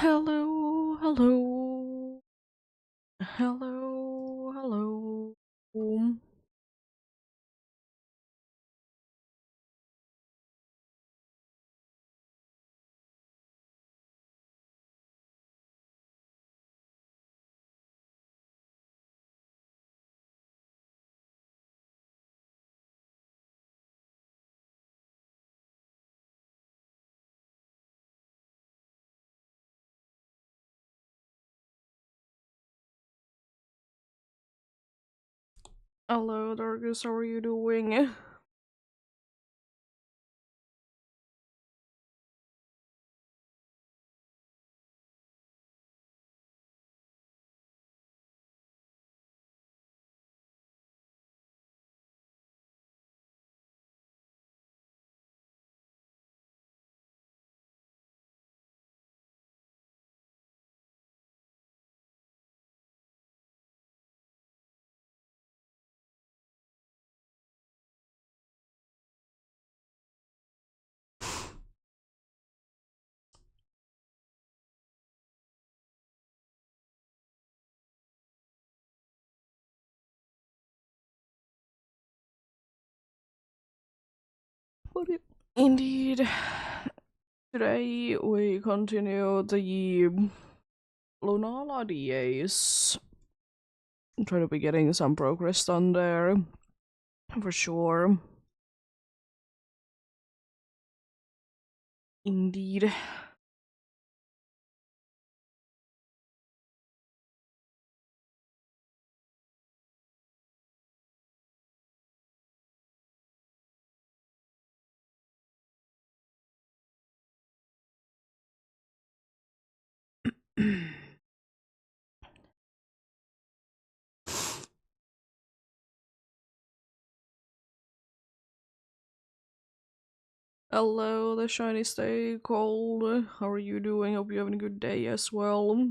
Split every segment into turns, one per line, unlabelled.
Hello, hello, hello, hello. Hello, Dargus, how are you doing? Indeed. Today we continue the Lunala DAs. I'm trying to be getting some progress done there. For sure. Indeed. Hello, the shiny stay cold. How are you doing? Hope you're having a good day as well.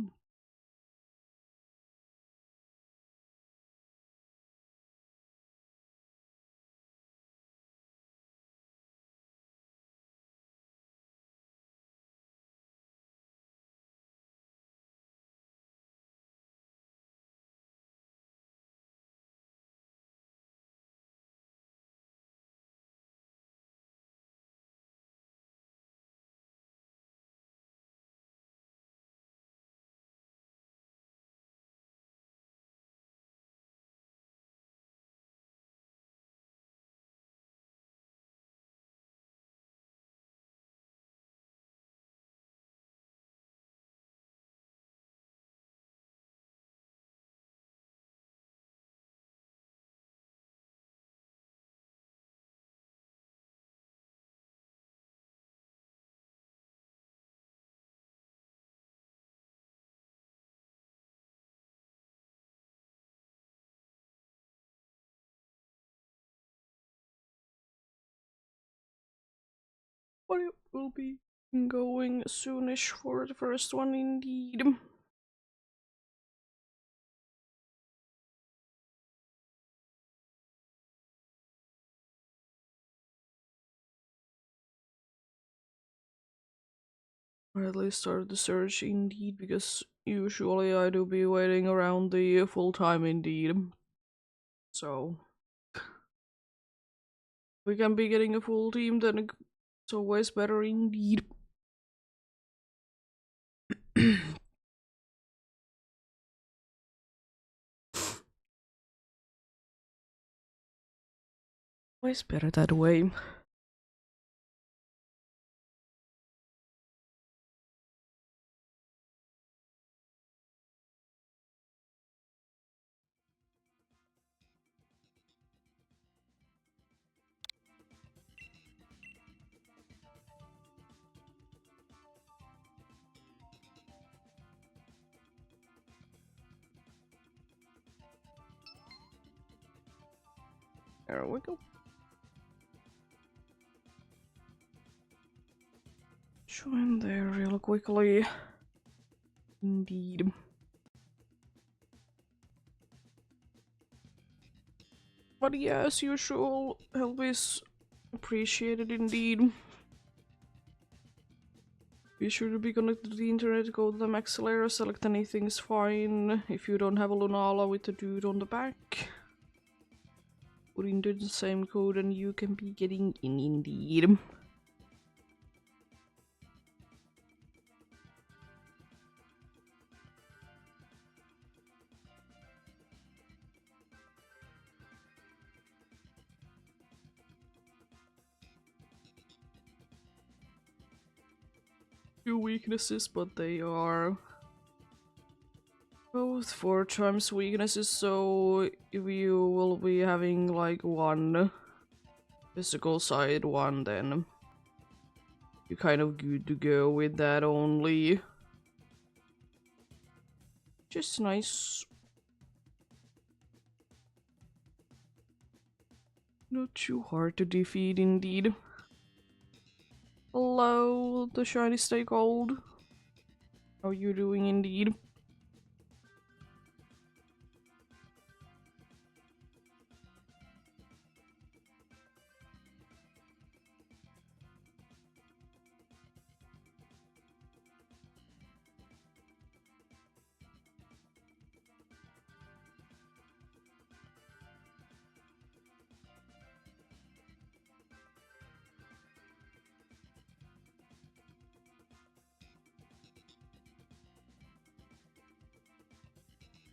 But it will be going soonish for the first one, indeed. Or at least start the search, indeed, because usually I do be waiting around the full time, indeed. So, we can be getting a full team, then it's always better, indeed. Always better that way. There we go. Join there real quickly. Indeed. But yeah, as usual, help is appreciated, indeed. Be sure to be connected to the internet, go to the max layer, select anything is fine. If you don't have a Lunala with the dude on the back, put in the same code and you can be getting in indeed. Two weaknesses, but they are both 4 times weaknesses, so if you will be having like one physical side one, then you're kind of good to go with that only. Just nice. Not too hard to defeat indeed. Hello, the shiny stay gold. How are you doing indeed?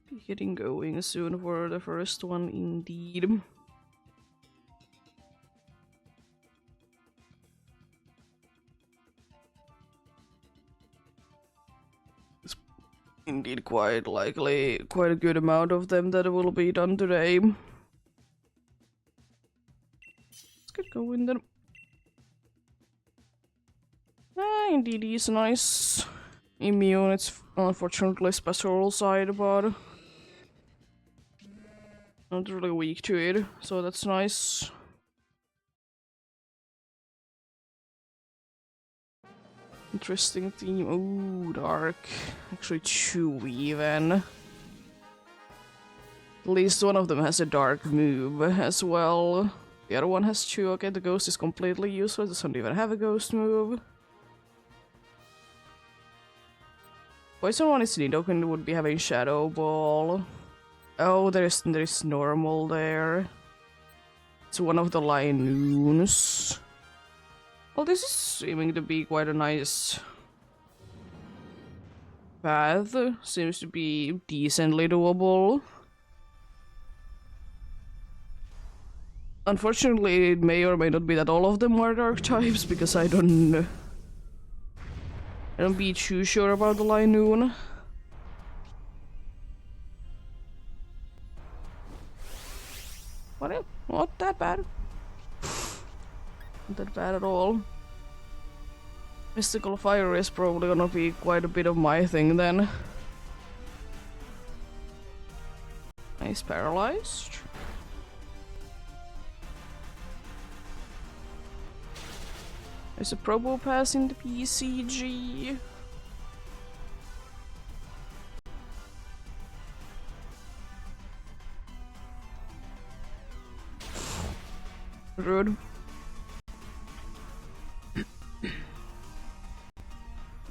Be getting going soon for the first one indeed. It's indeed quite likely quite a good amount of them that will be done today. Let's get going then. Ah, indeed he's nice. Immune, it's unfortunately special side, but not really weak to it, so that's nice. Interesting theme. Ooh, dark. Actually 2 even. At least one of them has a dark move as well. The other one has 2. Okay, the ghost is completely useless, doesn't even have a ghost move. Poison one is Nidoken, would be having Shadow Ball. Oh, there's normal there. It's one of the Lionoons. Well, this is seeming to be quite a nice path. Seems to be decently doable. Unfortunately, it may or may not be that all of them are dark types, because I don't be too sure about the Lionoon. What? Not that bad. Not that bad at all. Mystical Fire is probably gonna be quite a bit of my thing then. Nice paralyzed. There's a Probo Pass in the PCG. Rude.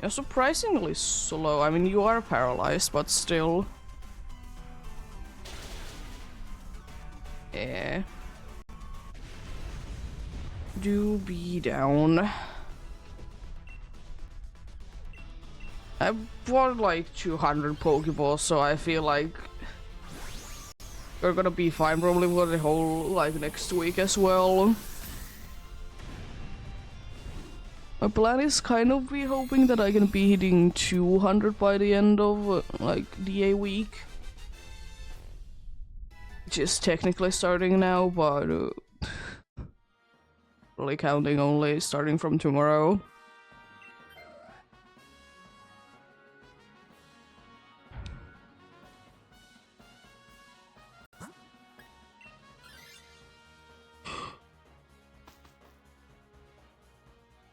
You're surprisingly slow. I mean, you are paralyzed, but still. Yeah. Do be down. I bought like 200 Pokeballs, so I feel like we're gonna be fine probably for the whole like next week as well. My plan is kind of be hoping that I can be hitting 200 by the end of like DA week, which is technically starting now, but really counting only starting from tomorrow.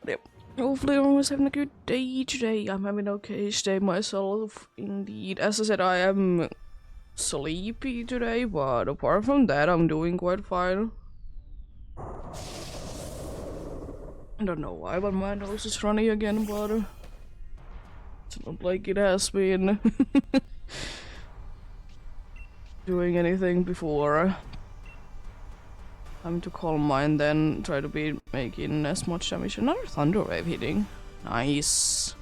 Yep. Hopefully everyone's having a good day today. I'm having an okay day myself, indeed. As I said, I am sleepy today, but apart from that, I'm doing quite fine. I don't know why, but my nose is runny again, but It's not like it has been doing anything before. Time to calm mine then, try to be making as much damage. Another thunder wave hitting. Nice.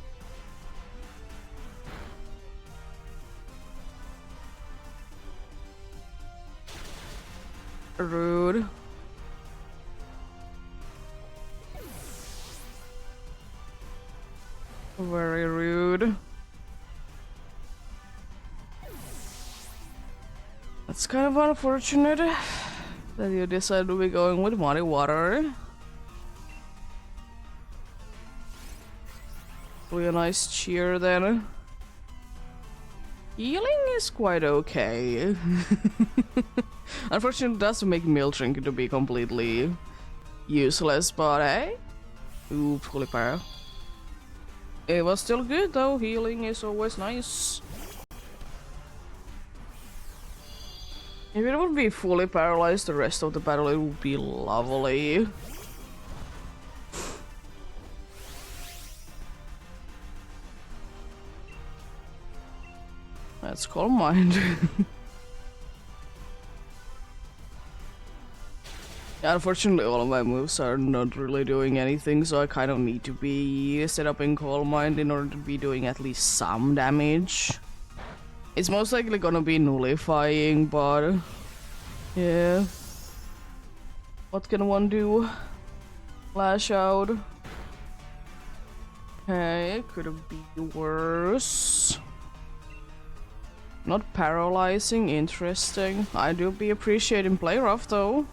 Rude. Very rude. That's kind of unfortunate that you decided to be going with muddy water. Really a nice cheer then. Healing is quite okay. Unfortunately, it does make Milk Drink to be completely useless, but hey. Ooh, fully power. It was still good though, healing is always nice. If it would be fully paralyzed the rest of the battle, it would be lovely. That's Calm Mind. Yeah, unfortunately all of my moves are not really doing anything, so I kind of need to be set up in Calm Mind in order to be doing at least some damage. It's most likely gonna be nullifying, but yeah. What can one do? Lash out. Okay, could be worse. Not paralyzing, interesting. I do be appreciating play rough though.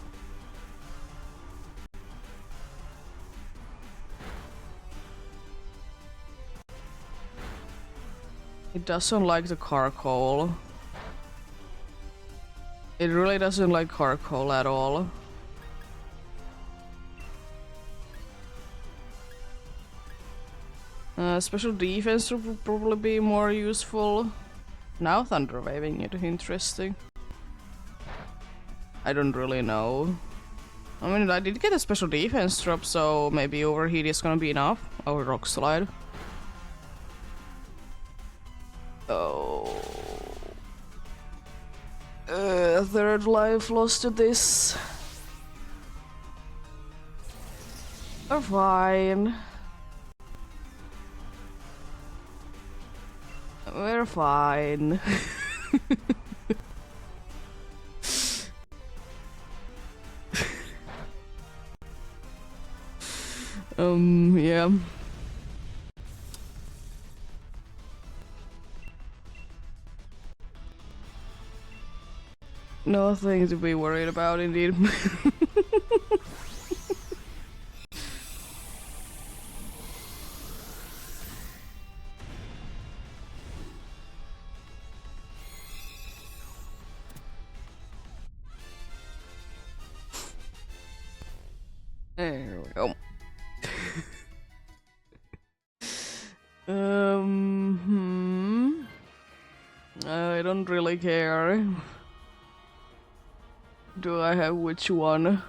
It doesn't like the charcoal. It really doesn't like charcoal at all. Special defense would probably be more useful. Now thunder waving it, interesting. I don't really know. I mean, I did get a special defense drop, so maybe overheat is gonna be enough. Oh, rock slide. Oh. Third life lost to this. We're fine. We're fine. Yeah. Nothing to be worried about, indeed. There we go. I don't really care. Do I have which one?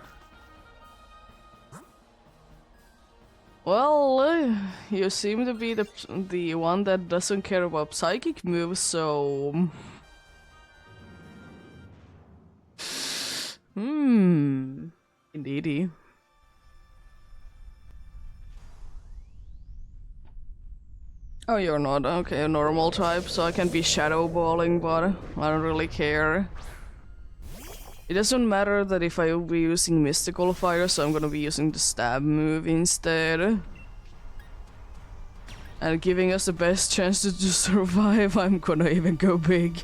Well, you seem to be the one that doesn't care about psychic moves, so indeedy. Oh, you're not? Okay, a normal type, so I can be shadow balling, but I don't really care. It doesn't matter that if I will be using mystical fire, so I'm gonna be using the stab move instead. And giving us the best chance to survive, I'm gonna even go big.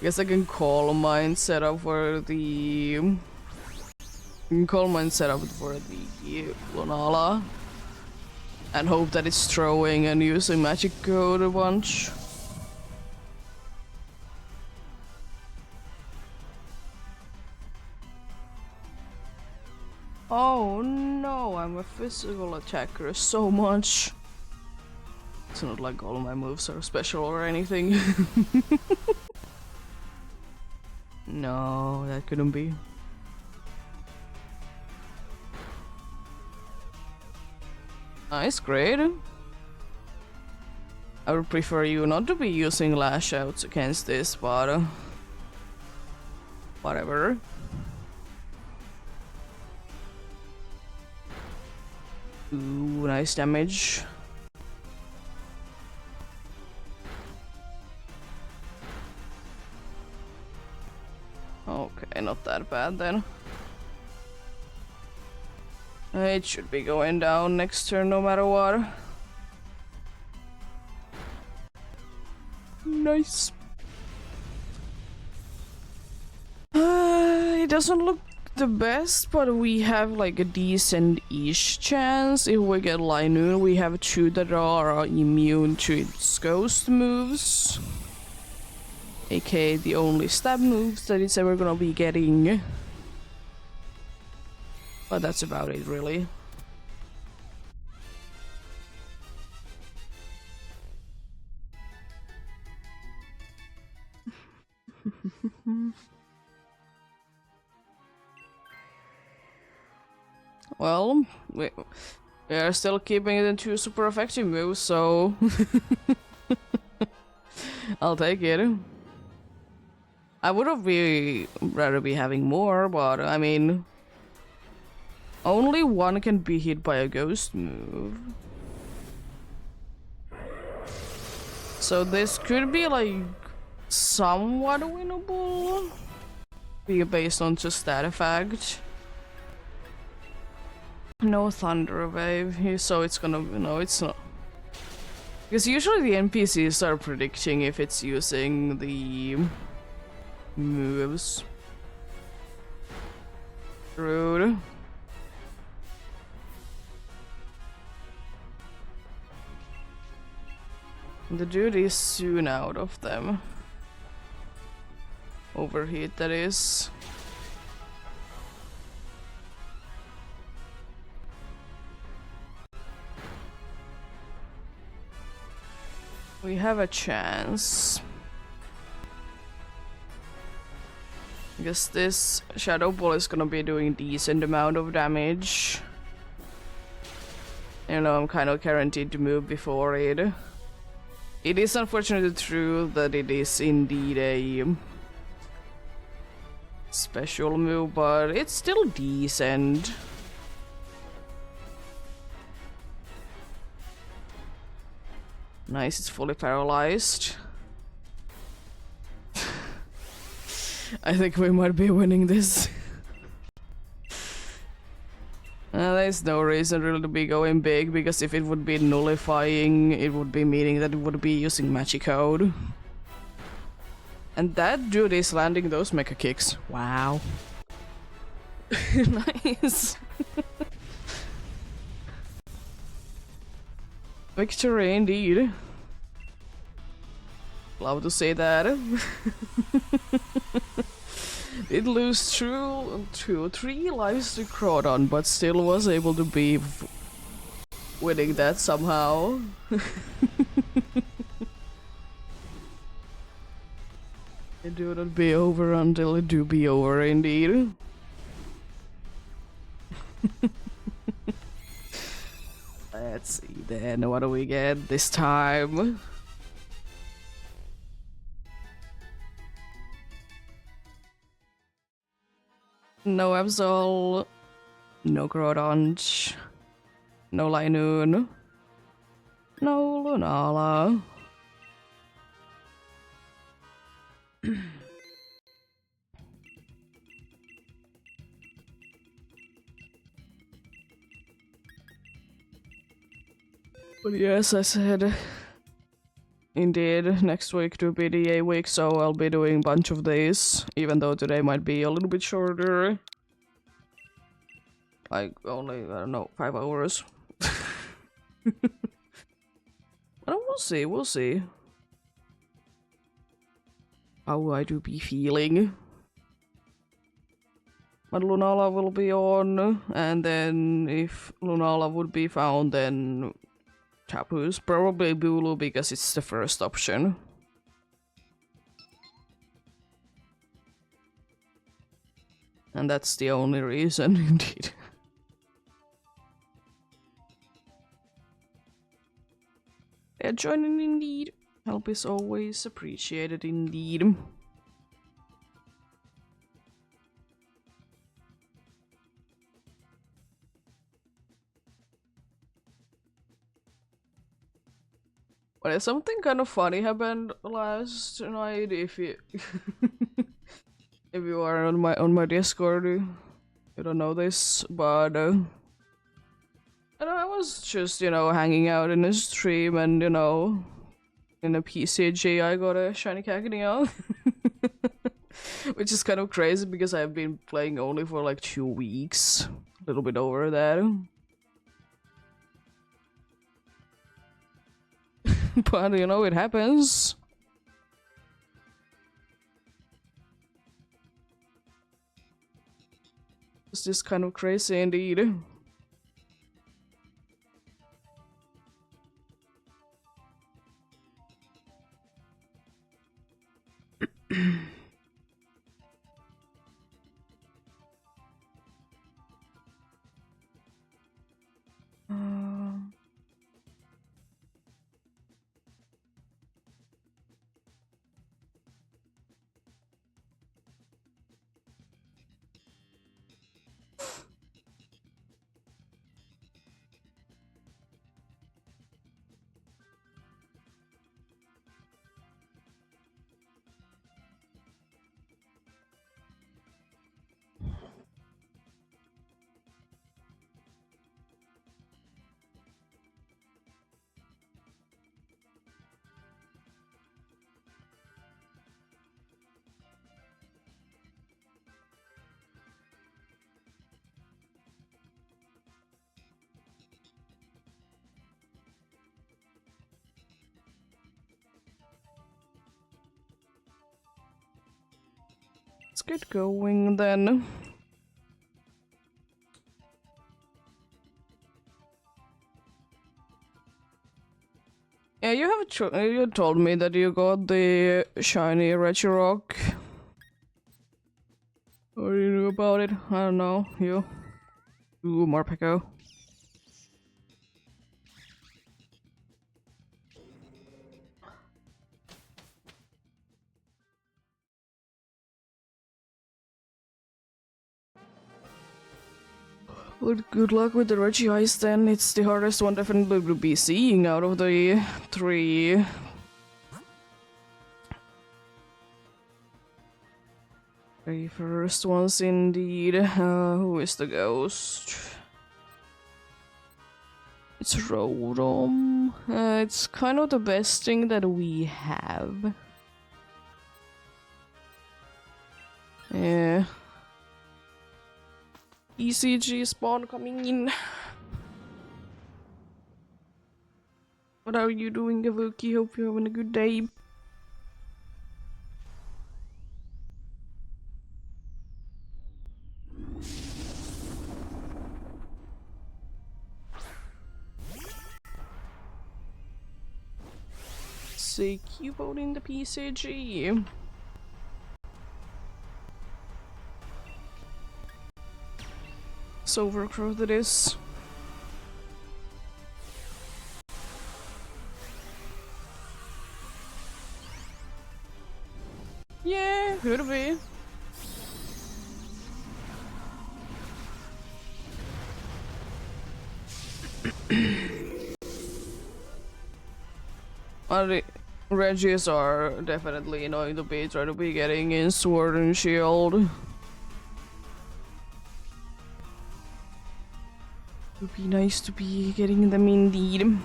Guess I can call mine set up for the... I can call mine set up for the Lunala. And hope that it's throwing and using magic code a bunch. Oh no, I'm a physical attacker so much. It's not like all of my moves are special or anything. No, that couldn't be. . Nice, great. I would prefer you not to be using lash outs against this, but whatever. Ooh, nice damage. Okay, not that bad then. It should be going down next turn no matter what. Nice. It doesn't look the best, but we have like a decent-ish chance. If we get Linoon, we have 2 that are immune to its ghost moves. AKA the only stab moves that it's ever gonna be getting. But that's about it, really. Well, we are still keeping it in 2 super effective moves, so I'll take it. I would have rather be having more, but I mean, only 1 can be hit by a ghost move. So this could be like somewhat winnable, be based on just that effect. No Thunder Wave, so it's gonna, no, it's not. Because usually the NPCs are predicting if it's using the moves. Rude. The dude is soon out of them. Overheat, that is. We have a chance. I guess this Shadow Ball is gonna be doing decent amount of damage. You know, I'm kind of guaranteed to move before it. It is unfortunately true that it is indeed a special move, but it's still decent. Nice, it's fully paralyzed. I think we might be winning this. There's no reason really to be going big, because if it would be nullifying, it would be meaning that it would be using magic code. And that dude is landing those mecha kicks. Wow. Nice. Victory indeed. Love to say that. Did lose 3 lives to Crawdon, but still was able to be winning that somehow. It do not be over until it do be over indeed. Let's see then, what do we get this time? No Absol, no Groudon, no Linoon, no Lunala. But yes, I said, indeed, next week to be the A week, so I'll be doing a bunch of days, even though today might be a little bit shorter. Like, only, I don't know, 5 hours. But we'll see, we'll see. How I do be feeling. But Lunala will be on, and then if Lunala would be found, then Tapu's probably Bulu because it's the first option. And that's the only reason, indeed. Yeah, join in indeed. Help is always appreciated indeed. But something kind of funny happened last night. If you if you are on my Discord, you don't know this, but I was just hanging out in a stream, and in a PCG I got a shiny Cacnea. Which is kind of crazy because I've been playing only for like 2 weeks, a little bit over that. But it happens. It's just kind of crazy indeed. Let's get going then. Yeah, you told me that you got the shiny Regirock. What do you know about it? I don't know. You? Ooh, Morpeko. Well, good luck with the Regice then. It's the hardest one definitely to be seeing out of the 3. The first ones indeed. Who is the ghost? It's Rodom. It's kind of the best thing that we have. Yeah. ECG spawn coming in. What are you doing, Gavuki? Hope you're having a good day. Sick, you vote in the PCG. So overcrowded it is. Yeah, could be. The Regis are definitely annoying to be try to be getting in Sword and Shield. It would be nice to be getting them indeed.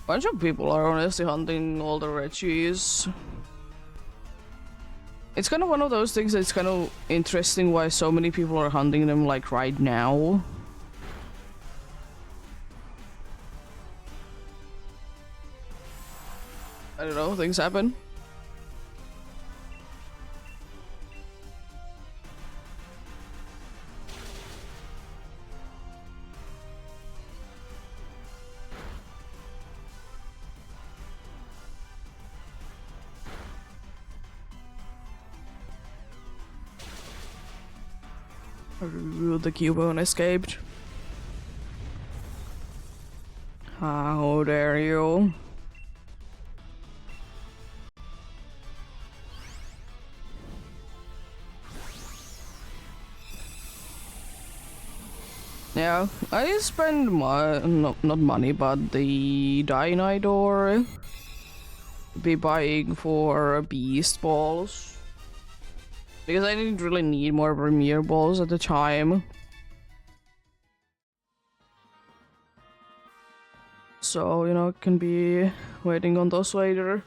Bunch of people are honestly hunting all the Regis. It's kind of one of those things that's kind of interesting why so many people are hunting them like right now. I don't know, things happen. The Cubone escaped. How dare you? Yeah, I spend not money, but the Dynidor be buying for beast balls. Because I didn't really need more Premier balls at the time. So, you know, can be waiting on those later.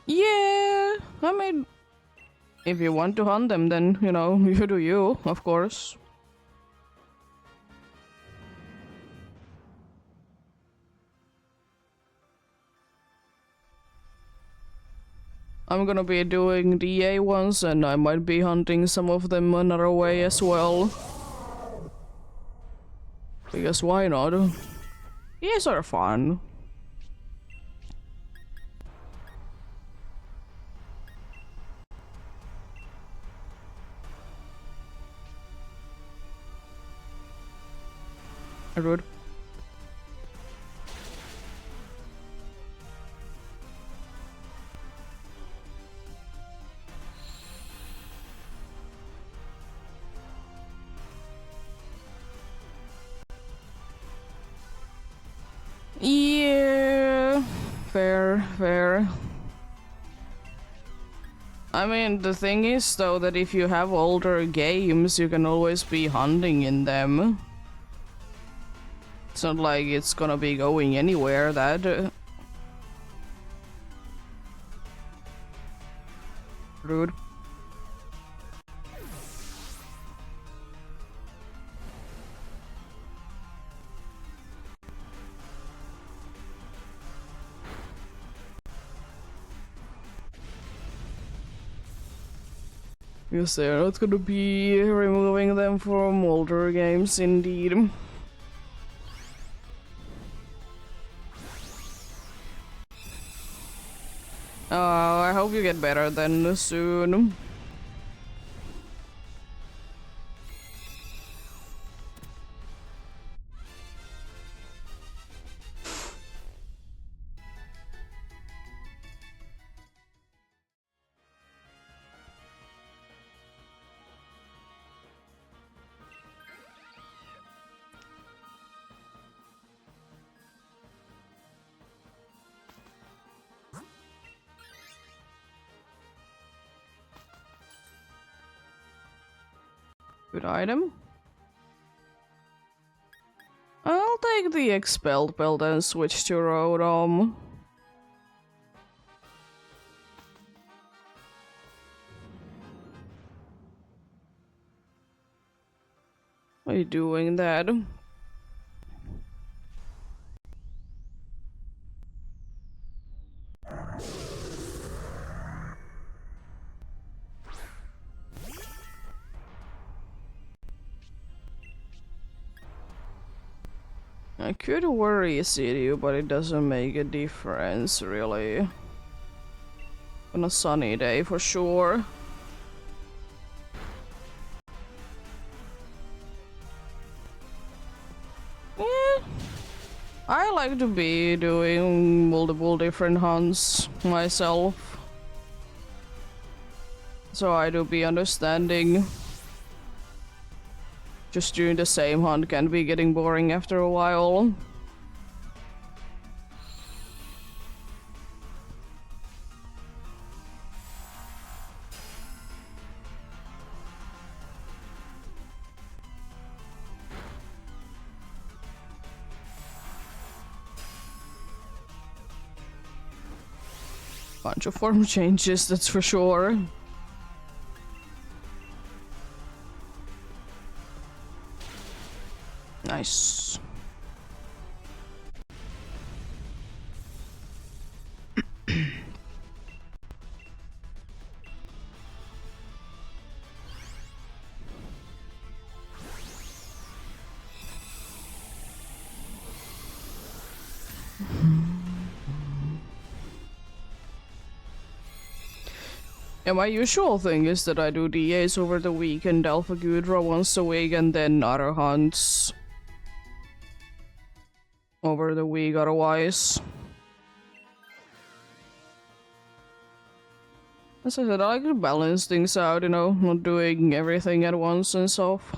Yeah, I mean, if you want to hunt them, then, you know, you do you, of course. I'm gonna be doing DA ones, and I might be hunting some of them another way as well. Because why not? DAs are fun. Rude. Yeah, fair. I mean, the thing is, though, that if you have older games, you can always be hunting in them. It's not like it's gonna be going anywhere, that... Rude. Because they're not gonna be removing them from older games, indeed. Oh, I hope you get better then soon. Good item. I'll take the expelled belt and switch to Rodom. Why are you doing that? I could worry you, but it doesn't make a difference, really. On a sunny day, for sure. Yeah. I like to be doing multiple different hunts myself. So I do be understanding. Just doing the same hunt can be getting boring after a while. Bunch of form changes, that's for sure. Nice. Yeah, my usual thing is that I do DAs over the weekend, Alpha Gudra once a week, and then other hunts over the week otherwise. As I said, I like to balance things out, you know, not doing everything at once and stuff.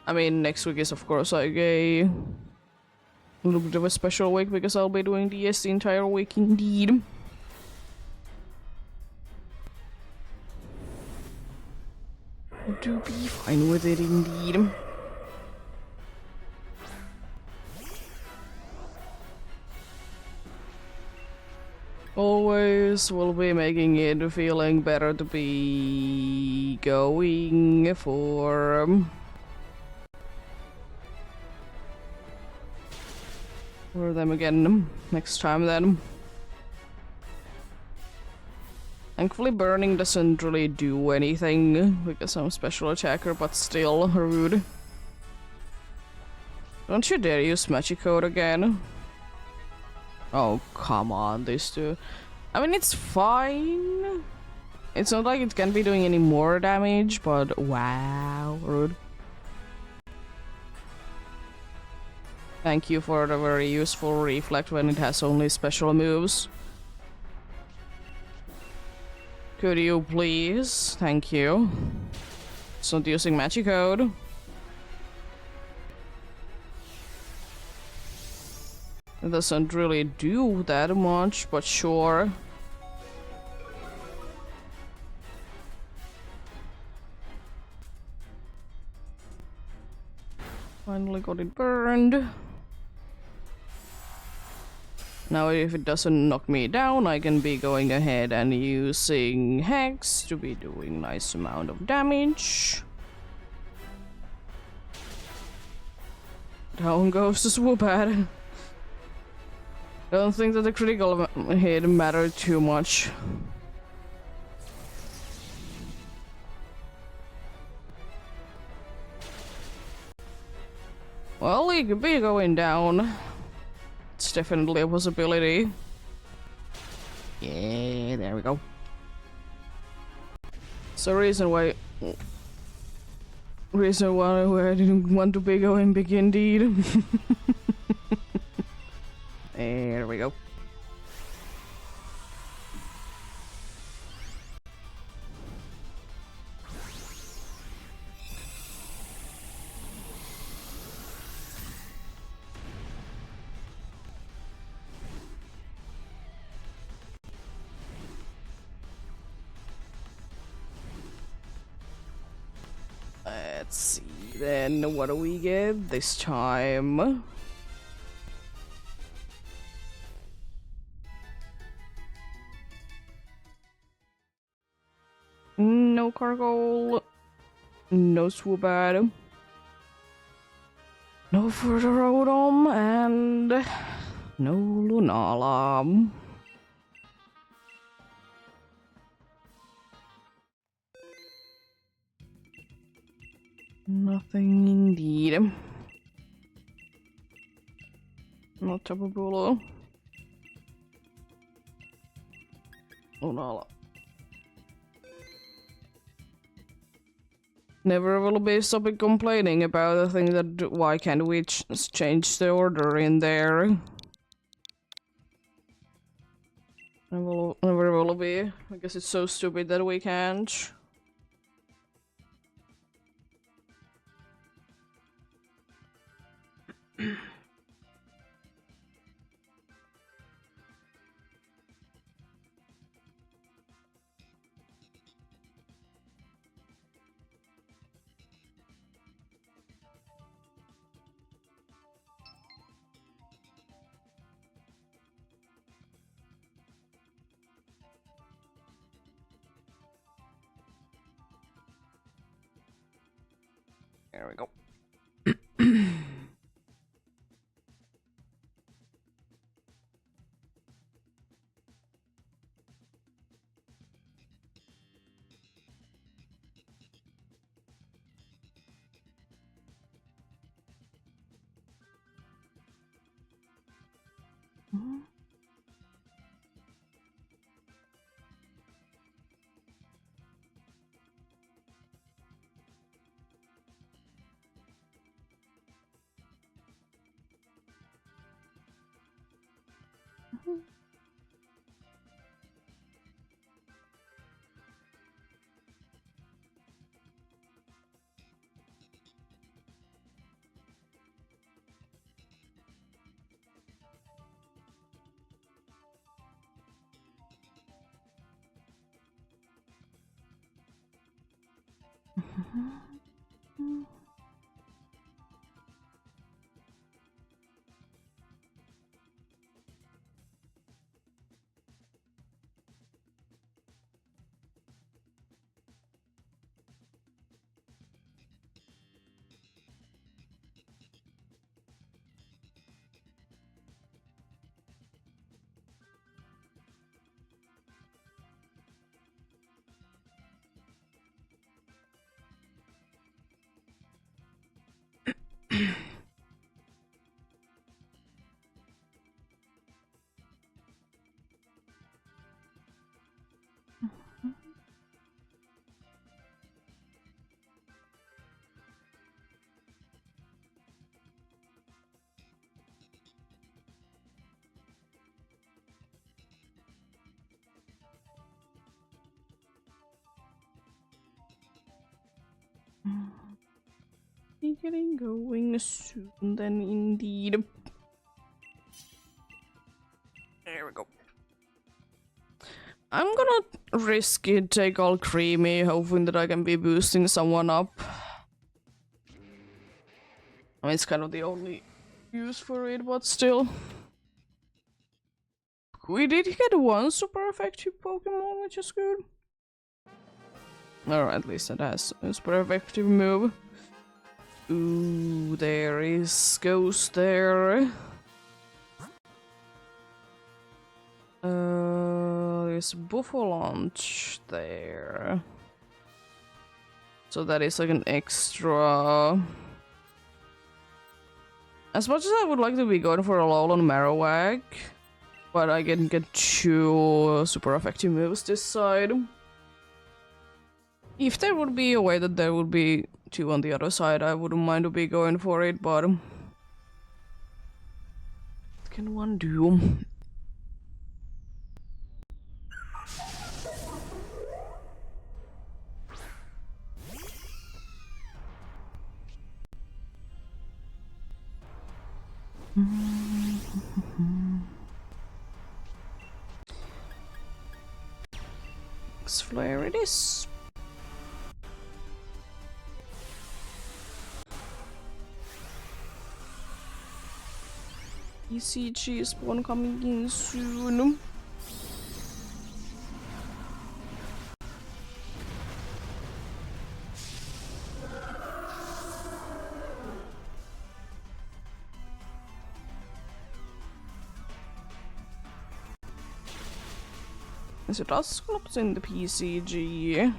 I mean, next week is of course like a little bit of a special week because I'll be doing DS the entire week indeed. To be fine with it indeed. Always will be making it feeling better to be going for them again next time then. Thankfully burning doesn't really do anything because I'm a special attacker, but still rude. Don't you dare use magic code again. Oh, come on, these two. I mean, it's fine. It's not like it can be doing any more damage, but wow, rude. Thank you for the very useful reflect when it has only special moves. Could you please? Thank you. It's not using magic code. It doesn't really do that much, but sure. Finally got it burned. Now if it doesn't knock me down, I can be going ahead and using Hex to be doing nice amount of damage. Down goes the Swoopad. Don't think that the critical hit mattered too much. Well, he could be going down. It's definitely a possibility. Yeah, there we go. It's the reason why I didn't want to be going big indeed. There we go. Let's see then, what do we get this time? No cargo, no Swoopad, no further Rodom, and no Lunala. Nothing indeed. Not Tapabulo. Lunala. Never will be stopping complaining about the thing that why can't we change the order in there. Never will be. I guess it's so stupid that we can't. There we go. Be getting going soon then indeed. There we go. I'm gonna risk it, take all creamy, hoping that I can be boosting someone up. I mean, it's kind of the only use for it, but still. We did get one super effective Pokemon, which is good. Or at least it has a super effective move. Ooh, there is Ghost there. There's Buffalonch there. So that is like an extra. As much as I would like to be going for a Alolan Marowak, but I can get two super effective moves this side. If there would be a way that there would be two on the other side, I wouldn't mind to be going for it, but what can one do? Flare it is. ECG spawn coming in soon. Is it Dusclops in the PCG?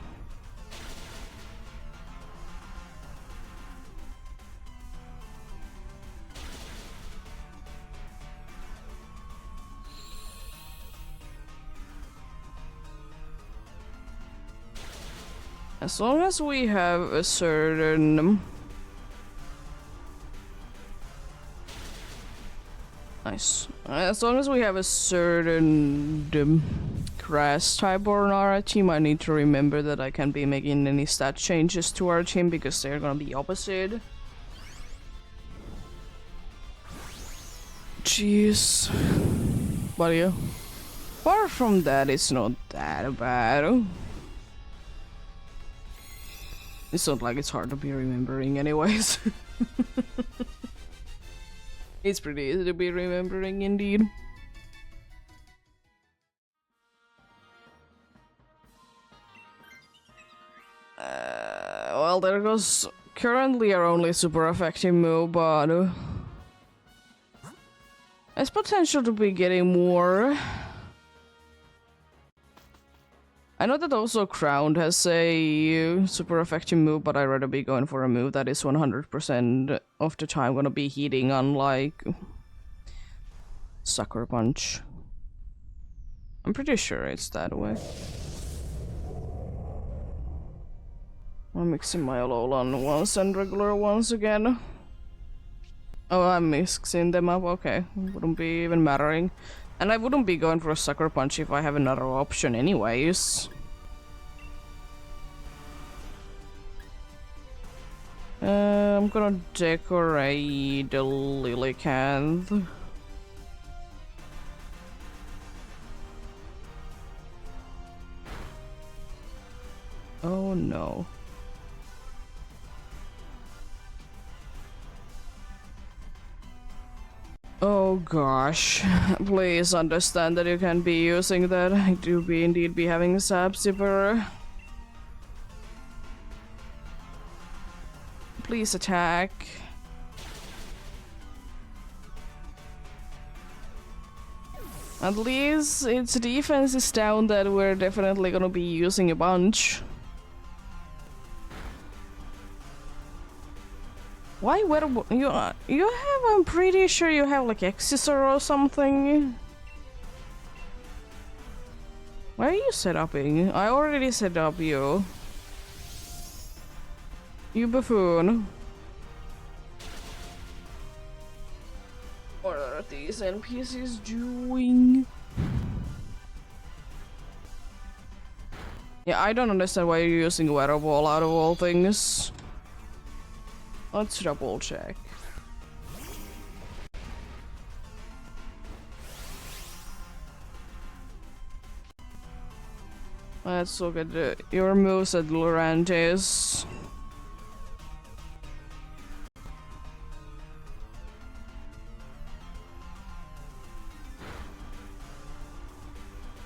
As long as we have a certain... Nice. As long as we have a certain grass type on our team, I need to remember that I can't be making any stat changes to our team because they're gonna be opposite. Jeez. But yeah. Apart from that, it's not that bad. It's not like it's hard to be remembering anyways. It's pretty easy to be remembering indeed. Well, there goes currently our only super effective move, but there's potential to be getting more. I know that also Crowned has a super effective move, but I'd rather be going for a move that is 100% of the time gonna be hitting, unlike Sucker Punch. I'm pretty sure it's that way. I'm mixing my Alolan ones and regular ones again. Oh, I'm mixing them up, okay. Wouldn't be even mattering. And I wouldn't be going for a sucker punch if I have another option anyways. I'm gonna decorate the Lilicanth. Oh no. Oh gosh, please understand that you can be using that. I do indeed be having a sap zipper. Please attack. At least its defense is down that we're definitely gonna be using a bunch. Why you have, I'm pretty sure you have like Excisor or something. Why are you set upping? I already set up you. You buffoon. What are these NPCs doing? Yeah, I don't understand why you're using Weather Ball out of all things. Let's double check. Let's look at your moves at Lurantis.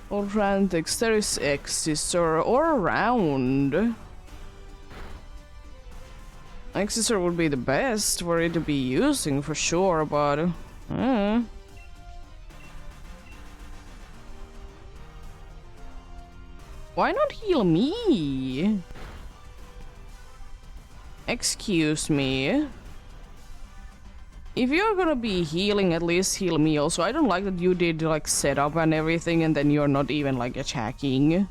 Lurantis, there is Excisor or around. Excisor would be the best for it to be using for sure, but why not heal me? Excuse me. If you're gonna be healing, at least heal me also. I don't like that you did like setup and everything and then you're not even like attacking.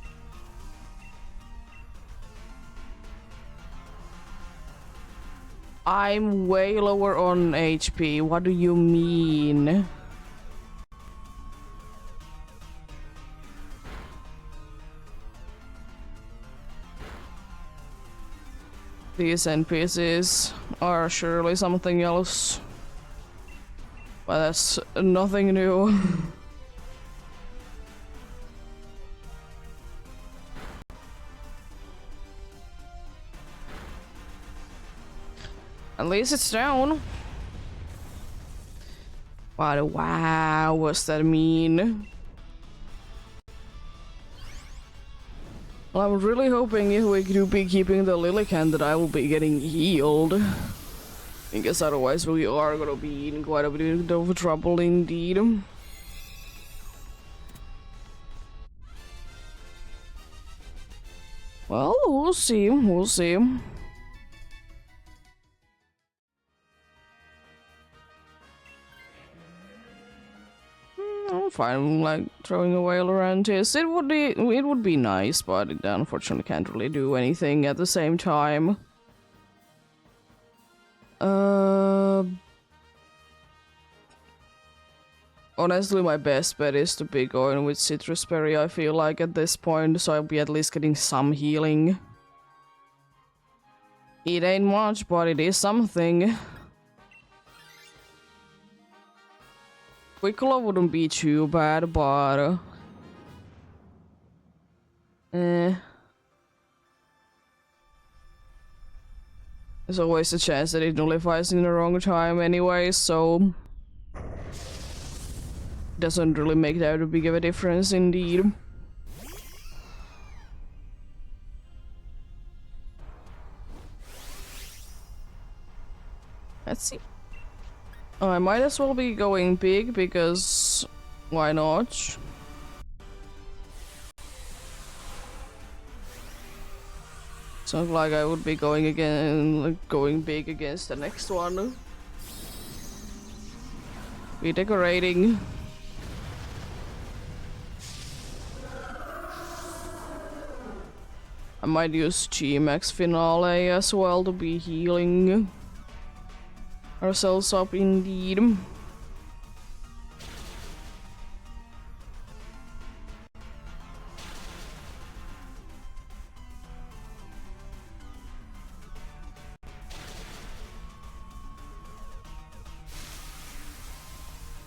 I'm way lower on HP. What do you mean? These NPCs are surely something else. But that's nothing new. At least it's down. But wow, what's that mean? Well, I'm really hoping if we could be keeping the Lilican that I will be getting healed. Because otherwise we are gonna be in quite a bit of trouble indeed. Well, we'll see, we'll see. I'm fine, like throwing away Lurantis. It would be nice, but it unfortunately can't really do anything at the same time. Honestly, my best bet is to be going with Citrus Berry, I feel like, at this point, so I'll be at least getting some healing. It ain't much, but it is something. Quickla wouldn't be too bad, but... There's always a chance that it nullifies in the wrong time anyway, so... Doesn't really make that a big of a difference indeed. Let's see. Oh, I might as well be going big because why not? Sounds like I would be going big against the next one. Be decorating. I might use G-Max Finale as well to be healing ourselves up indeed.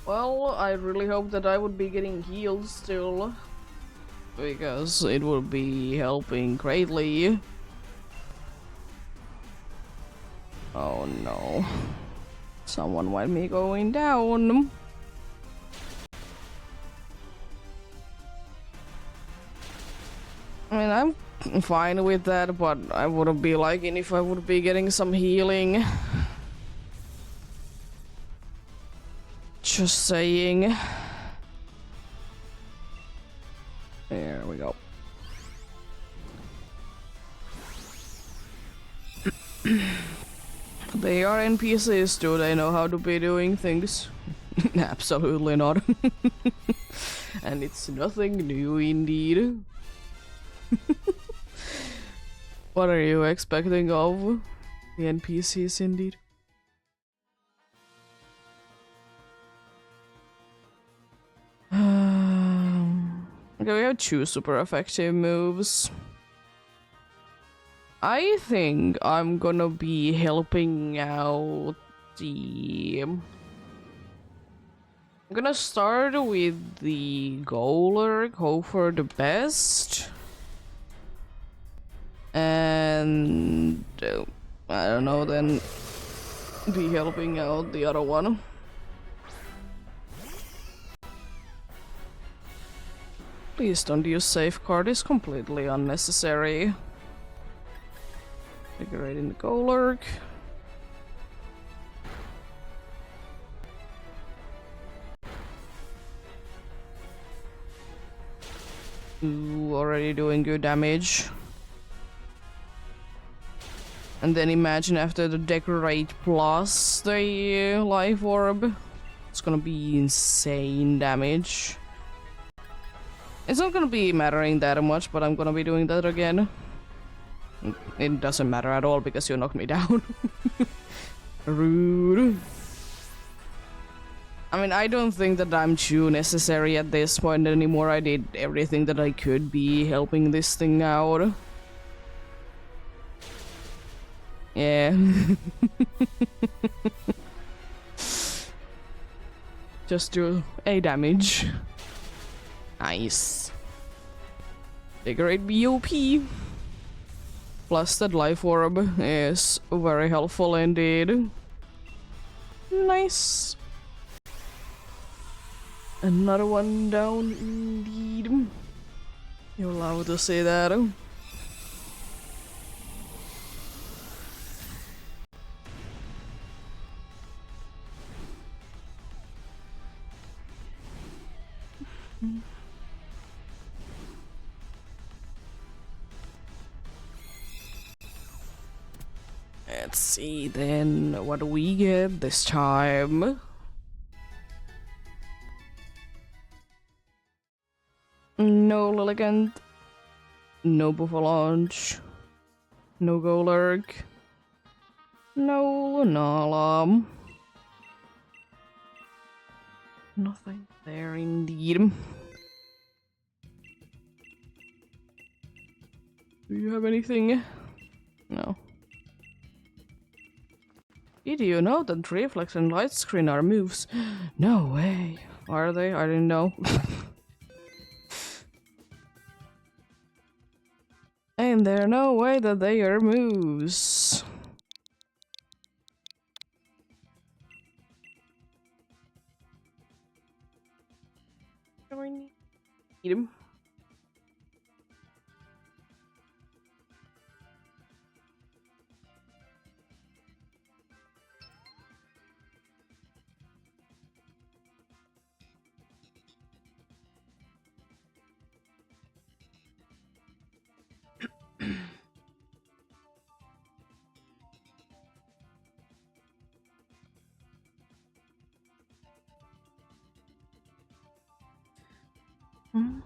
Well, I really hope that I would be getting healed still, because it would be helping greatly. Oh no. Someone want me going down. I mean, I'm fine with that, but I wouldn't be liking if I would be getting some healing. Just saying. There we go. They are NPCs, do they know how to be doing things? Absolutely not. And it's nothing new indeed. What are you expecting of the NPCs indeed? Okay, we have 2 super effective moves. I think I'm gonna be helping out the... I'm gonna start with the Goaler, hope for the best. And... I don't know, then be helping out the other one. Please don't use safeguard, it's completely unnecessary. Decorating the Goaler. Ooh, already doing good damage. And then imagine after the decorate plus the life orb, it's gonna be insane damage. It's not gonna be mattering that much, but I'm gonna be doing that again. It doesn't matter at all because you knocked me down. Rude. I mean, I don't think that I'm too necessary at this point anymore. I did everything that I could be helping this thing out. Yeah. Just do A damage. Nice. Decorate BOP. Plus that life orb is very helpful indeed. Nice. Another one down indeed. You're allowed to say that. Let's see then, what do we get this time? No Lilligant, no Buffalonge, no Golurk, no Lunala. Nothing there indeed. Do you have anything? No. Did you know that reflex and light screen are moves? No way. Are they? I didn't know. And there's no way that they are moves. Do I need him? Hmm?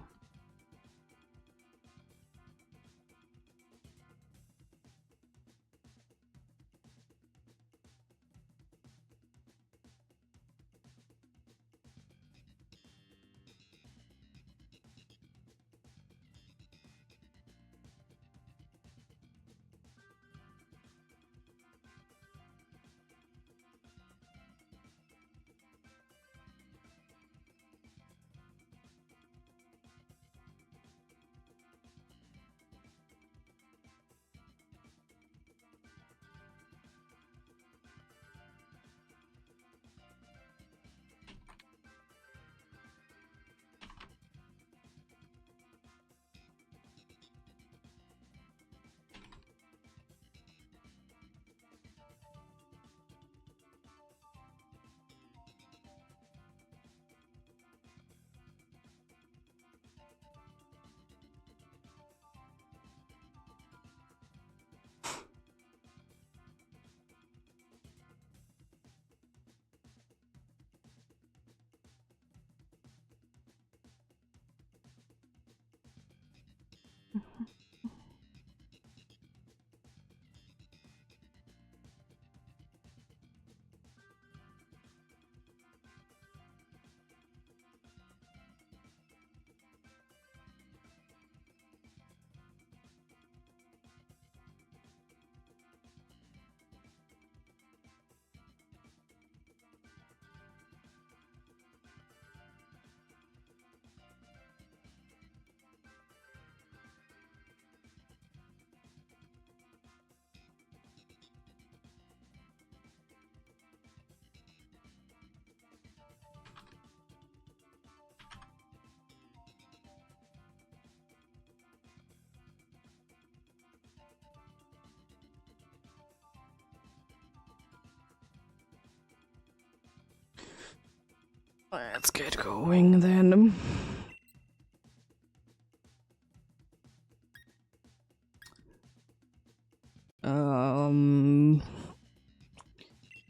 Let's get going then.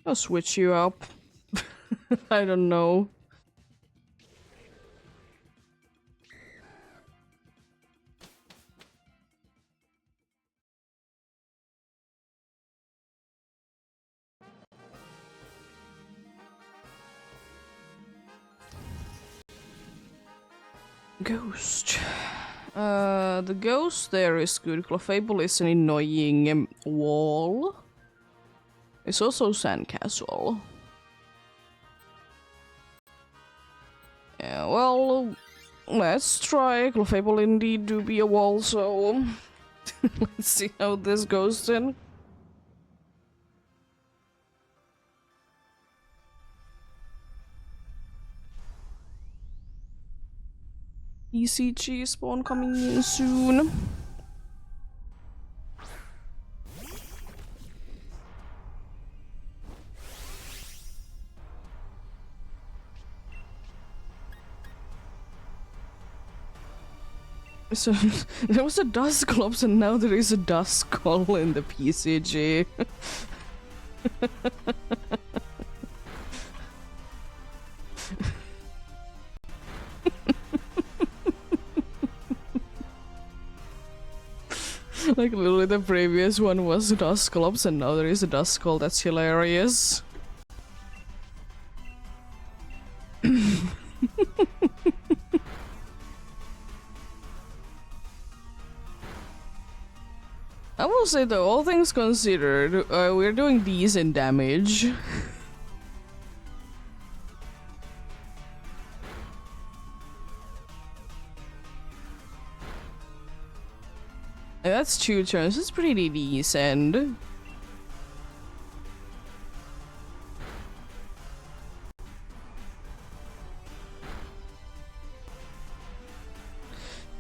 I'll switch you up. I don't know. Ghost. The ghost there is good. Clefable is an annoying wall. It's also sandcastle. Yeah, well, let's try. Clefable indeed do be a wall, so let's see how this goes then. ECG spawn coming in soon. So there was a Dusclops and now there is a Duskull in the PCG. Like literally the previous one was Dusclops and now there is a Duskull. That's hilarious. I will say though, all things considered, we're doing decent damage. That's 2 turns, it's pretty decent.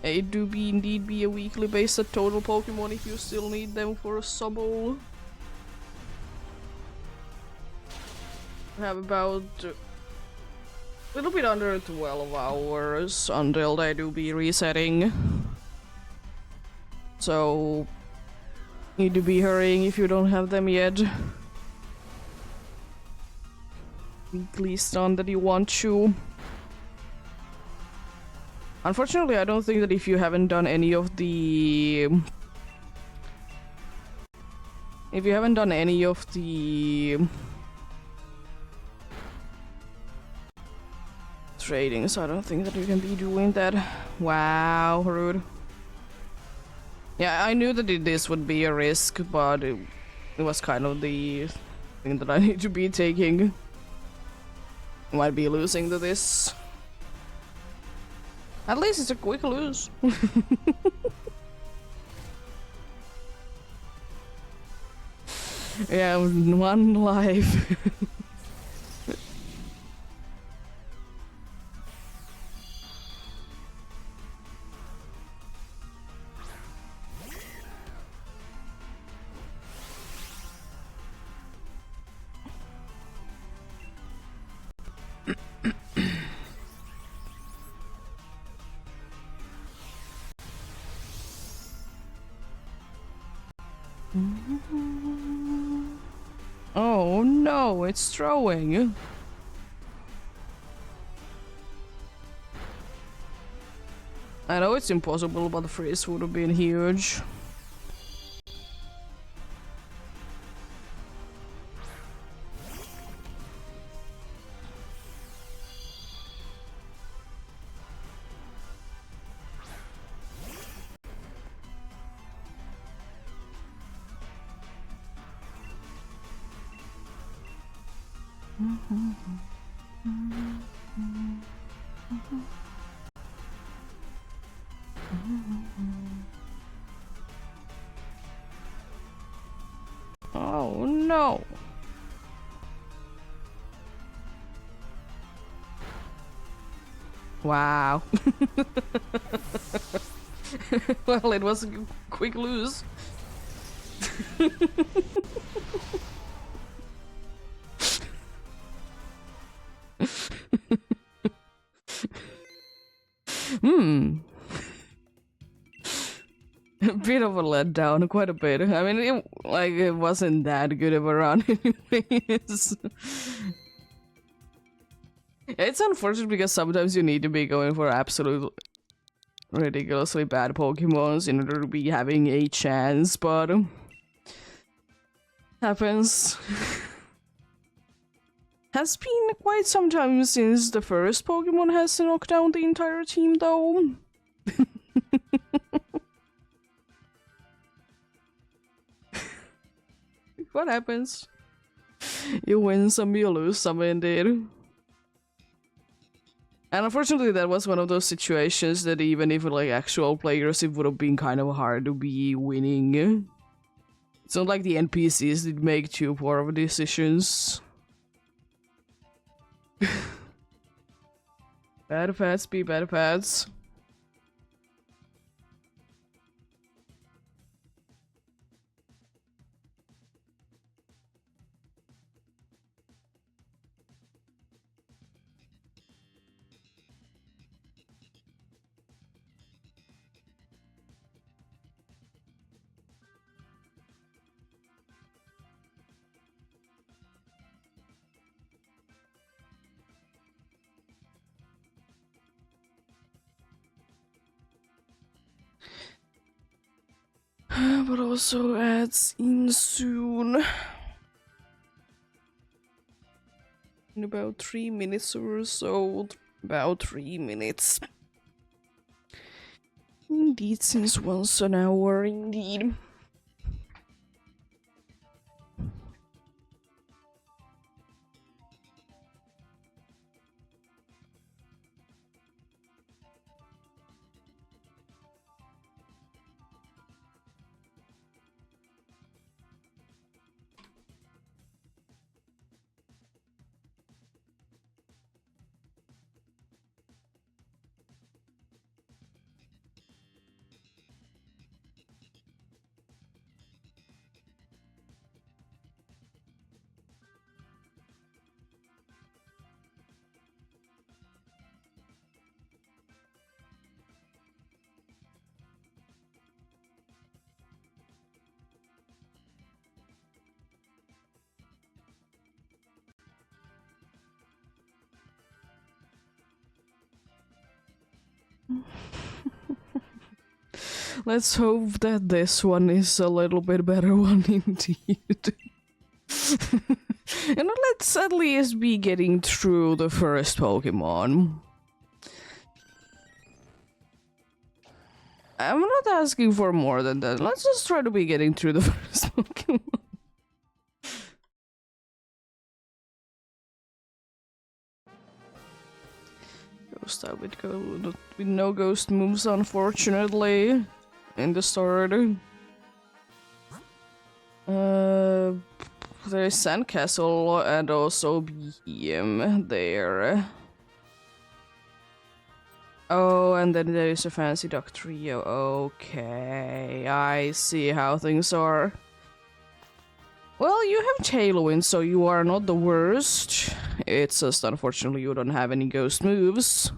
It do be indeed be a weekly based at total Pokemon if you still need them for a subble. I have about a little bit under 12 hours until they do be resetting. So need to be hurrying if you don't have them yet. Weekly stun that you want to. Unfortunately, I don't think that if you haven't done any of the... If you haven't done any of the... tradings, I don't think that you can be doing that. Wow, rude. Yeah, I knew that this would be a risk, but it was kind of the thing that I need to be taking. Might be losing to this. At least it's a quick lose. Yeah, 1 life. Oh no, it's throwing. I know it's impossible, but the freeze would have been huge. Oh no. Wow. Well, it was a quick lose. A bit of a letdown, quite a bit. I mean, it wasn't that good of a run anyways. It's unfortunate because sometimes you need to be going for absolute ridiculously bad Pokemons in order to be having a chance, but happens. Has been quite some time since the first Pokemon has knocked down the entire team, though. What happens? You win some, you lose some, indeed. And unfortunately, that was one of those situations that even if like actual players, it would have been kind of hard to be winning. It's not like the NPCs did make too poor of decisions. Bad pads be bad pads. But also adds in soon. In about 3 minutes or so. About 3 minutes. Indeed, since once an hour, indeed. Let's hope that this one is a little bit better one indeed. And let's at least be getting through the first Pokemon. I'm not asking for more than that. Let's just try to be getting through the first Pokemon. Ghost out with no ghost moves, unfortunately, in the start. There's Sandcastle and also BM there. Oh, and then there is a fancy duck trio. Okay, I see how things are. Well, you have Tailwind, so you are not the worst. It's just unfortunately you don't have any ghost moves.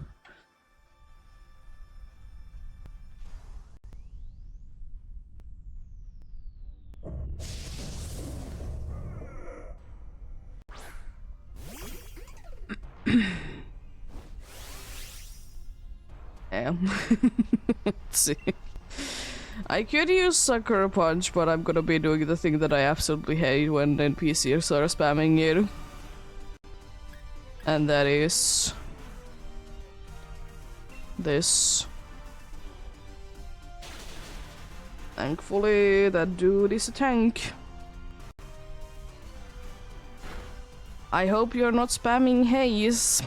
Yeah. Let's see. I could use Sucker Punch, but I'm gonna be doing the thing that I absolutely hate when NPCs are spamming it. And that is... this. Thankfully, that dude is a tank. I hope you're not spamming Haze.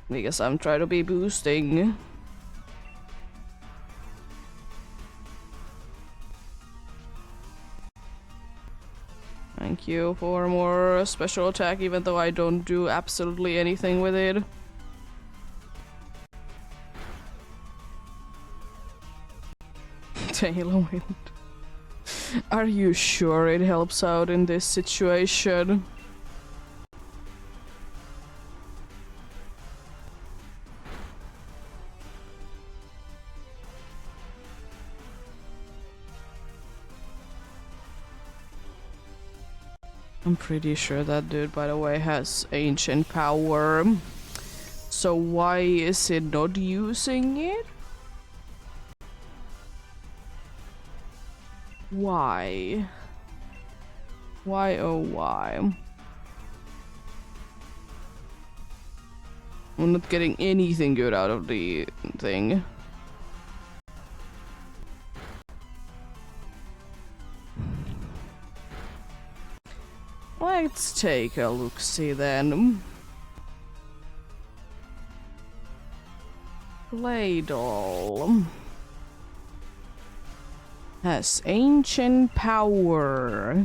Because I'm trying to be boosting. Thank you for more special attack, even though I don't do absolutely anything with it. Tailwind. Are you sure it helps out in this situation? I'm pretty sure that dude, by the way, has ancient power. So why is it not using it? Why? Why oh why? I'm not getting anything good out of the thing. Let's take a look-see then. Ladle has ancient power.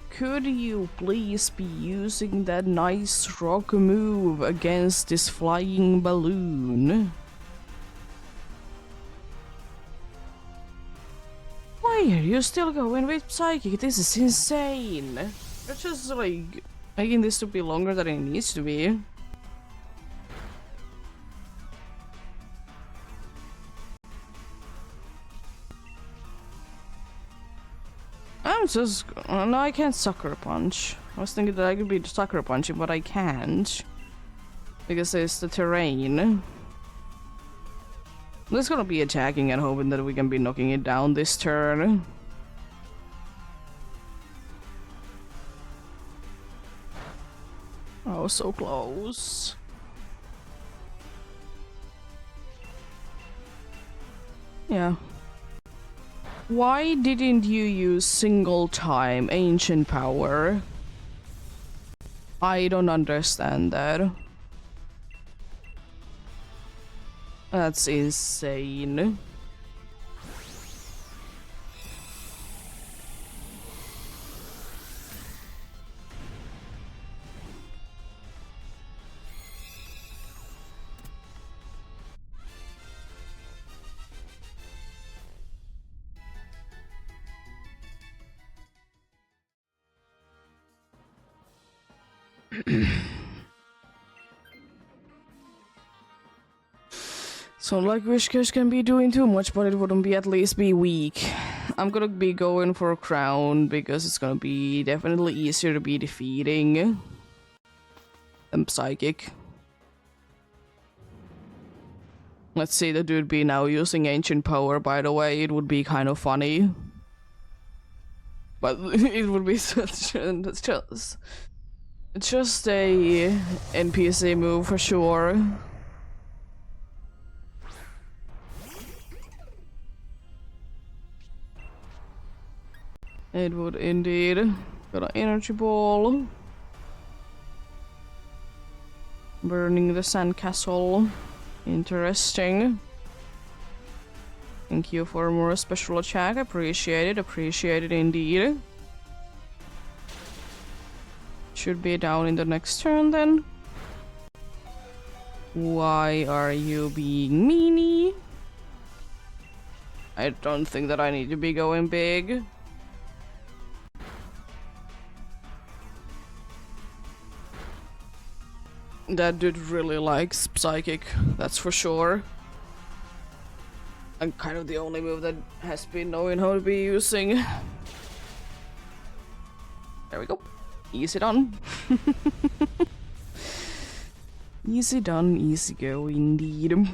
Could you please be using that nice rock move against this flying balloon? Why are you still going with Psychic? This is insane. You're just like making this to be longer than it needs to be. I'm just... no, I can't sucker punch. I was thinking that I could be sucker punching, but I can't. Because there's the terrain. I'm just gonna be attacking and hoping that we can be knocking it down this turn. Oh, so close. Yeah. Why didn't you use single time ancient power? I don't understand that. That's insane. So like Wishcash can be doing too much, but it wouldn't be at least be weak. I'm gonna be going for a crown because it's gonna be definitely easier to be defeating than Psychic. Let's see the dude be now using ancient power, by the way, it would be kind of funny. But it would be such it's just a NPC move for sure. It would indeed. Got an energy ball. Burning the sandcastle. Interesting. Thank you for more special attack. Appreciate it. Appreciate it indeed. Should be down in the next turn then. Why are you being meanie? I don't think that I need to be going big. That dude really likes Psychic, that's for sure. And kind of the only move that has been knowing how to be using. There we go. Easy done. Easy done, easy go indeed.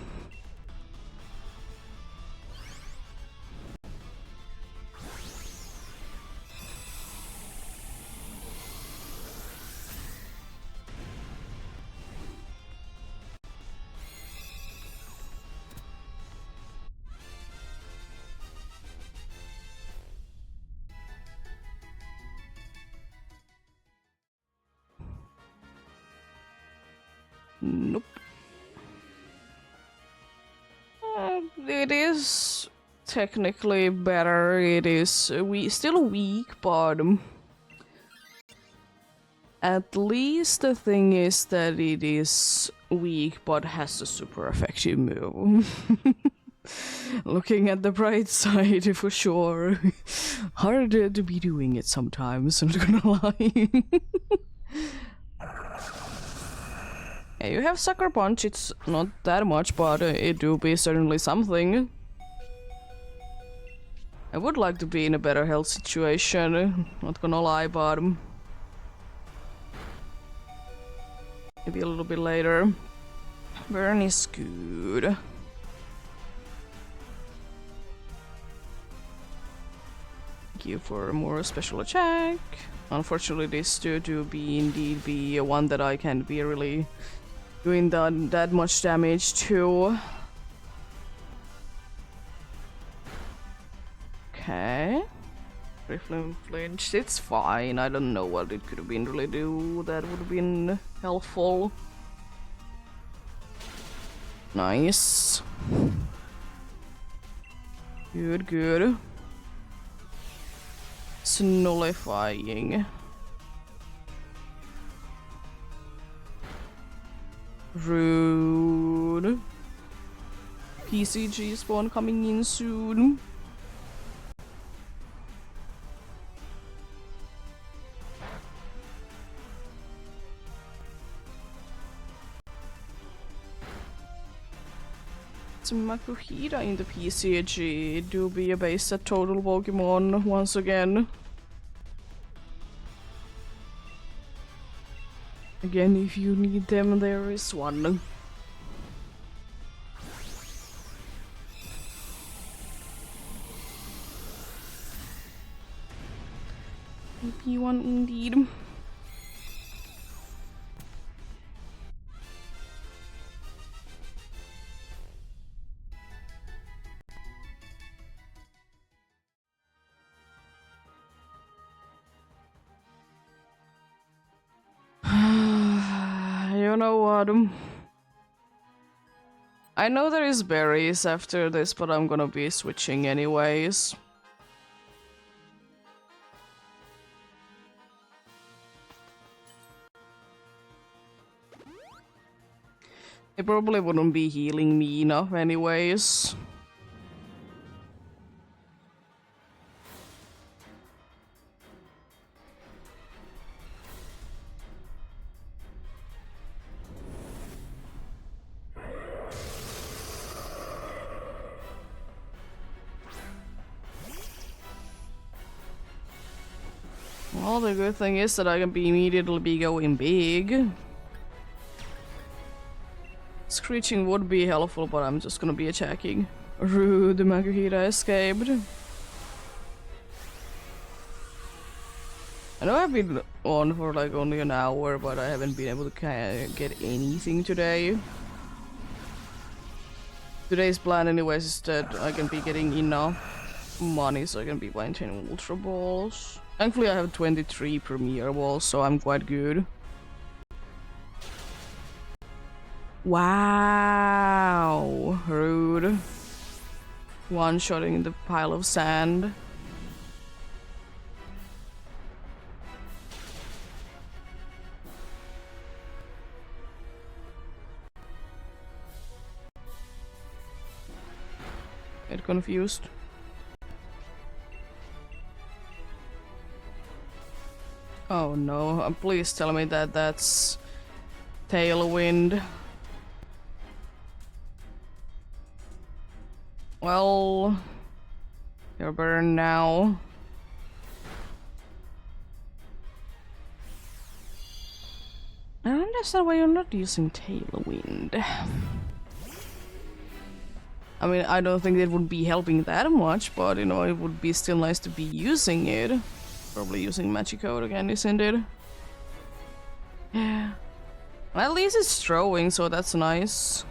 Nope. It is technically better. It is still weak, but at least the thing is that it is weak, but has a super effective move. Looking at the bright side, for sure. Harder to be doing it sometimes, I'm not gonna lie. Yeah, you have Sucker Punch, it's not that much, but it do be certainly something. I would like to be in a better health situation, not gonna lie, but maybe a little bit later. Burn is good. Thank you for more special attack. Unfortunately, this do indeed be one that I can't be really doing that much damage to. Okay. Rifling flinched, it's fine. I don't know what it could have been really do that would have been helpful. Nice. Good, good. It's nullifying. Rude. PCG spawn coming in soon. Makuhita in the PCG. Do be a base set total Pokemon once again. Again, if you need them, there is one. P1 indeed. You know what? I know there is berries after this, but I'm gonna be switching anyways. They probably wouldn't be healing me enough anyways. Well, the good thing is that I can immediately be going big. Screeching would be helpful, but I'm just gonna be attacking. Rude, the Makuhita escaped. I know I've been on for like only an hour, but I haven't been able to get anything today. Today's plan anyways is that I can be getting enough money so I can be buying 10 Ultra Balls. Thankfully I have 23 Premier Balls, so I'm quite good. Wow, rude. One-shotting in the pile of sand. Get confused. Oh no, please tell me that that's Tailwind. Well, you're burned now. I don't understand why you're not using Tailwind. I mean, I don't think it would be helping that much, but you know, it would be still nice to be using it. Probably using Magikarp again, isn't it? Yeah. At least it's throwing, so that's nice.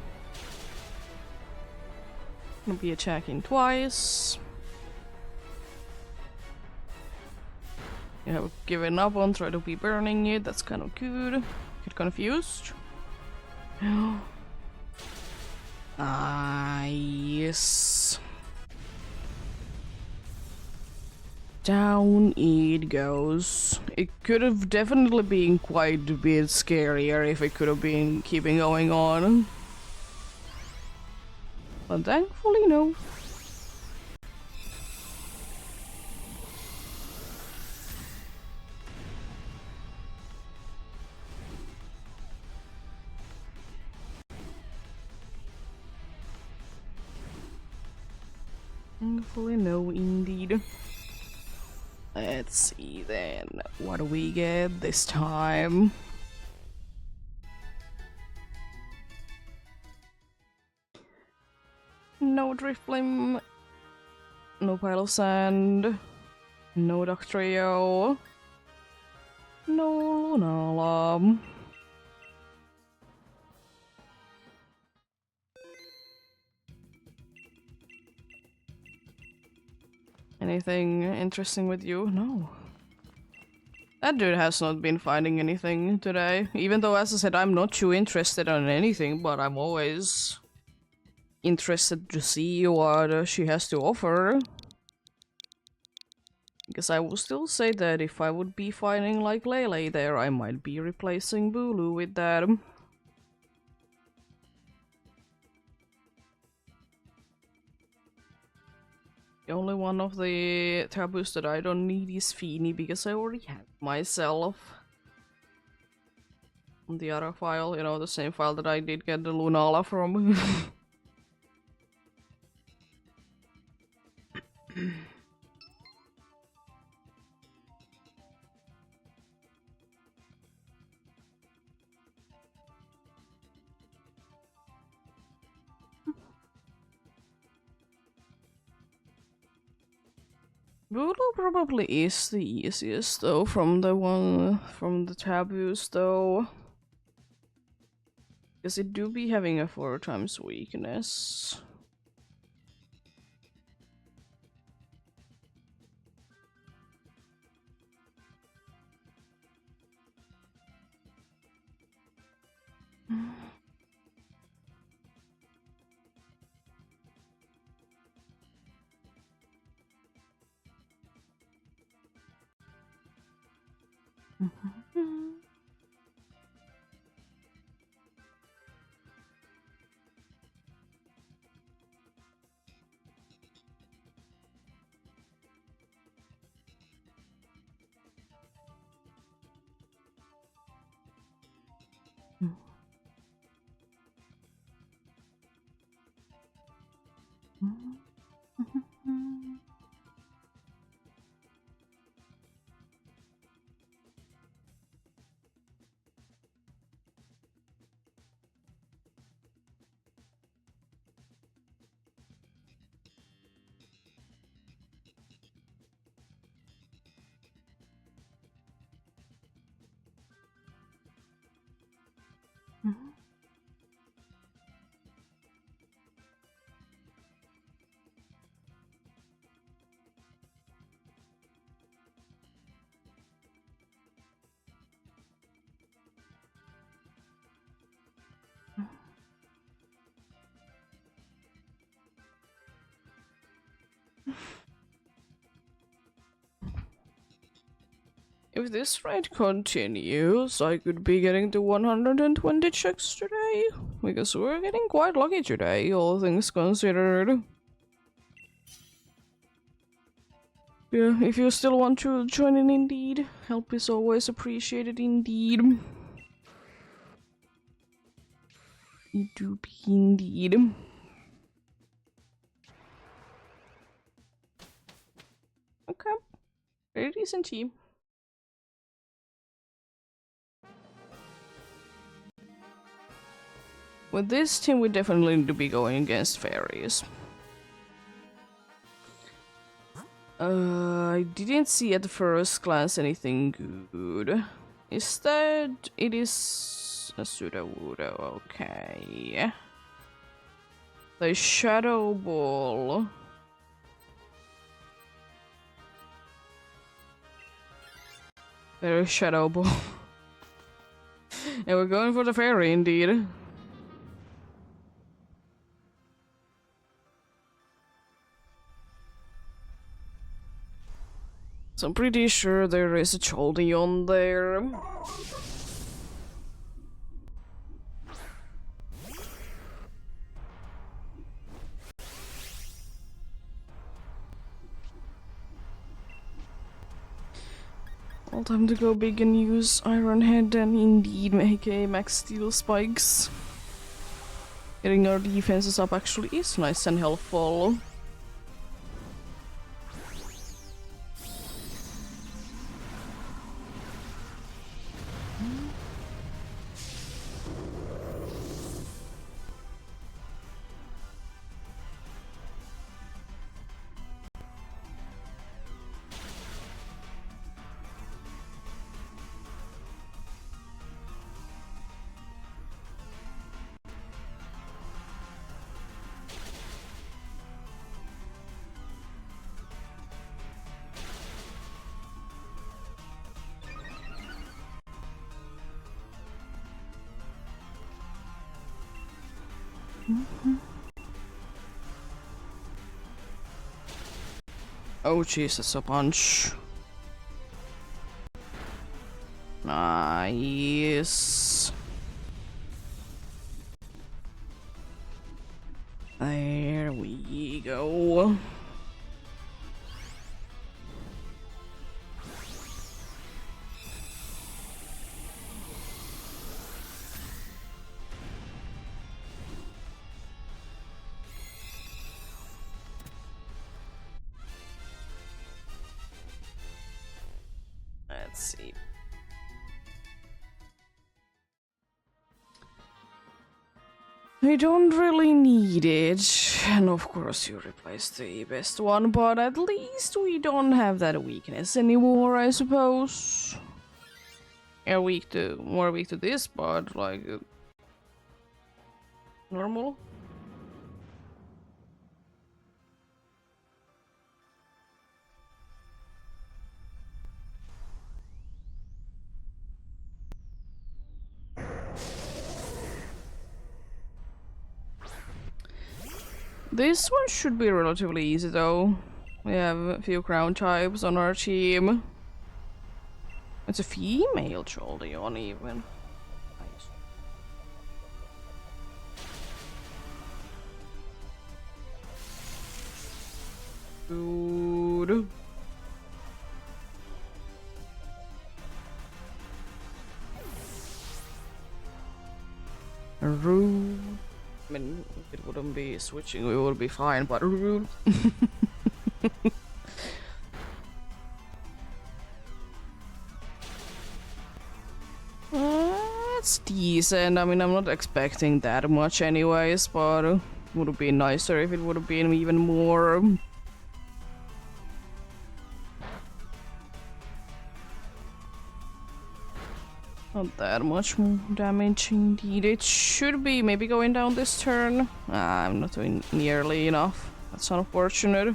Gonna be attacking twice. You have given up on trying to be burning it, that's kind of good. Get confused. Nice. Down it goes. It could have definitely been quite a bit scarier if it could have been keeping going on. But thankfully, no. Thankfully, no, indeed. Let's see then. What do we get this time? No drift flame. No pile of sand. No duck trio. No Lunala. Anything interesting with you? No. That dude has not been finding anything today. Even though, as I said, I'm not too interested in anything, but I'm always interested to see what she has to offer. Because I will still say that if I would be finding like Lele there, I might be replacing Bulu with that. The only one of the taboos that I don't need is Feeny, because I already have myself. On the other file, you know, the same file that I did get the Lunala from. Voodoo probably is the easiest though from the taboos though. Because it do be having a 4 times weakness. If this rate continues, I could be getting to 120 checks today. Because we're getting quite lucky today, all things considered. Yeah, if you still want to join in indeed, help is always appreciated indeed. You do be indeed. Okay. Very decent team. With this team, we definitely need to be going against fairies. I didn't see at the first glance anything good. Instead, it is a Sudowoodo, okay. The Shadow Ball. There's Shadow Ball. And we're going for the fairy indeed. So I'm pretty sure there is a Choldion there. All time to go big and use Iron Head and indeed aka Max Steel Spikes. Getting our defenses up actually is nice and helpful. Oh Jesus, a punch. Nice. There we go. Let's see. I don't really need it, and of course you replaced the best one, but at least we don't have that weakness anymore, I suppose. Yeah, more weak to this, but like normal. This one should be relatively easy though. We have a few crown types on our team. It's a female Jolteon even. Nice. Good. Rude. I mean, if it wouldn't be switching, we would be fine, but rude. It's decent. I mean, I'm not expecting that much anyways, but it would be nicer if it would have been even more. Not that much more damage indeed. It should be maybe going down this turn. I'm not doing nearly enough. That's unfortunate.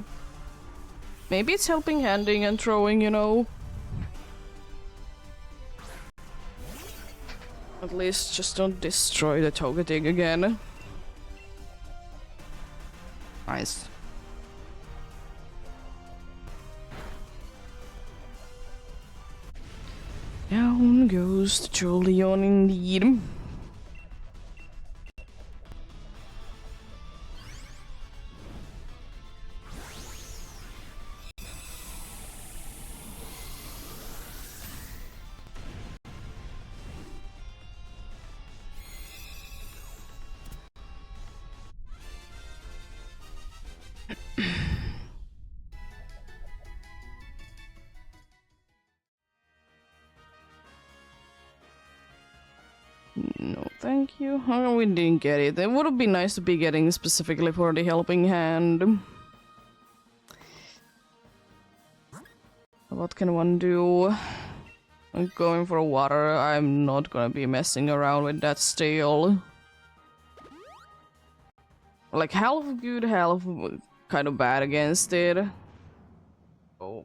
Maybe it's helping handing and throwing, you know. At least just don't destroy the Togetic again. Nice. Down goes the Jolteon indeed. No, thank you. Oh, we didn't get it. It would have been nice to be getting specifically for the helping hand. What can one do? I'm going for water. I'm not gonna be messing around with that still. Like, half good, half kind of bad against it. Oh.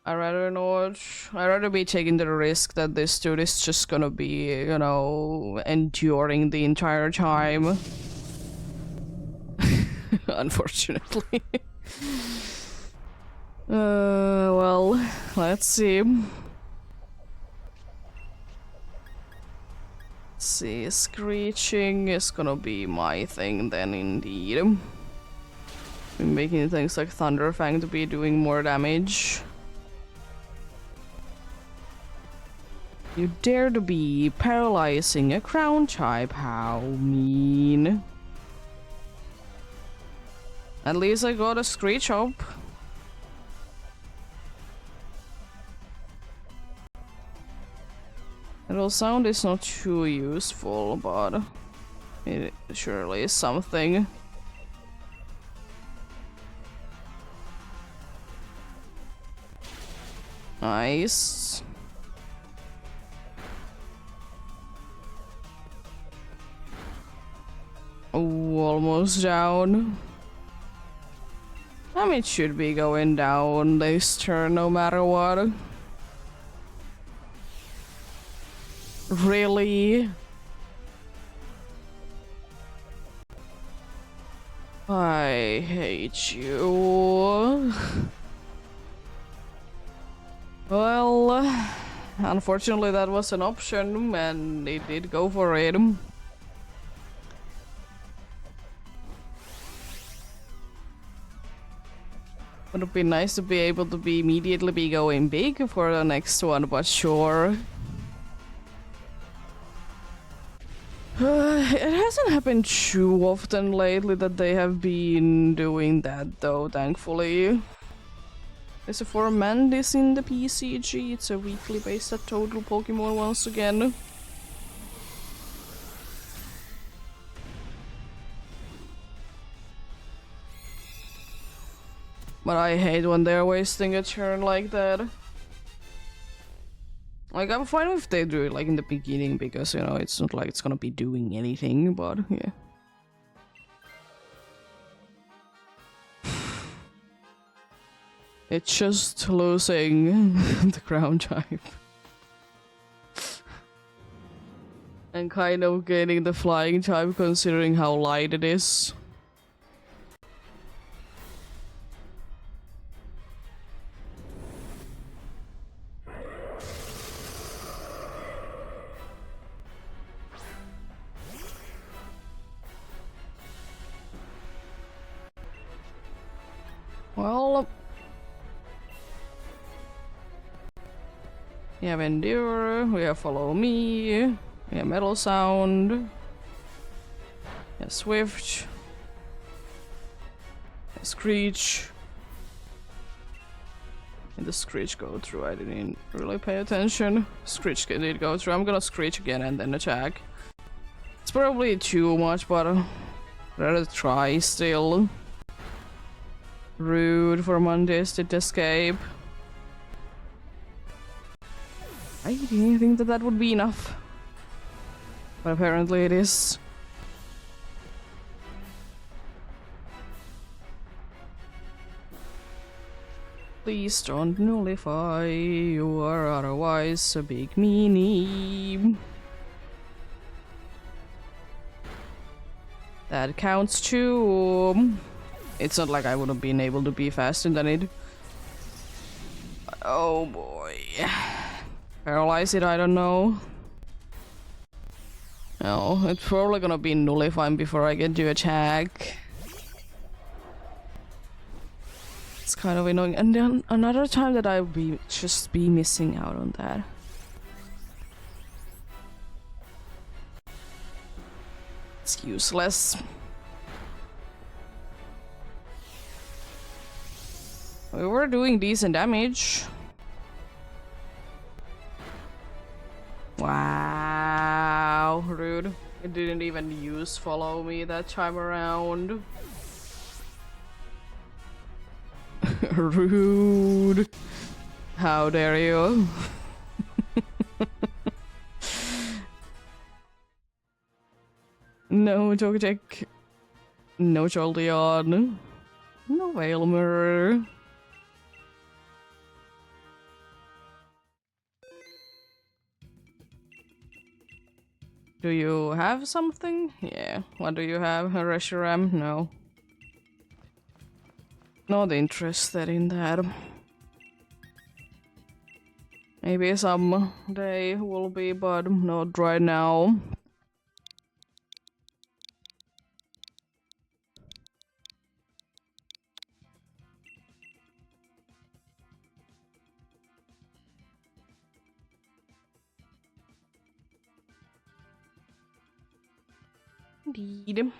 I'd rather not. I'd rather be taking the risk that this dude is just gonna be, you know, enduring the entire time. Unfortunately. Well, let's see. See, screeching is gonna be my thing then indeed. I'm making things like Thunderfang to be doing more damage. You dare to be paralyzing a crown type, how mean. At least I got a screech up. It'll sound is not too useful, but it surely is something. Nice. Oh, almost down. I mean, it should be going down this turn no matter what. Really? I hate you. Well, unfortunately that was an option and it did go for it. Would have been nice to be able to be immediately be going big for the next one, but sure. It hasn't happened too often lately that they have been doing that though, thankfully. There's a for Mandis in the PCG, it's a weekly based at Total Pokemon once again. But I hate when they're wasting a turn like that. Like, I'm fine if they do it like in the beginning because, you know, it's not like it's gonna be doing anything, but yeah. It's just losing the ground type. And kind of gaining the flying type considering how light it is. Well, we have Endure, we have Follow Me, we have Metal Sound, we have Swift, we have Screech. Did the Screech go through? I didn't really pay attention. Screech did go through. I'm gonna Screech again and then attack. It's probably too much, but rather try still. Rude for Mondays to escape. I didn't think that that would be enough. But apparently it is. Please don't nullify, you are otherwise a big meanie. That counts too. It's not like I would have been able to be faster than it. Oh boy. Paralyze it, I don't know. No, it's probably gonna be nullifying before I get to attack. It's kind of annoying. And then another time that I'll be just be missing out on that. It's useless. We were doing decent damage. Wow, rude. It didn't even use Follow Me that time around. Rude. How dare you? No Togetic. No Jolteon. No Aylmer. Do you have something? Yeah. What do you have? A Reshiram? No. Not interested in that. Maybe someday will be, but not right now. Indeed.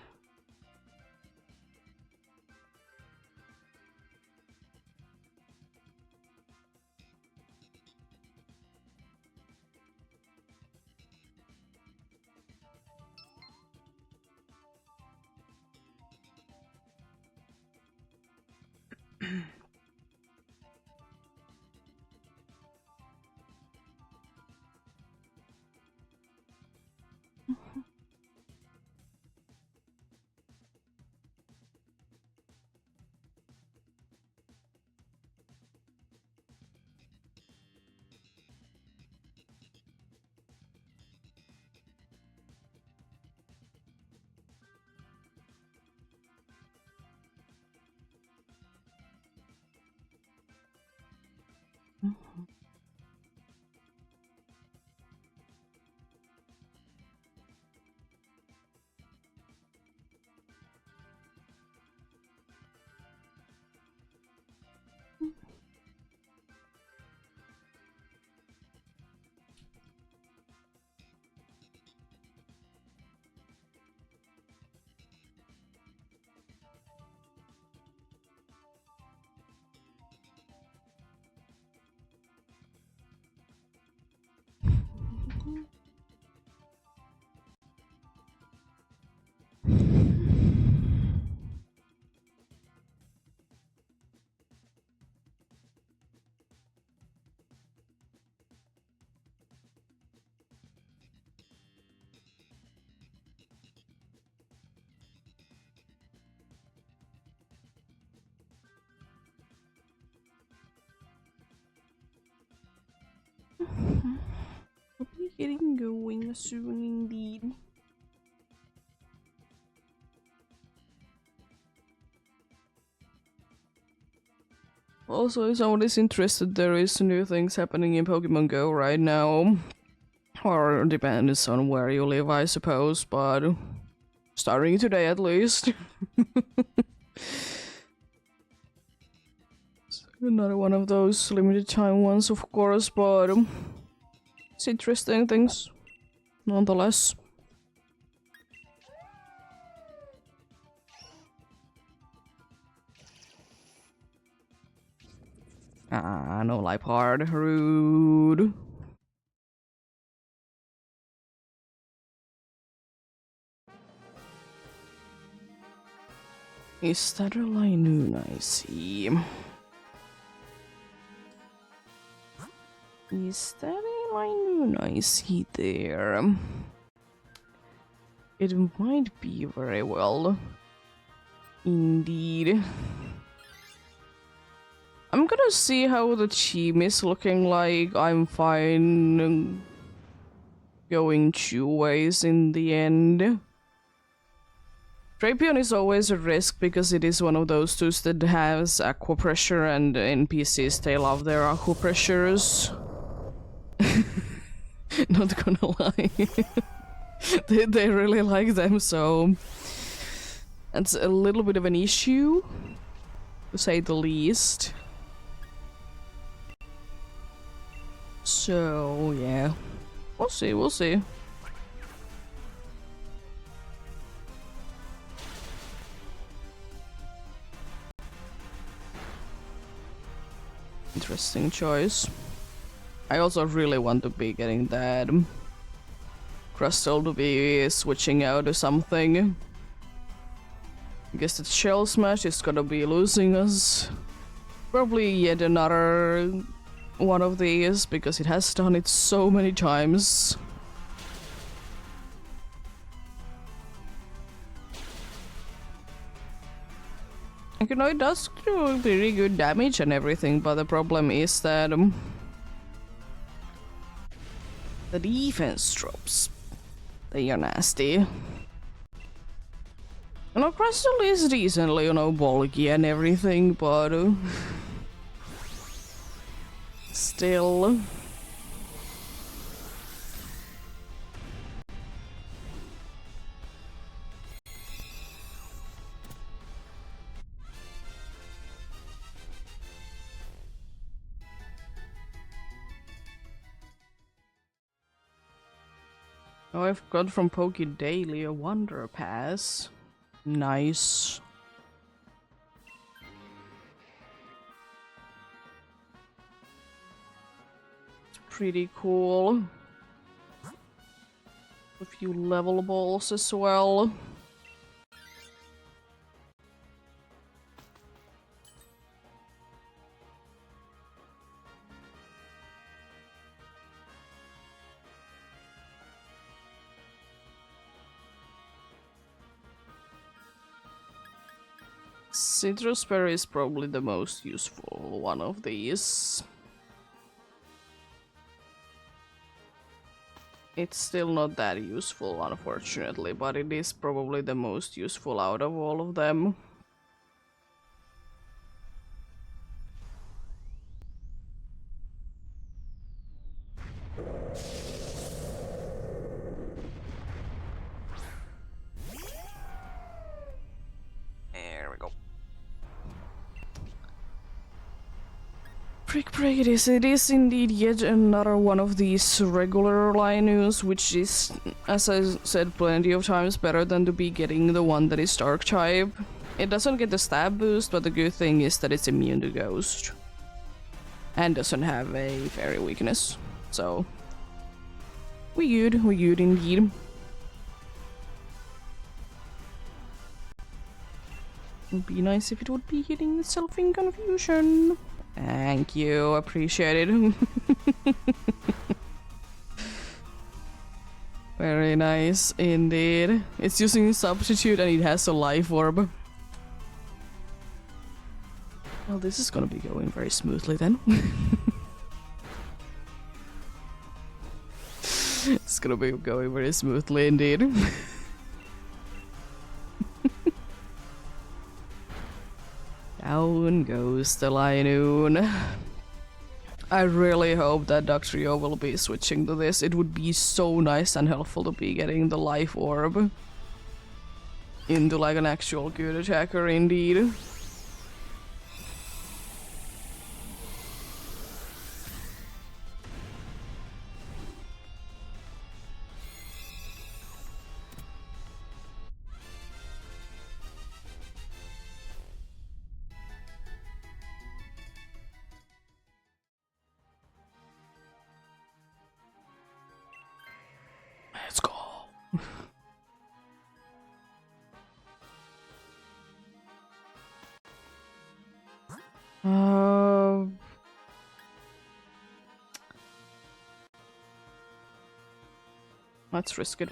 We'll be getting going soon indeed. Also, if someone is interested, there is new things happening in Pokemon Go right now. Or depends on where you live, I suppose, but starting today at least. Another one of those limited time ones, of course, but it's interesting things nonetheless. Ah, no Lipard, rude. Is that a Linoon I see? Is that a Linoon I see there? It might be very well. Indeed. I'm gonna see how the team is looking like. I'm fine going 2 ways in the end. Drapion is always a risk because it is one of those tools that has aqua pressure, and NPCs, they love their aqua pressures. Not gonna lie. they really like them, so that's a little bit of an issue, to say the least. So yeah, we'll see, we'll see. Interesting choice. I also really want to be getting that Crystal to be switching out to something. I guess the Shell Smash is gonna be losing us. Probably yet another one of these, because it has done it so many times. You know, it does do pretty good damage and everything, but the problem is that the defense drops. They are nasty. You know, Crystal is decently, you know, bulky and everything, but still. Oh, I've got from Poke Daily a Wonder Pass. Nice. It's pretty cool. A few levelables as well. Citrus Berry is probably the most useful one of these. It's still not that useful, unfortunately, but it is probably the most useful out of all of them. Prick, it is. It is indeed yet another one of these regular Linus, which is, as I said plenty of times, better than to be getting the one that is Dark type. It doesn't get the stab boost, but the good thing is that it's immune to Ghost. And doesn't have a fairy weakness. So, we good indeed. Would be nice if it would be hitting itself in confusion. Thank you, appreciate it. Very nice indeed. It's using substitute and it has a life orb. Well, this is gonna be going very smoothly then. It's gonna be going very smoothly indeed. Down goes the Linoon. I really hope that Dugtrio will be switching to this. It would be so nice and helpful to be getting the life orb into like an actual good attacker indeed. Let's go. Let's risk it.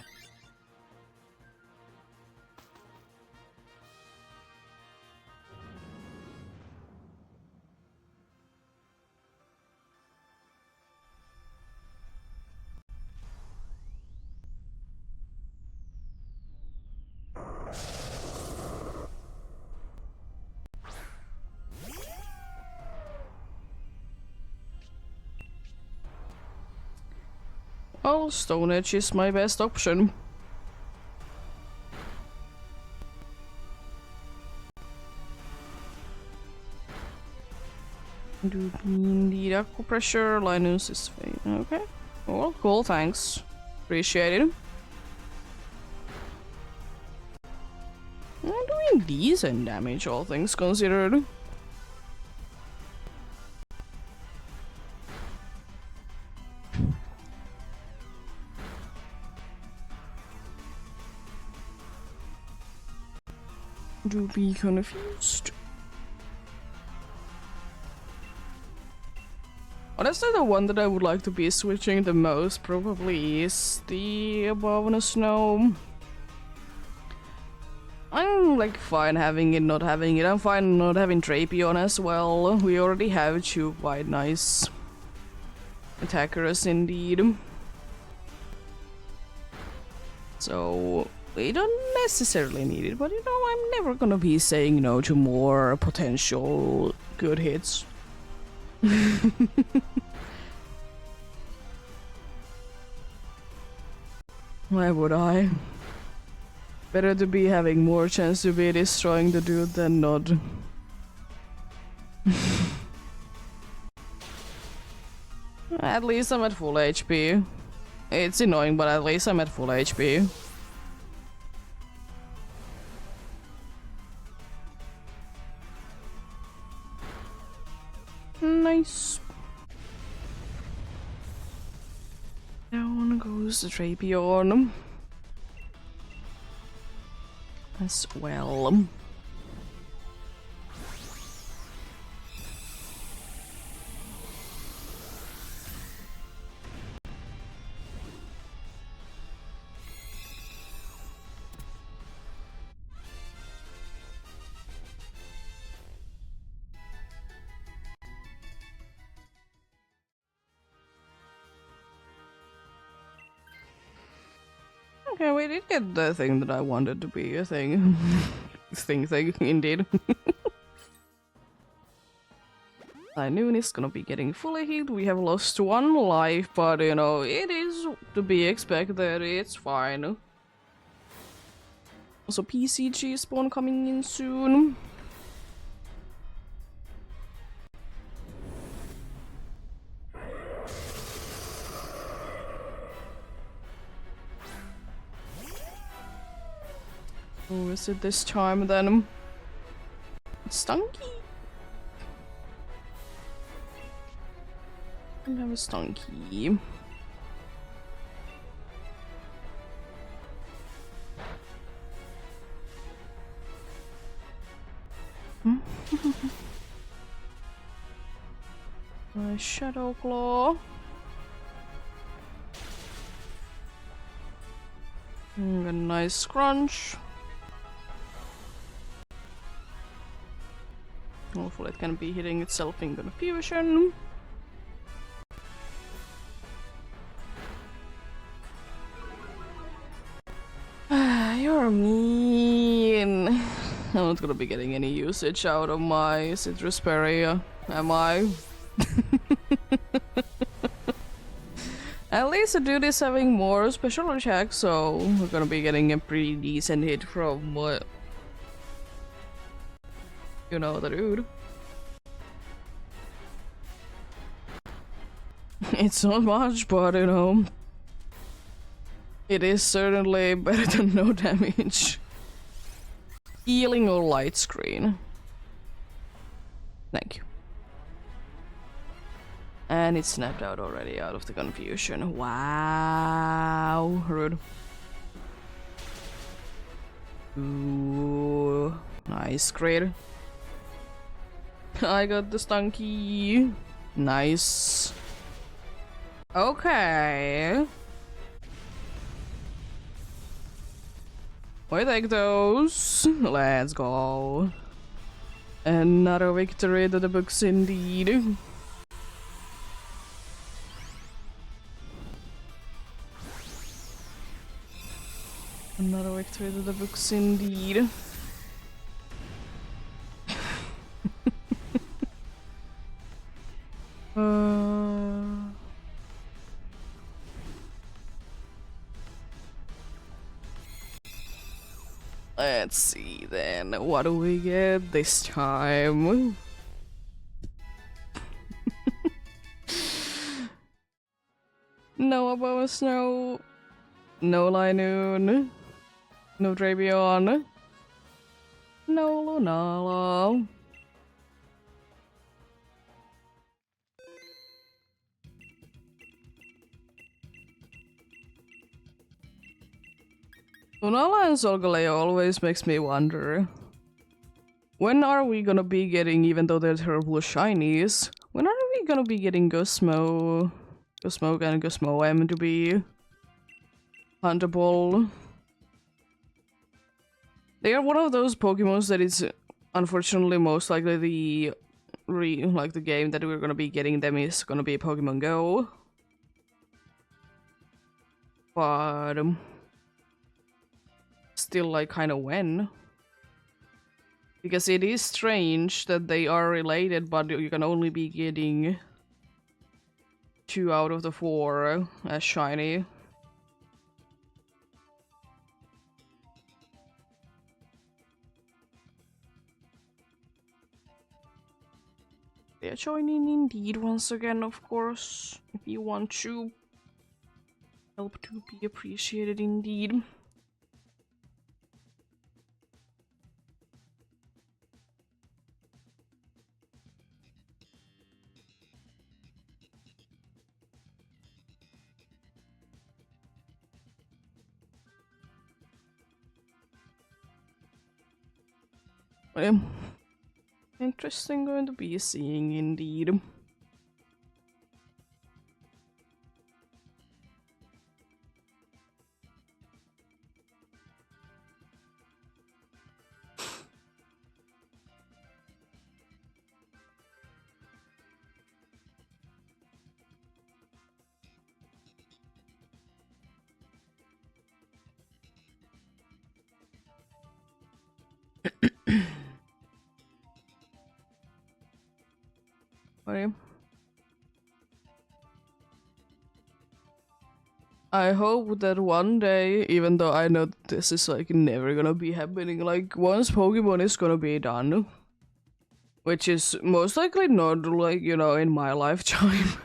Oh, Stone Edge is my best option. Do need acupressure, Linus is fine. Okay. Well, cool, thanks. Appreciate it. I'm doing decent damage, all things considered. Do be confused. Honestly, the one that I would like to be switching the most probably is the Above in the Snow. I'm like fine having it, not having it. I'm fine not having Drapion as well. We already have two quite nice attackers indeed. So we don't necessarily need it, but you know, I'm never gonna be saying no to more potential good hits. Why would I? Better to be having more chance to be destroying the dude than not. At least I'm at full HP. It's annoying, but at least I'm at full HP. Nice. Down goes the Drapion. As well. Okay, we did get the thing that I wanted to be a thing. thing, indeed. Linoon is gonna be getting fully healed. We have lost one life, but you know, it is to be expected. It's fine. Also, PCG spawn coming in soon. Who is it this time then? Stunky? I have a Stunky. My Shadow Claw. A nice scrunch. Hopefully it can be hitting itself in confusion. You're mean. I'm not gonna be getting any usage out of my citrus berry, am I? At least the dude is having more special attack, so we're gonna be getting a pretty decent hit from what you know, the dude. It's not much, but you know, it is certainly better than no damage. Healing or light screen. Thank you. And it snapped out already out of the confusion. Wow, rude. Ooh, nice, great. I got the Stunky. Nice. Okay. We take those. Let's go. Another victory to the books indeed. Another victory to the books indeed. Let's see then, what do we get this time? No Abos, no Linoon, no Dravion, no Lunala. Lunala and Solgaleo always makes me wonder. When are we gonna be getting, even though they're terrible shinies, when are we gonna be getting Gusmo and Gusmo M to be huntable? They are one of those Pokemons that is unfortunately most likely the game that we're gonna be getting them is gonna be Pokemon Go. But still, like, kind of when? Because it is strange that they are related, but you can only be getting 2 out of the 4 as shiny. They are joining indeed once again, of course. If you want to help to be appreciated indeed. Interesting going to be seeing indeed. I hope that one day, even though I know this is like never gonna be happening, like once Pokemon is gonna be done, which is most likely not like, you know, in my lifetime.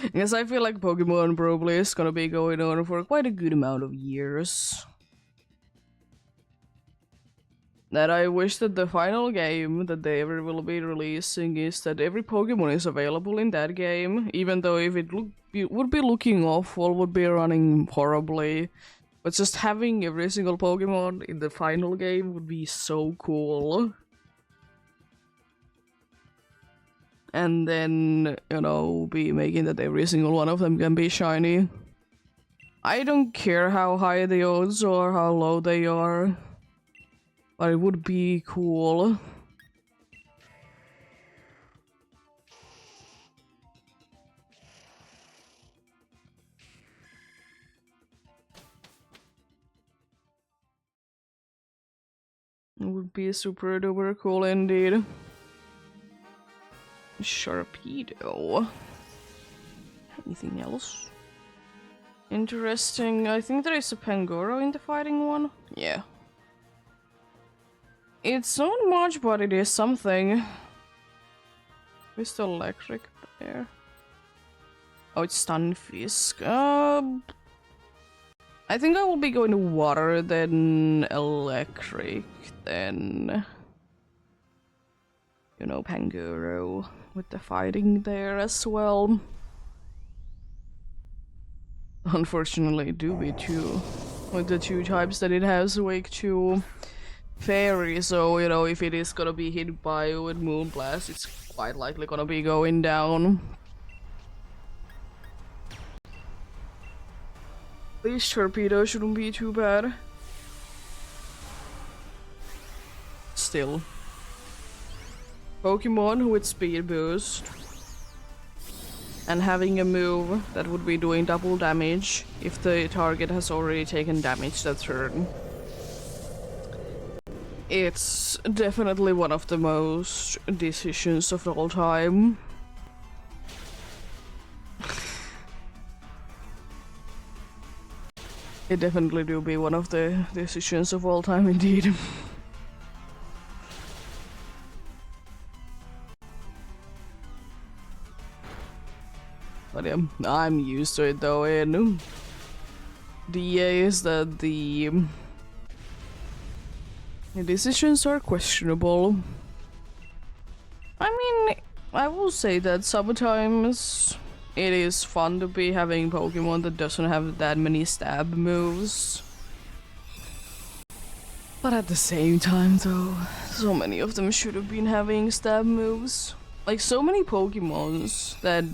Because I feel like Pokemon probably is gonna be going on for quite a good amount of years. that I wish that the final game that they ever will be releasing is that every Pokemon is available in that game, even though if it would be looking awful, would be running horribly. But just having every single Pokemon in the final game would be so cool. And then, you know, be making that every single one of them can be shiny. I don't care how high the odds or how low they are, but it would be cool. It would be super duper cool indeed. Sharpedo. Anything else interesting? I think there is a Pangoro in the fighting one. Yeah. It's not much, but it is something. Mr. Electric there. Oh, it's Stunfisk. I think I will be going to water, then electric, then, you know, Pangoro with the fighting there as well. Unfortunately, it do be two with the two types that it has, Wake 2 Fairy, so, you know, if it is gonna be hit by with Moonblast, it's quite likely gonna be going down. At least Torpedo shouldn't be too bad. Still. Pokemon with speed boost. And having a move that would be doing double damage if the target has already taken damage that turn. It's definitely one of the most decisions of all time. It definitely do be one of the decisions of all time indeed. But yeah, I'm used to it though, and DA is that the decisions are questionable. I mean, I will say that sometimes it is fun to be having Pokemon that doesn't have that many stab moves. But at the same time though, so many of them should have been having stab moves. Like so many Pokemons that,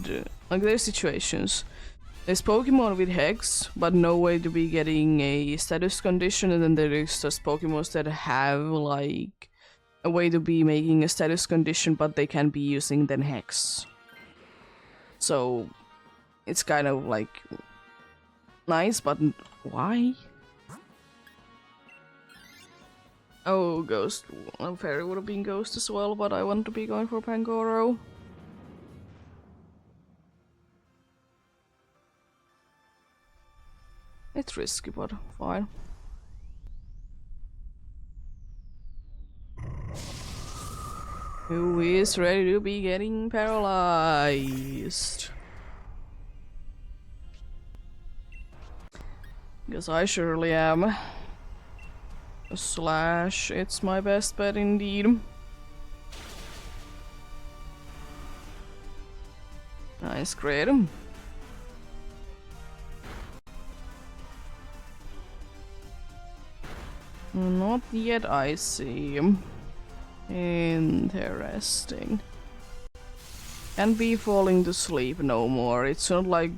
like there's situations. There's Pokemon with Hex, but no way to be getting a status condition, and then there is just Pokemons that have like a way to be making a status condition, but they can be using then Hex. So it's kind of like nice, but why? Oh, Ghost. Well, Fairy would have been Ghost as well, but I want to be going for Pangoro. It's risky, but fine. Who is ready to be getting paralyzed? Guess I surely am. A slash, it's my best bet indeed. Nice, great. Not yet, I see. Interesting. Can't be falling to sleep no more. It's not like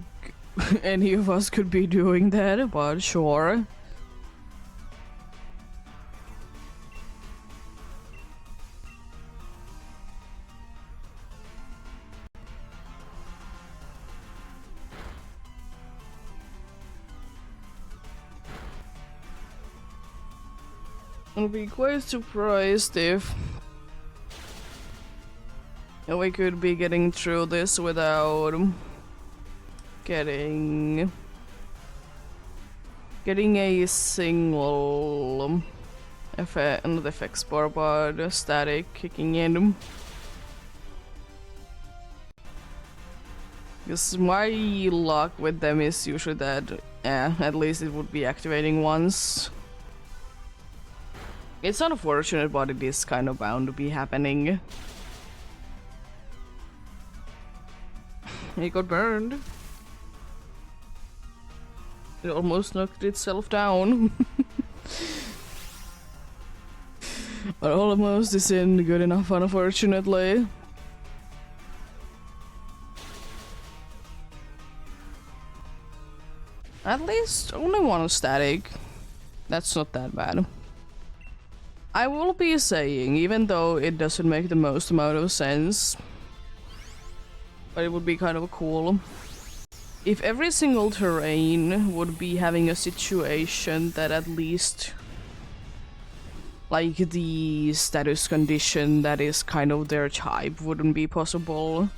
any of us could be doing that, but sure. I'll be quite surprised if we could be getting through this without getting a single effect, not effects bar, but a static kicking in. Because my luck with them is usually that, at least it would be activating once. It's unfortunate, but it is kind of bound to be happening. It got burned. It almost knocked itself down. But almost isn't good enough, unfortunately. At least only one static. That's not that bad. I will be saying, even though it doesn't make the most amount of sense, but it would be kind of cool if every single terrain would be having a situation that at least like the status condition that is kind of their type wouldn't be possible.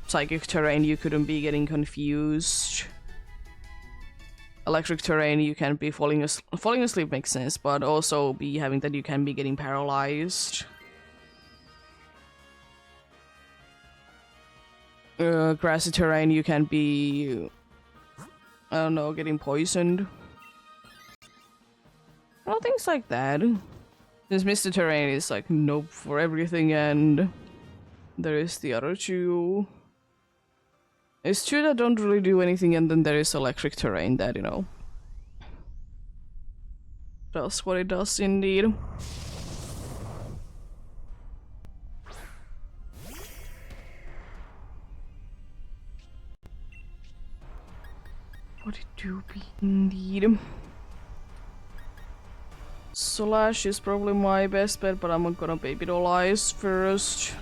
Psychic terrain, you couldn't be getting confused. Electric terrain, you can't be falling asleep makes sense, but also be having that you can be getting paralyzed. Grassy terrain, you can be, I don't know, getting poisoned. Well, things like that. This Mr. Terrain is like nope for everything, and there is the other two. It's two that don't really do anything, and then there is electric terrain that, you know, does what it does indeed. What it do be indeed. Slash is probably my best bet, but I'm gonna baby doll eyes first.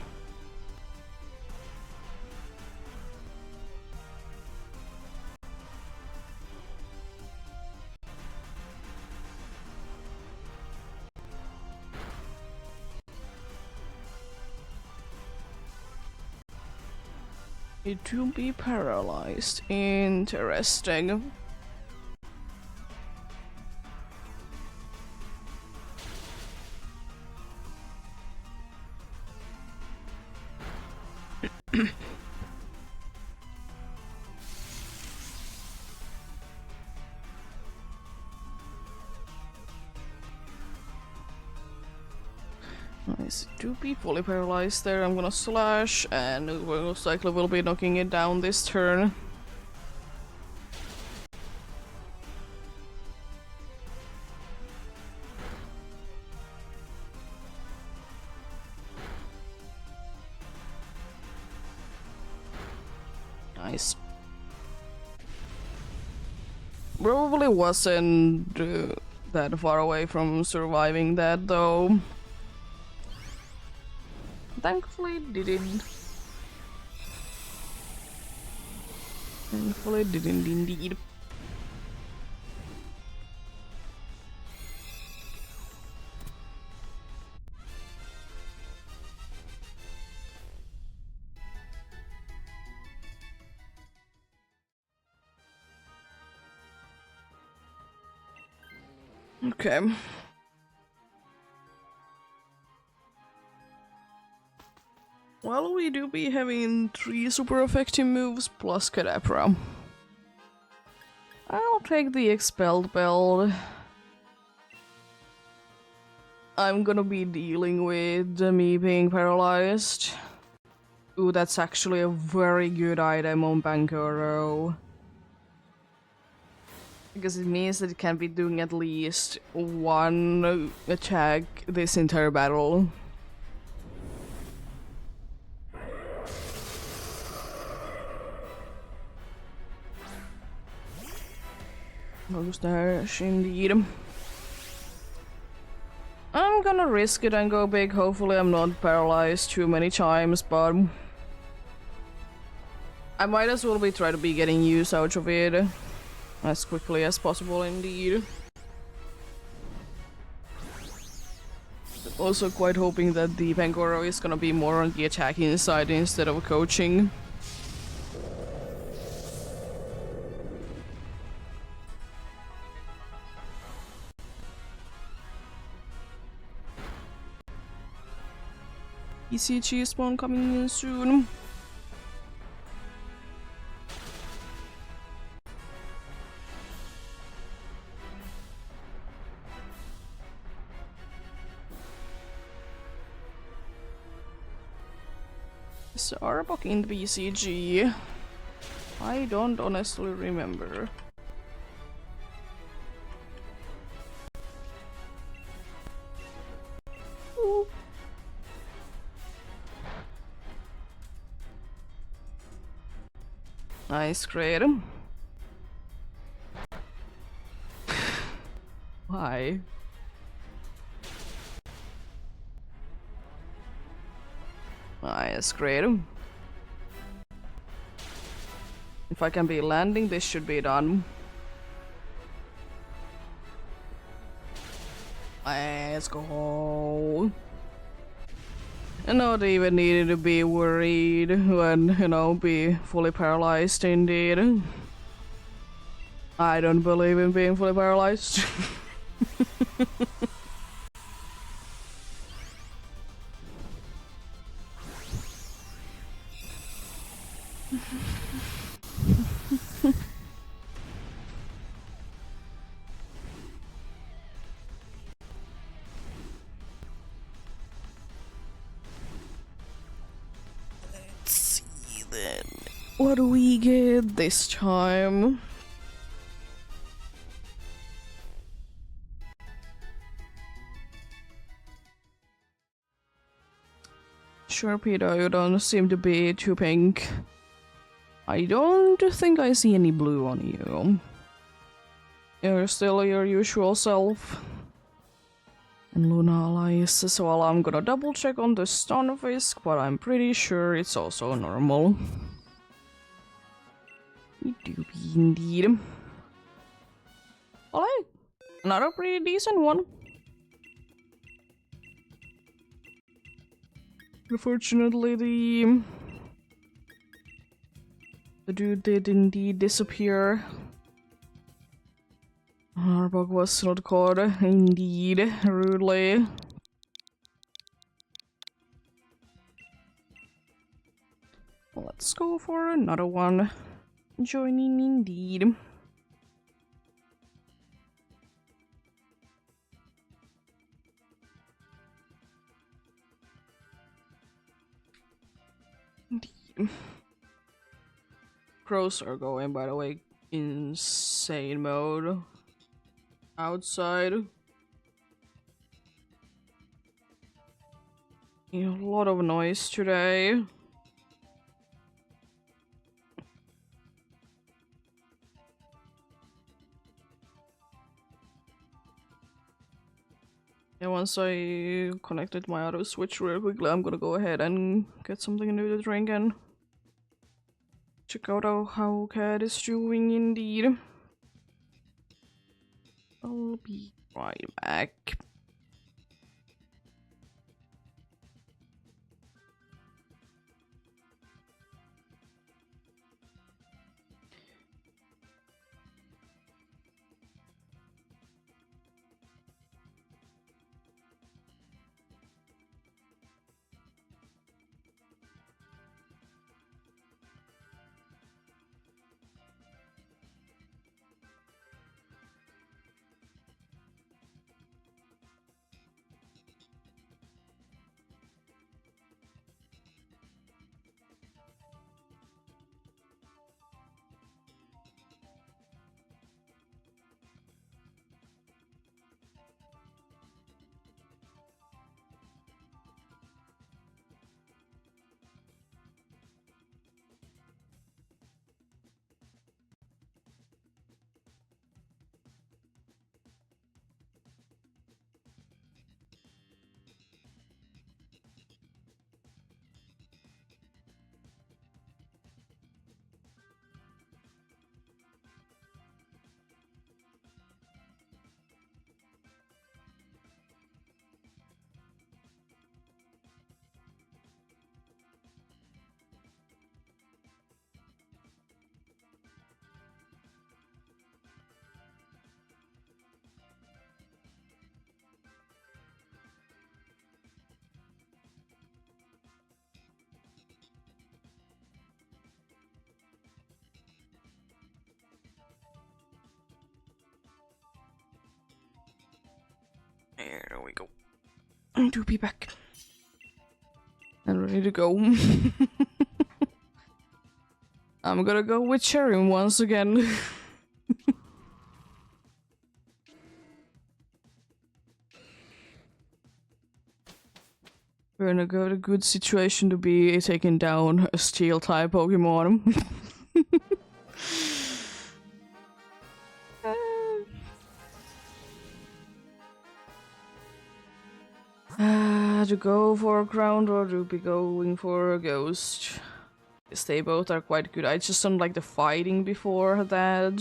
It to be paralyzed. Interesting. Nice. To be fully paralyzed there, I'm gonna slash, and most likely will be knocking it down this turn. Nice. Probably wasn't that far away from surviving that though. Thankfully didn't. Thankfully didn't indeed. Okay. Well, we do be having 3 super effective moves plus Kadabra. I'll take the Expelled Belt. I'm gonna be dealing with me being paralyzed. Ooh, that's actually a very good item on Bankoro. Because it means that it can be doing at least one attack this entire battle. Dash indeed. I'm gonna risk it and go big. Hopefully I'm not paralyzed too many times, but I might as well be trying to be getting use out of it as quickly as possible indeed. Also quite hoping that the Pangoro is gonna be more on the attacking side instead of coaching. ECG spawn coming in soon. Is Arbok in the BCG? I don't honestly remember. Ooh. Nice, great. Why? Nice, great. If I can be landing, this should be done. Let's go. And not even needed to be worried when, you know, be fully paralyzed indeed. I don't believe in being fully paralyzed. Let's see then. What do we get this time? Sure, Peter, you don't seem to be too pink. I don't think I see any blue on you. You're still your usual self. And Lunala is as well. I'm gonna double check on the Stunfisk, but I'm pretty sure it's also normal. It do be indeed. Alright, another pretty decent one. Unfortunately, the dude did indeed disappear. Arbok was not caught, indeed, rudely. Let's go for another one. Joining indeed. Indeed. Crows are going, by the way, insane mode. Outside. A lot of noise today. Yeah, once I connected my auto switch real quickly, I'm gonna go ahead and get something new to drink and check out how Cat is doing indeed. I'll be right back. There we go. I do be back. And ready to go. I'm gonna go with Cherim once again. We're in a good situation to be taking down a steel type Pokemon. To go for a ground or to be going for a ghost? Yes, they both are quite good. I just don't like the fighting before that.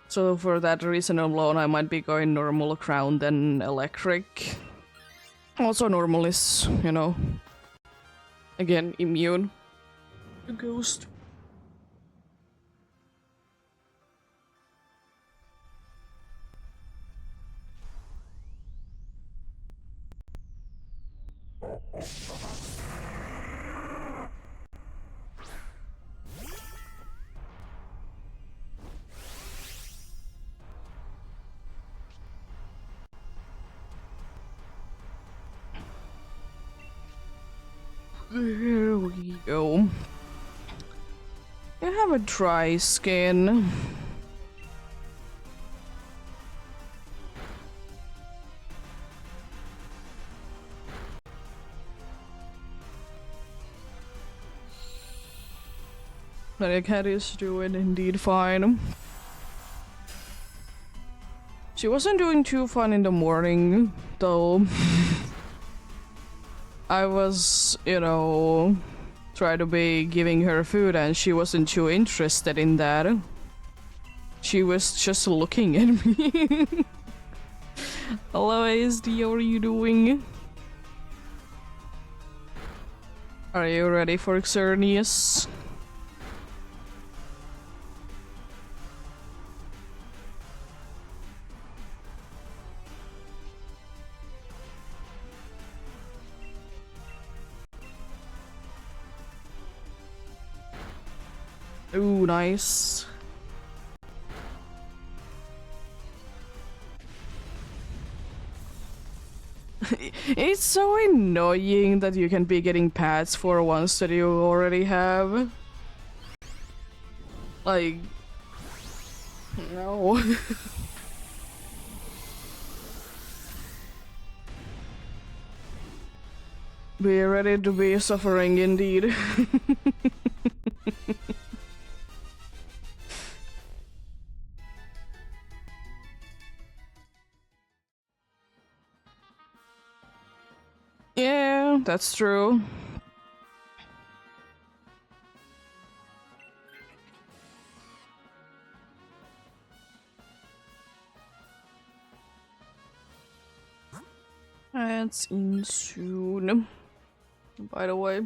So for that reason alone, I might be going normal ground then electric. Also normal is, you know, again, immune to ghost. There we go. You have a dry skin. The cat is doing indeed fine. She wasn't doing too fine in the morning, though. I was, you know, trying to be giving her food and she wasn't too interested in that. She was just looking at me. Hello, ASD, how are you doing? Are you ready for Xerneas? Ooh, nice. It's so annoying that you can be getting pets for ones that you already have. Like, no. Be ready to be suffering indeed. Yeah, that's true. That's in soon. By the way.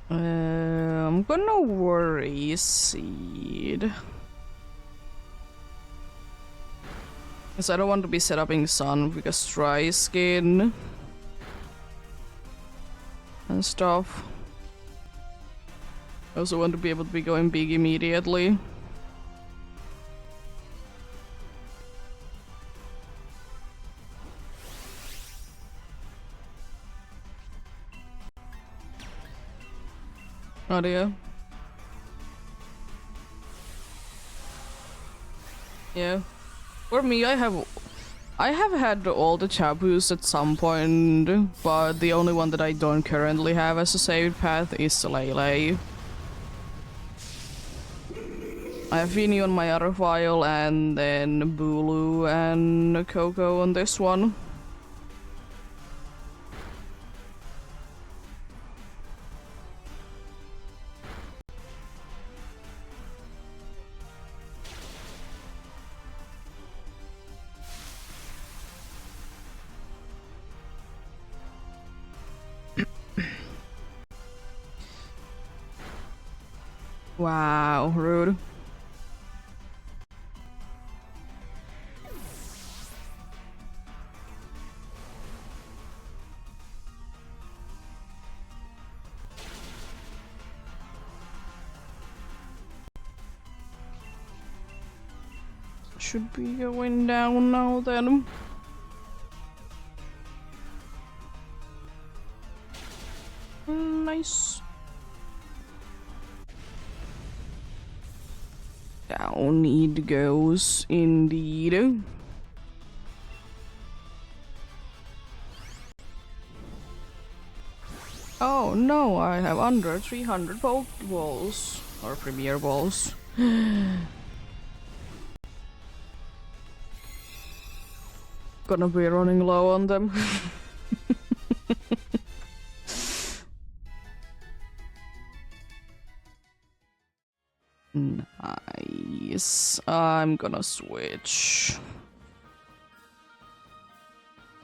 I'm gonna worry Seed. Because I don't want to be set up in Sun because dry skin and stuff. I also want to be able to be going big immediately. Oh dear. Yeah. For me, I have had all the Chabus at some point, but the only one that I don't currently have as a saved path is Lele. I have Vinny on my other file, and then Bulu and Coco on this one. Wow, rude. should be going down now then. Nice. Down it goes, indeed. Oh no, I have under 300 Pokeballs. Or Premier Balls. Gonna be running low on them. Nice. I'm gonna switch.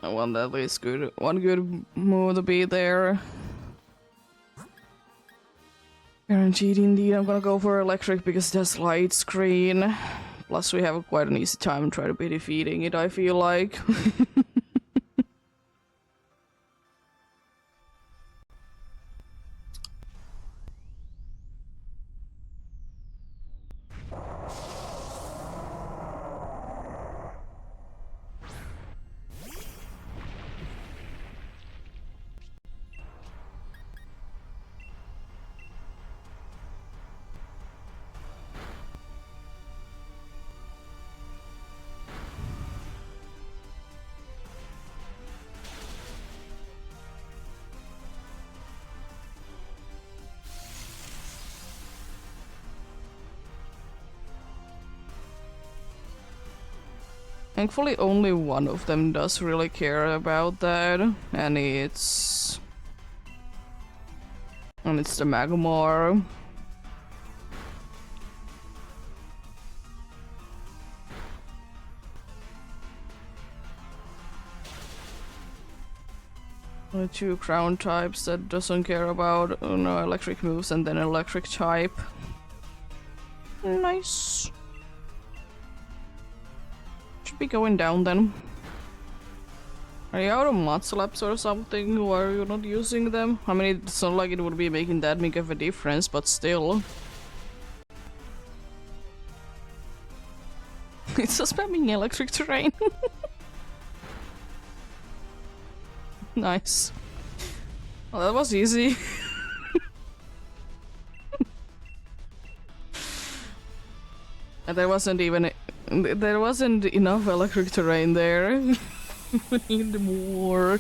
I want at least one good move to be there. Guaranteed indeed. I'm gonna go for electric because it has light screen. Plus we have quite an easy time trying to be defeating it, I feel like. Thankfully only one of them does really care about that, and it's the Magmar. The two ground types that doesn't care about no electric moves and then electric type. Nice. Be going down then. Are you out of mod slaps or something? Why are you not using them? I mean, it's not like it would be making that big of a difference, but still. It's just spamming electric terrain. Nice. Well, that was easy. And there wasn't enough electric terrain there. We need more.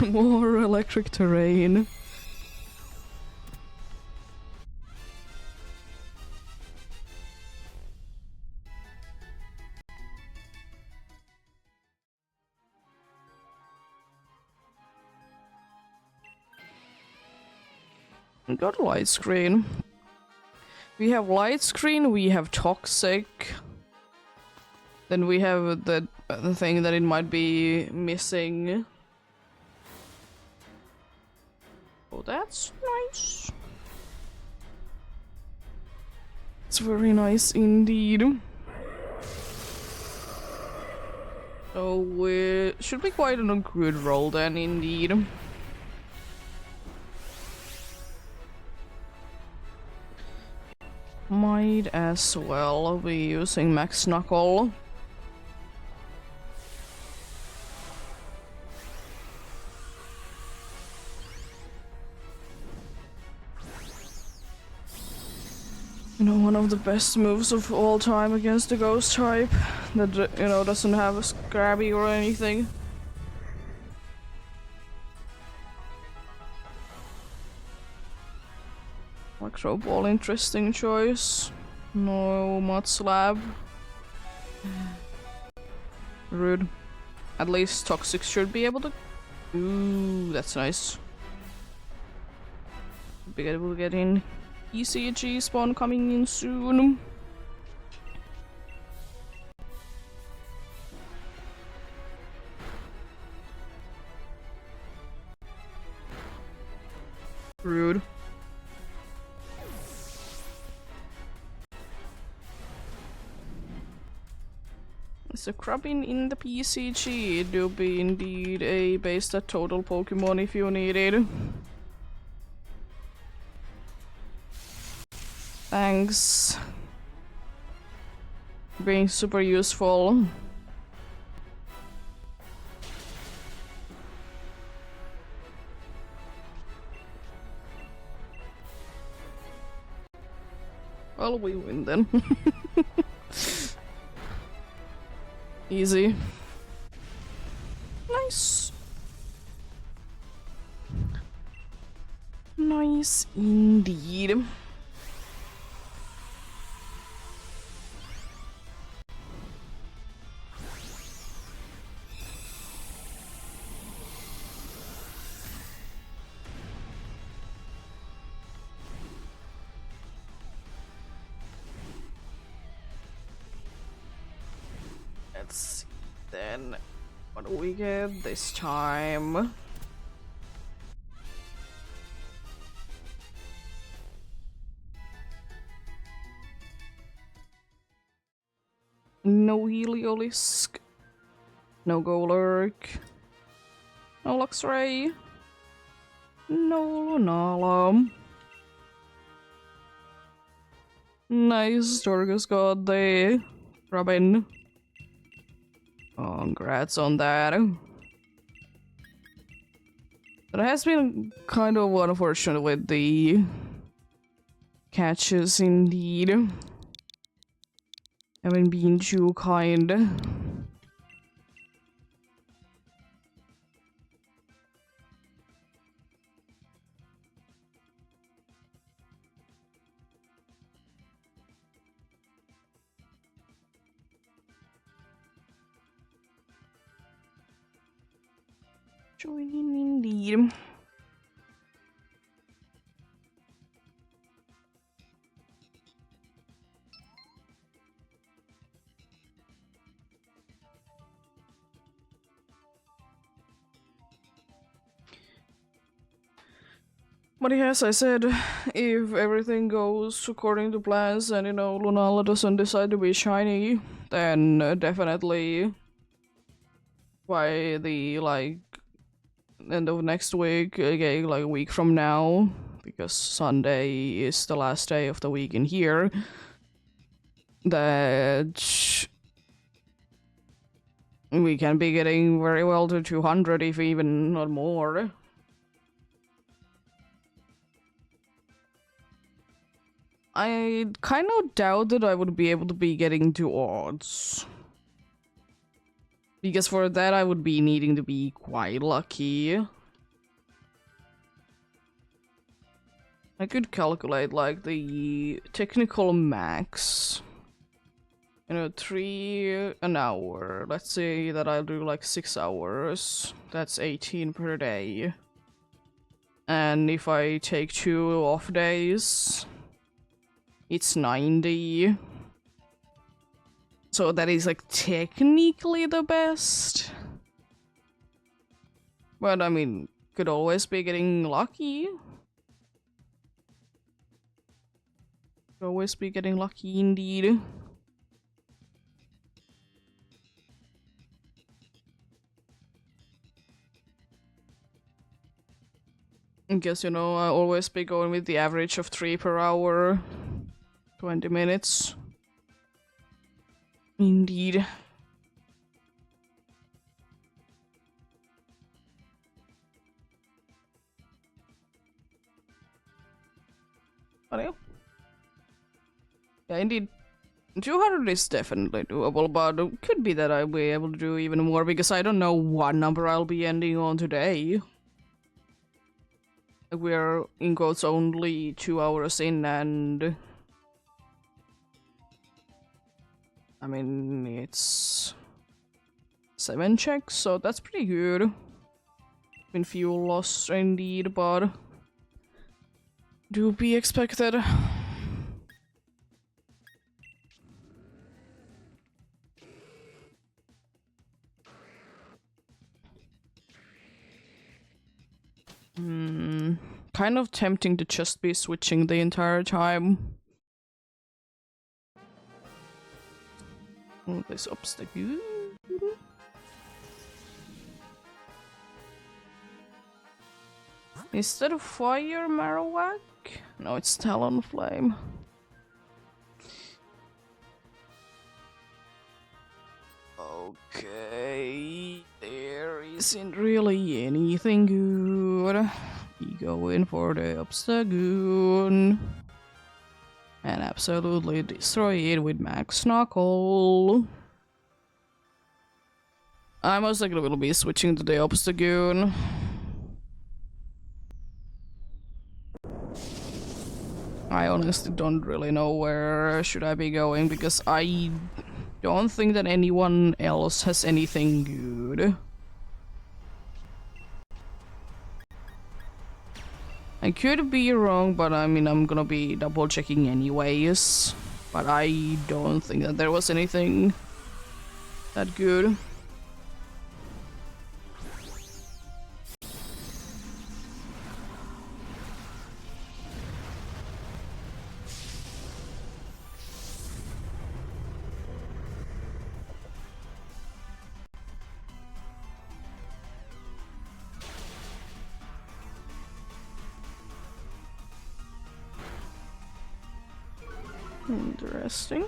More electric terrain. Got a light screen. We have light screen, we have toxic. Then we have the thing that it might be missing. Oh, that's nice. It's very nice indeed. So we should be quite on a good roll then indeed. Might as well be using Max Knuckle. You know, one of the best moves of all time against the ghost type that, you know, doesn't have a scrabby or anything. Electro Ball, interesting choice. No Mod Slab. Rude. At least Toxic should be able to. Ooh, that's nice. Be able to get in. ECG spawn coming in soon. Rude. So crabbing in the PCG, it will be indeed a based at total Pokemon if you need it. Thanks. being super useful. Well, we win then. Easy. Nice. Nice indeed. Let's see then. What do we get this time? No Heliolisk. No Golurk. No Luxray. No Lunala. Nice, Torgus got the Robin. Congrats on that. But it has been kind of unfortunate with the catches indeed. Haven't been too kind. Joining indeed. But yes, I said, if everything goes according to plans and, you know, Lunala doesn't decide to be shiny, then definitely by the, like, end of next week, okay, like a week from now, because Sunday is the last day of the week in here, that we can be getting very well to 200, if even not more. I kind of doubt that I would be able to be getting to odds. Because for that I would be needing to be quite lucky. I could calculate like the technical max. You know, 3 an hour. Let's say that I'll do like 6 hours. That's 18 per day. And if I take 2 off days, it's 90. So that is like technically the best. But I mean, could always be getting lucky. Could always be getting lucky indeed. I guess, you know, I always be going with the average of 3 per hour. 20 minutes. Indeed. But yeah, indeed. 200 is definitely doable, but it could be that I'll be able to do even more because I don't know what number I'll be ending on today. We're in quotes only 2 hours in, and I mean, it's 7 checks, so that's pretty good. Been fuel loss indeed, but do be expected. Kind of tempting to just be switching the entire time. Oh, this obstacle. Instead of fire Marowak? No, it's Talonflame. Okay, there isn't really anything good. We go in for the Obstagoon and absolutely destroy it with Max Knuckle. I most likely will be switching to the Obstagoon. I honestly don't really know where should I be going because I don't think that anyone else has anything good. I could be wrong, but I mean, I'm gonna be double checking anyways. But I don't think that there was anything that good. Interesting.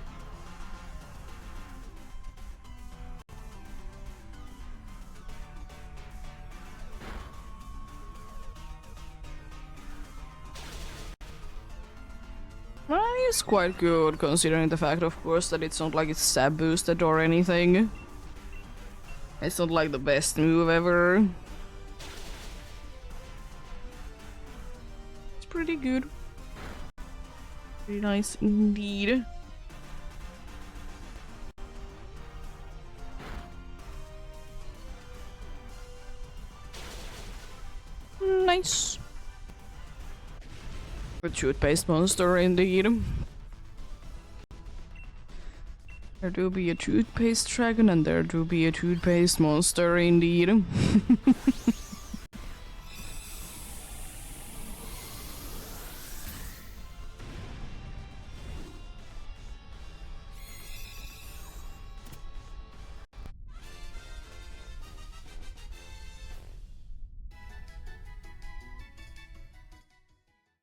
Well, it's quite good considering the fact, of course, that it's not like it's stab boosted or anything. It's not like the best move ever. It's pretty good. Pretty nice indeed. Nice. A toothpaste monster indeed. There do be a toothpaste dragon and there do be a toothpaste monster indeed.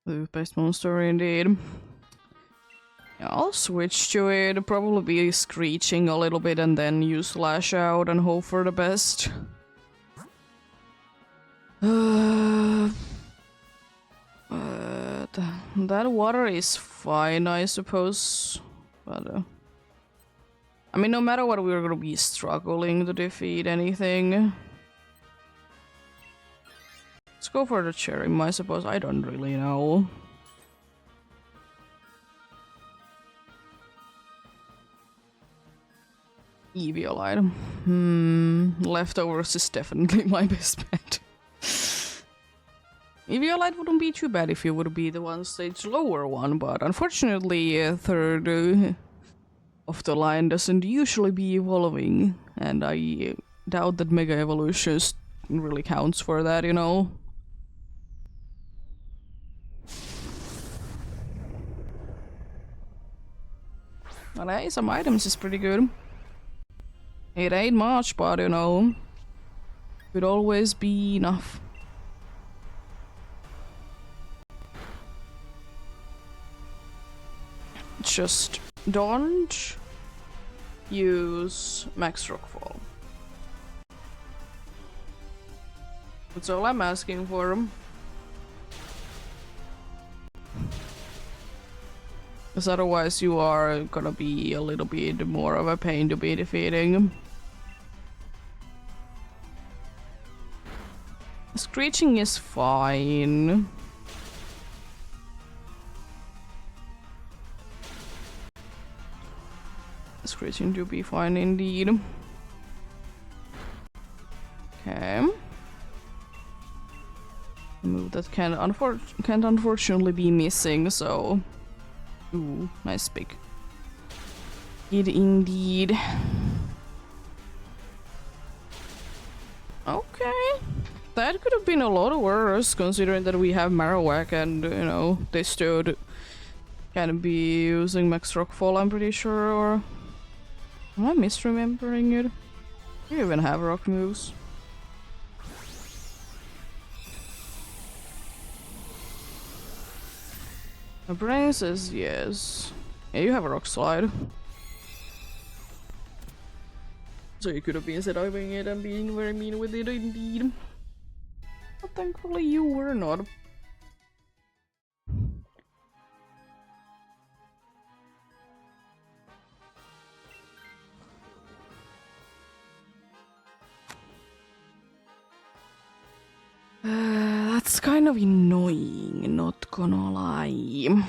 Toothpaste monster indeed. Yeah, I'll switch to it, probably be screeching a little bit and then use Lash Out and hope for the best. But that water is fine, I suppose. But I mean, no matter what, we're gonna be struggling to defeat anything. Let's go for the Cherrim, I suppose. I don't really know. Eviolite. Leftovers is definitely my best bet. Eviolite wouldn't be too bad if it would be the one stage lower one, but unfortunately third of the line doesn't usually be evolving, and I doubt that Mega Evolutions really counts for that, you know? But hey, some items is pretty good. It ain't much, but you know, could always be enough. Just don't use Max Rockfall. That's all I'm asking for him. Because otherwise you are gonna be a little bit more of a pain to be defeating. Screeching is fine. Screeching to be fine indeed. Okay. Move that can't unfortunately be missing, so... Ooh, nice pick. It indeed. Okay. That could have been a lot worse, considering that we have Marowak and, you know, this dude can be using Max Rockfall, I'm pretty sure, or... Am I misremembering it? You even have rock moves. My brain says yes. Yeah, you have a rock slide. So you could have been diving it and being very mean with it indeed. But thankfully you were not. That's kind of annoying, not gonna lie.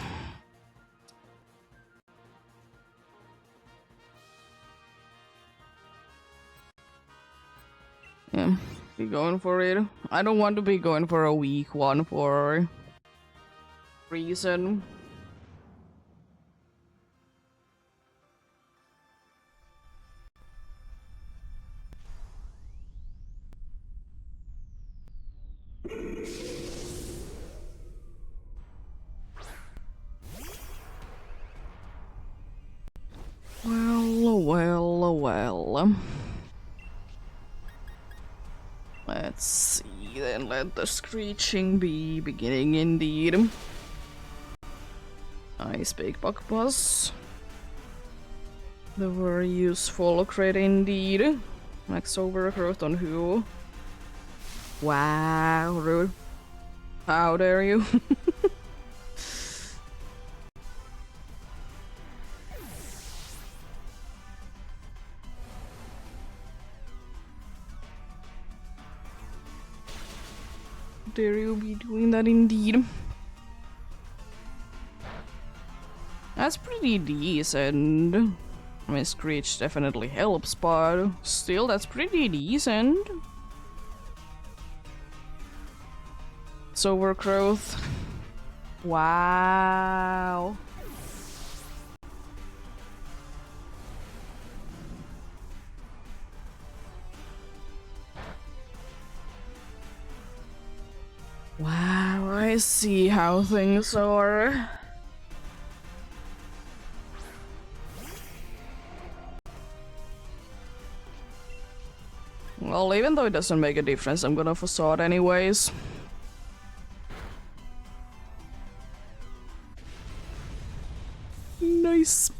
Yeah, be going for it. I don't want to be going for a weak one for reason. Well. Let's see then, let the screeching be beginning indeed. Nice big buck boss. The very useful crit indeed. Max overgrowth on who? Wow, rude. How dare you? Dare you be doing that indeed? That's pretty decent. I mean, Screech definitely helps, but still, that's pretty decent. It's overgrowth. Wow. Wow, I see how things are. Well, even though it doesn't make a difference, I'm gonna facade anyways. Nice.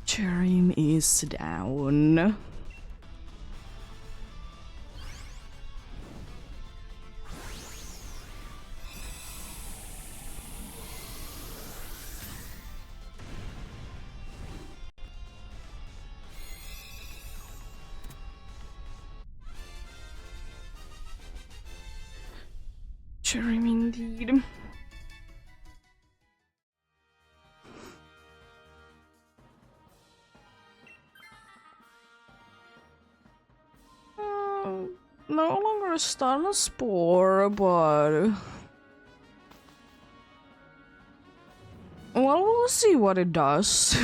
Cherim is down. Cherim indeed. No longer a stun spore, but well, we'll see what it does.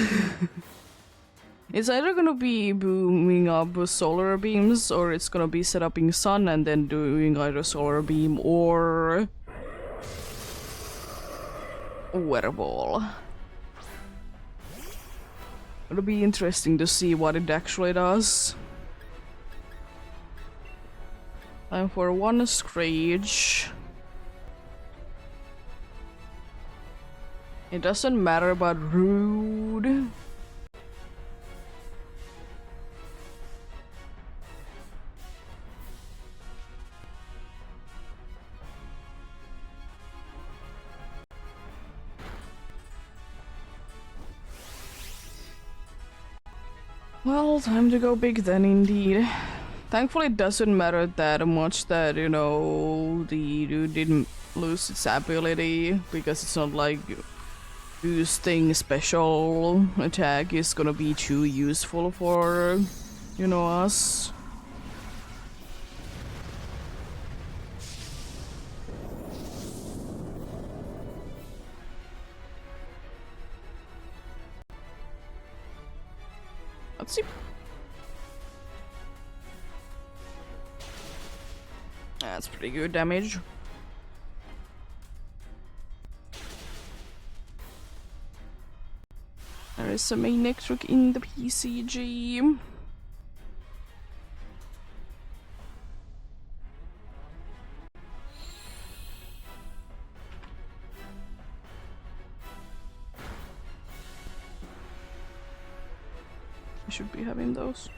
It's either gonna be booming up solar beams, or it's gonna be set up in sun and then doing either solar beam or weather ball. It'll be interesting to see what it actually does. Time for one Screech. It doesn't matter about rude. Well, time to go big then indeed. Thankfully it doesn't matter that much that, you know, the dude didn't lose its ability, because it's not like boosting special attack is gonna be too useful for, you know, us. Let's see. That's pretty good damage. There is some electric in the PCG. I should be having those.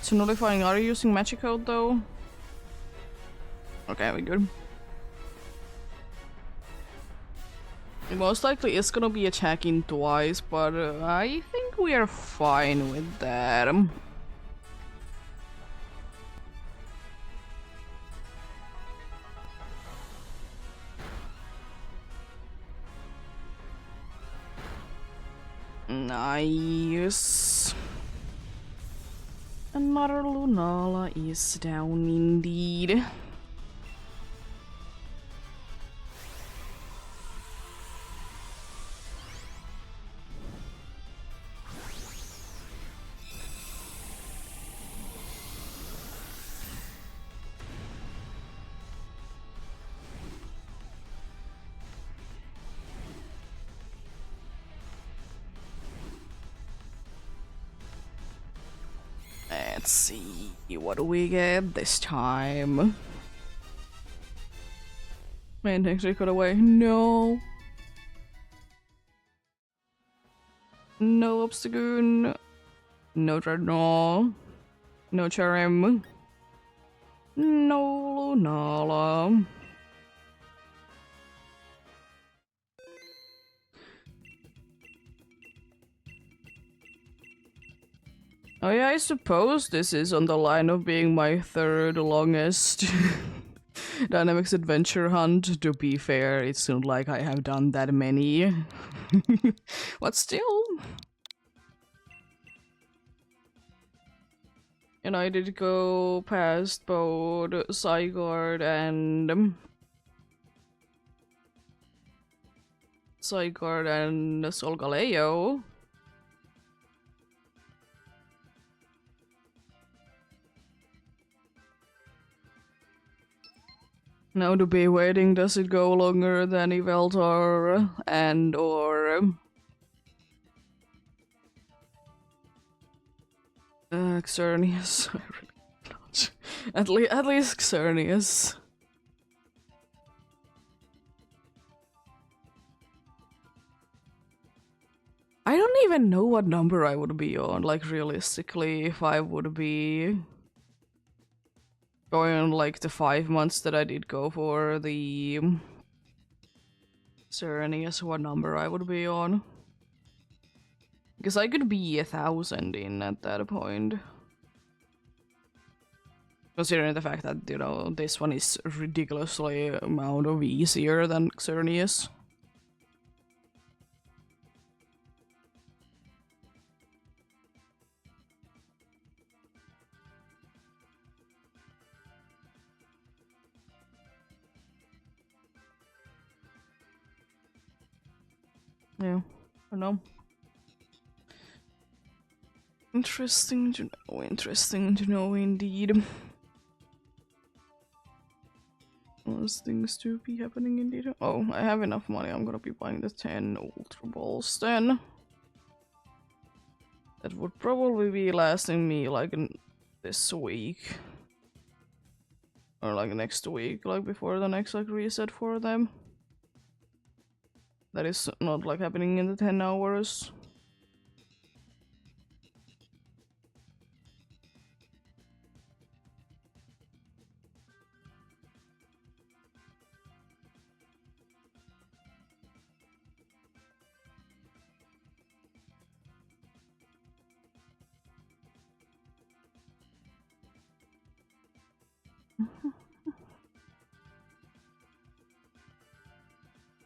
So nullifying, are you using magic code though? Okay, we're good. Most likely it's gonna be attacking twice, but I think we are fine with that. Nice. Another Lunala is down indeed. Let's see, what do we get this time? Man, actually got away. No. No Obstagoon. No Dreadnought. No Cherem. No Lunala. Oh yeah, I suppose this is on the line of being my third longest Dynamics Adventure hunt. To be fair, it's not like I have done that many. But still. And I did go past both Zygarde and Solgaleo. Now to be waiting, does it go longer than Yveltal and or Xerneas? I really not. At least Xerneas. I don't even know what number I would be on, like realistically, if I would be going on like the 5 months that I did go for the Xerneas, what number I would be on. Because I could be 1,000 in at that point. Considering the fact that, you know, this one is ridiculously amount of easier than Xerneas. Yeah, I don't know. Interesting to know indeed. Those things to be happening indeed. Oh, I have enough money, I'm gonna be buying the 10 Ultra Balls then. That would probably be lasting me like this week. Or like next week, like before the next like reset for them. That is not like happening in the 10 hours.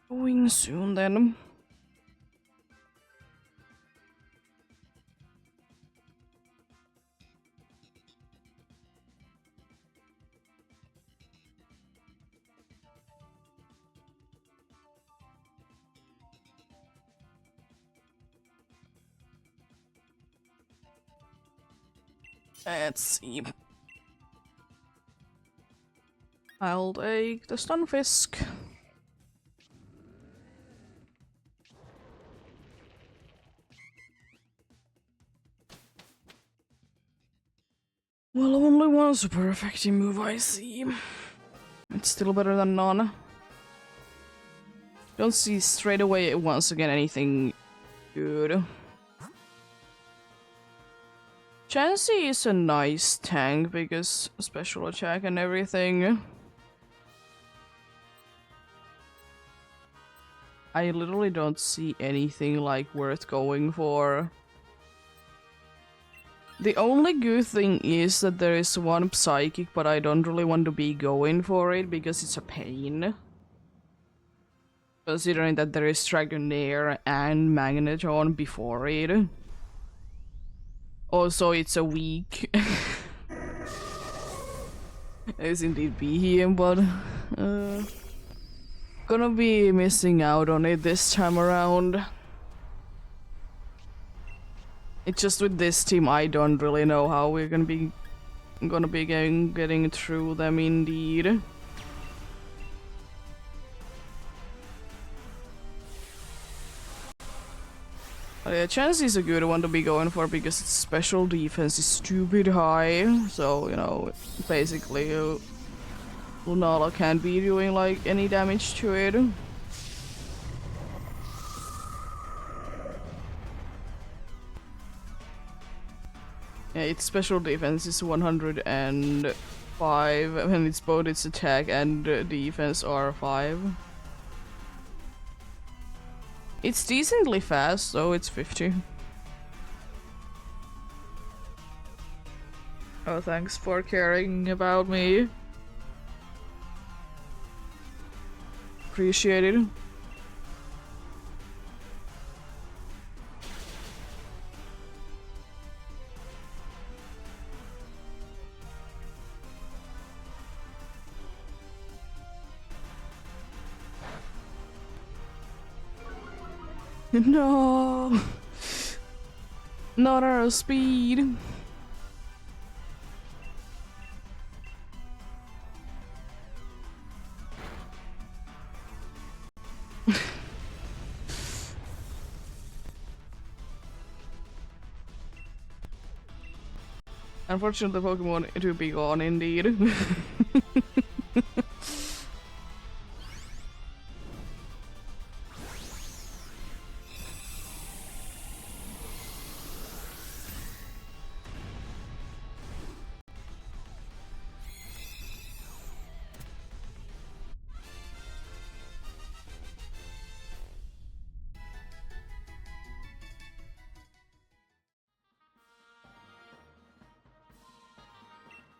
Going soon then. Let's see. I'll take the Stunfisk. Well, only one super effective move I see. It's still better than none. Don't see straight away once again anything good. Chansey is a nice tank because special attack and everything. I literally don't see anything like worth going for. The only good thing is that there is one psychic, but I don't really want to be going for it because it's a pain. Considering that there is Dragonair and Magneton before it. Also, it's a weak. It's indeed be him, but gonna be missing out on it this time around. It's just with this team, I don't really know how we're gonna be getting through them indeed. But yeah, Chance is a good one to be going for because its special defense is stupid high. So, you know, basically Lunala can't be doing like any damage to it. Yeah, its special defense is 105 and it's both its attack and defense are 5. It's decently fast, so it's 50. Oh, thanks for caring about me. Appreciate it. No, not our speed. Unfortunately, Pokemon to be gone indeed.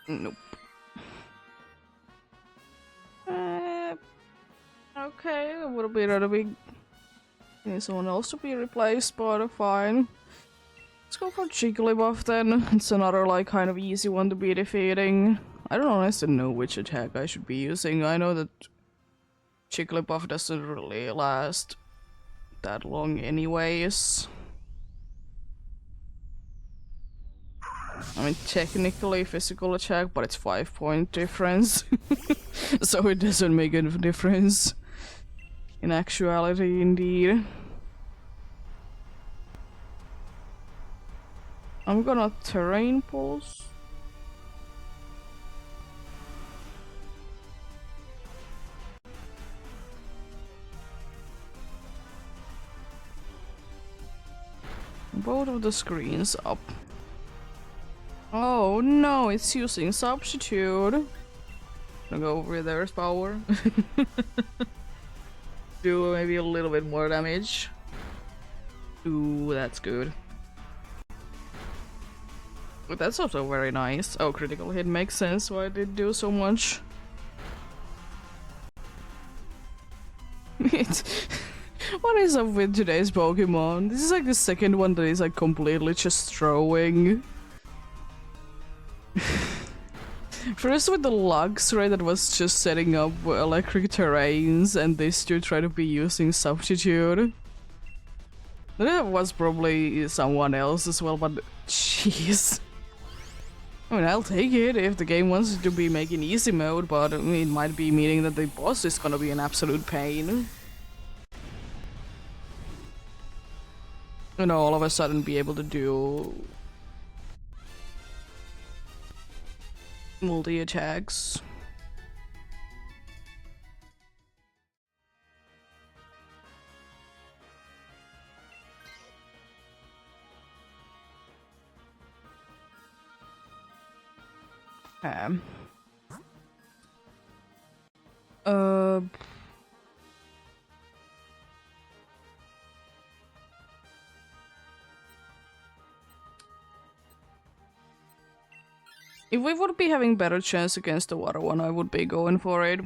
Nope. Okay, a little bit rather be need someone else to be replaced, but fine. Let's go for Jigglypuff then. It's another like kind of easy one to be defeating. I don't honestly know which attack I should be using. I know that Jigglypuff doesn't really last that long anyways. I mean, technically physical attack, but it's 5-point difference. So it doesn't make a difference. In actuality, indeed. I'm gonna terrain pulse. Both of the screens up. Oh no, it's using substitute. Gonna go over there's power. Do maybe a little bit more damage. Ooh, that's good. But that's also very nice. Oh, critical hit makes sense why it did do so much. What is up with today's Pokemon? This is like the second one that is like completely just throwing. First with the Luxray that was just setting up electric terrains, and these two try to be using substitute. That was probably someone else as well, but jeez. I mean, I'll take it if the game wants to be making easy mode, but I mean, it might be meaning that the boss is gonna be an absolute pain. You know, all of a sudden be able to do multi-attacks. Um. Uh. If we would be having better chance against the water one, I would be going for it.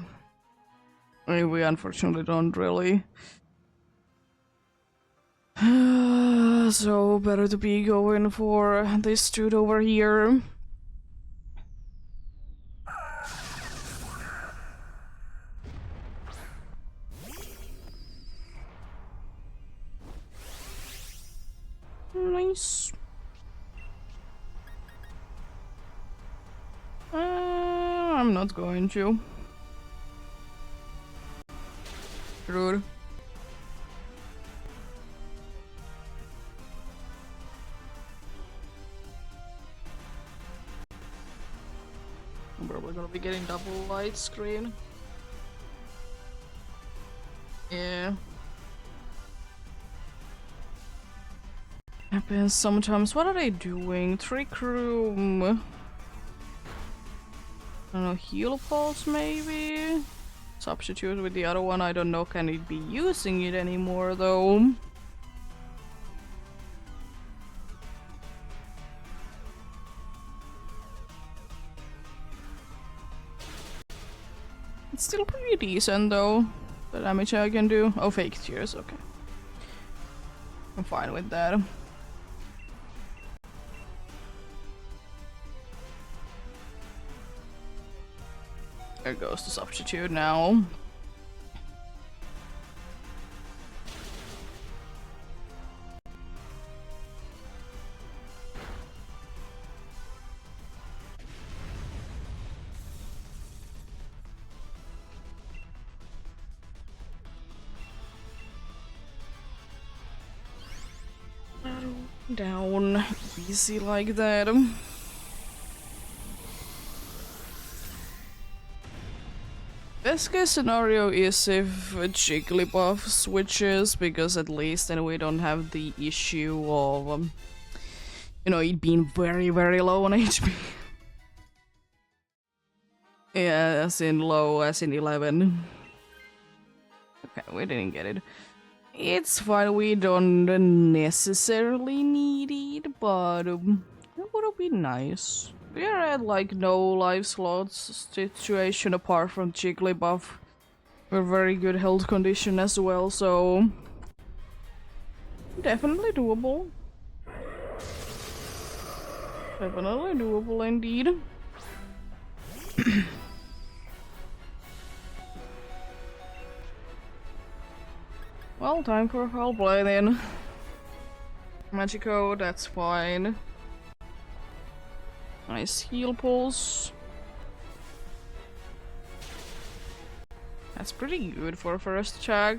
I mean, we unfortunately don't really. So better to be going for this dude over here. Nice. I'm not going to. Rude. I'm probably gonna be getting double light screen. Yeah. Happens sometimes. What are they doing? Trick room. I don't know, heal pulse maybe? Substitute with the other one, I don't know, can it be using it anymore though? It's still pretty decent though, the damage I can do. Oh, fake tears, okay. I'm fine with that. There goes the substitute now. Down easy like that. Best case scenario is if Jigglypuff switches, because at least then we don't have the issue of, you know, it being very, very low on HP. Yeah, as in low, as in 11. Okay, we didn't get it. It's fine, we don't necessarily need it, but it would be nice. We are at like no life slots situation apart from Jigglypuff. We're very good health condition as well, so definitely doable. Definitely doable indeed. Well, time for foul play then. Magico, that's fine. Nice heal pulse. That's pretty good for first check.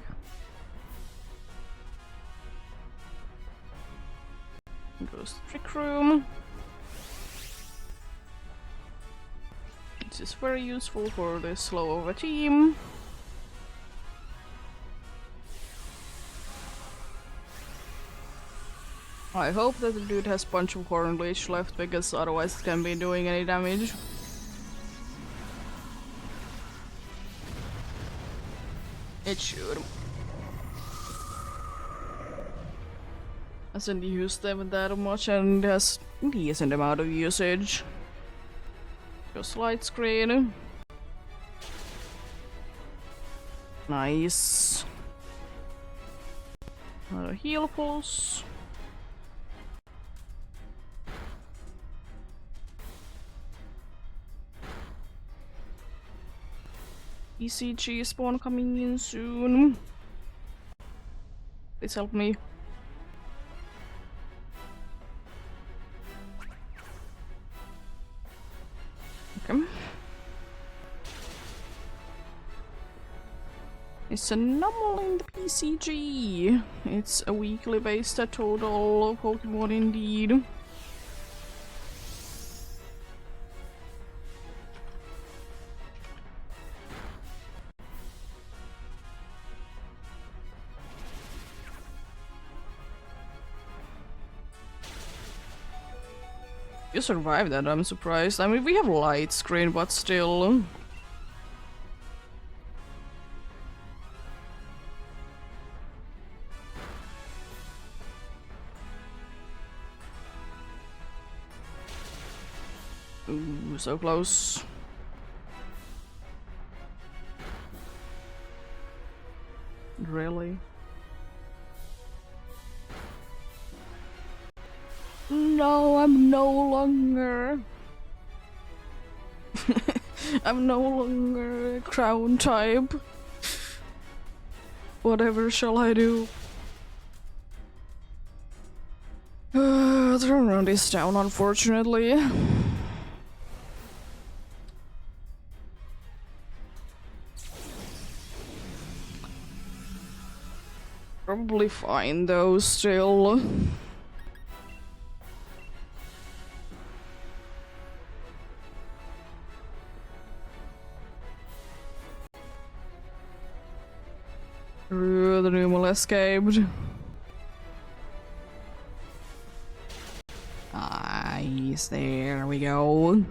Goes to Trick Room. This is very useful for this slow of a team. I hope that the dude has Punch of Horn Leech left, because otherwise it can't be doing any damage. It should. Hasn't used them that much and has a decent amount of usage. Just light screen. Nice. Another heal pulse. ECG spawn coming in soon. Please help me. Okay. It's a normal in the PCG. It's a weekly based total Pokemon indeed. You survived that, I'm surprised. I mean, we have light screen, but still. Ooh, so close. Really? No, I'm no longer. I'm no longer a crown type. Whatever shall I do? Turn around this down, unfortunately. Probably fine though, still. The Numal escaped. Nice, there we go.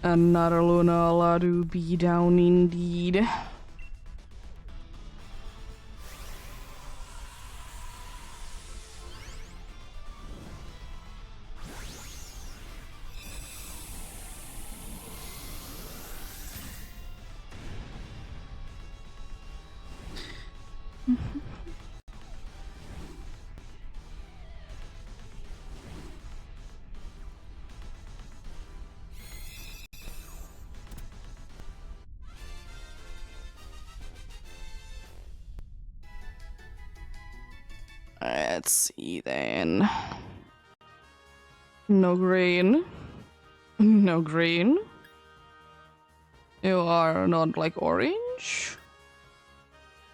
Another Lunala to be down indeed. Let's see then. No green. No green. You are not like orange.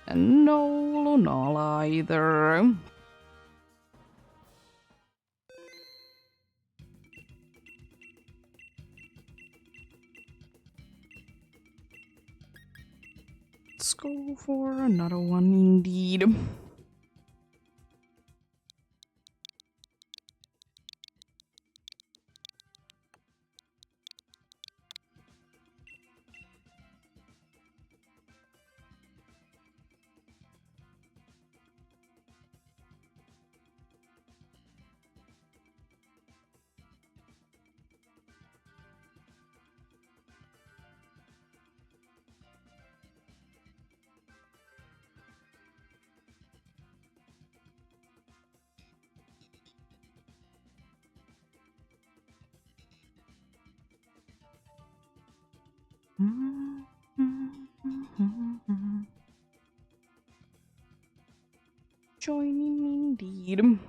And no Lunala either. Let's go for another one indeed. Joining indeed.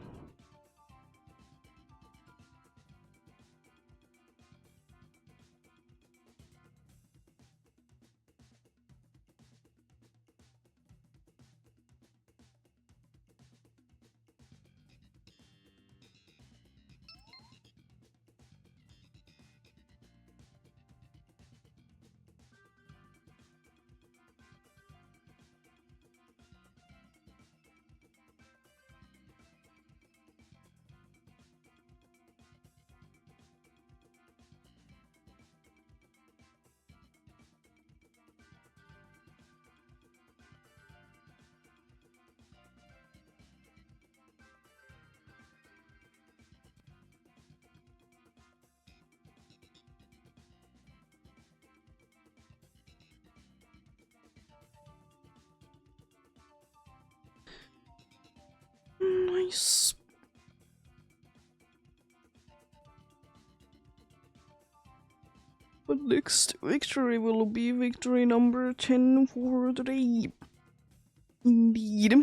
Nice. But next victory will be victory number 10 for the day. Indeed.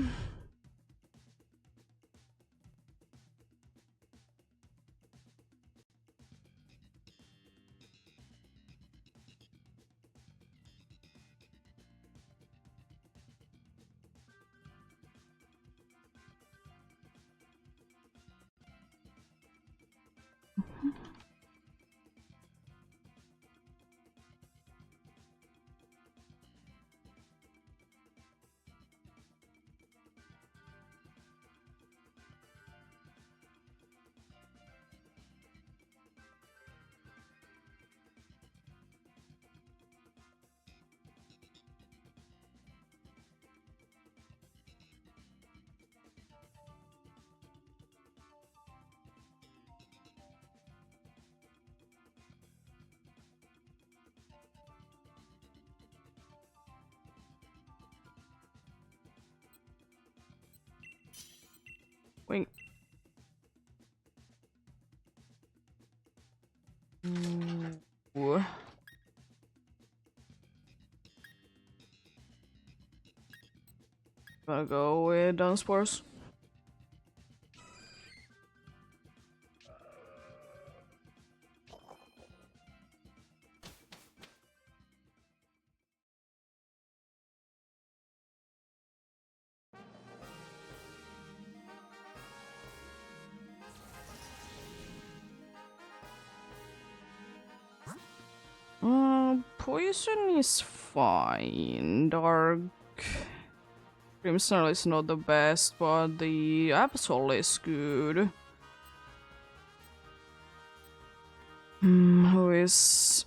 Ooh. Gonna go with Dunsparce. Poison is fine. Dark Crimson is not the best, but the Absol is good. Who is...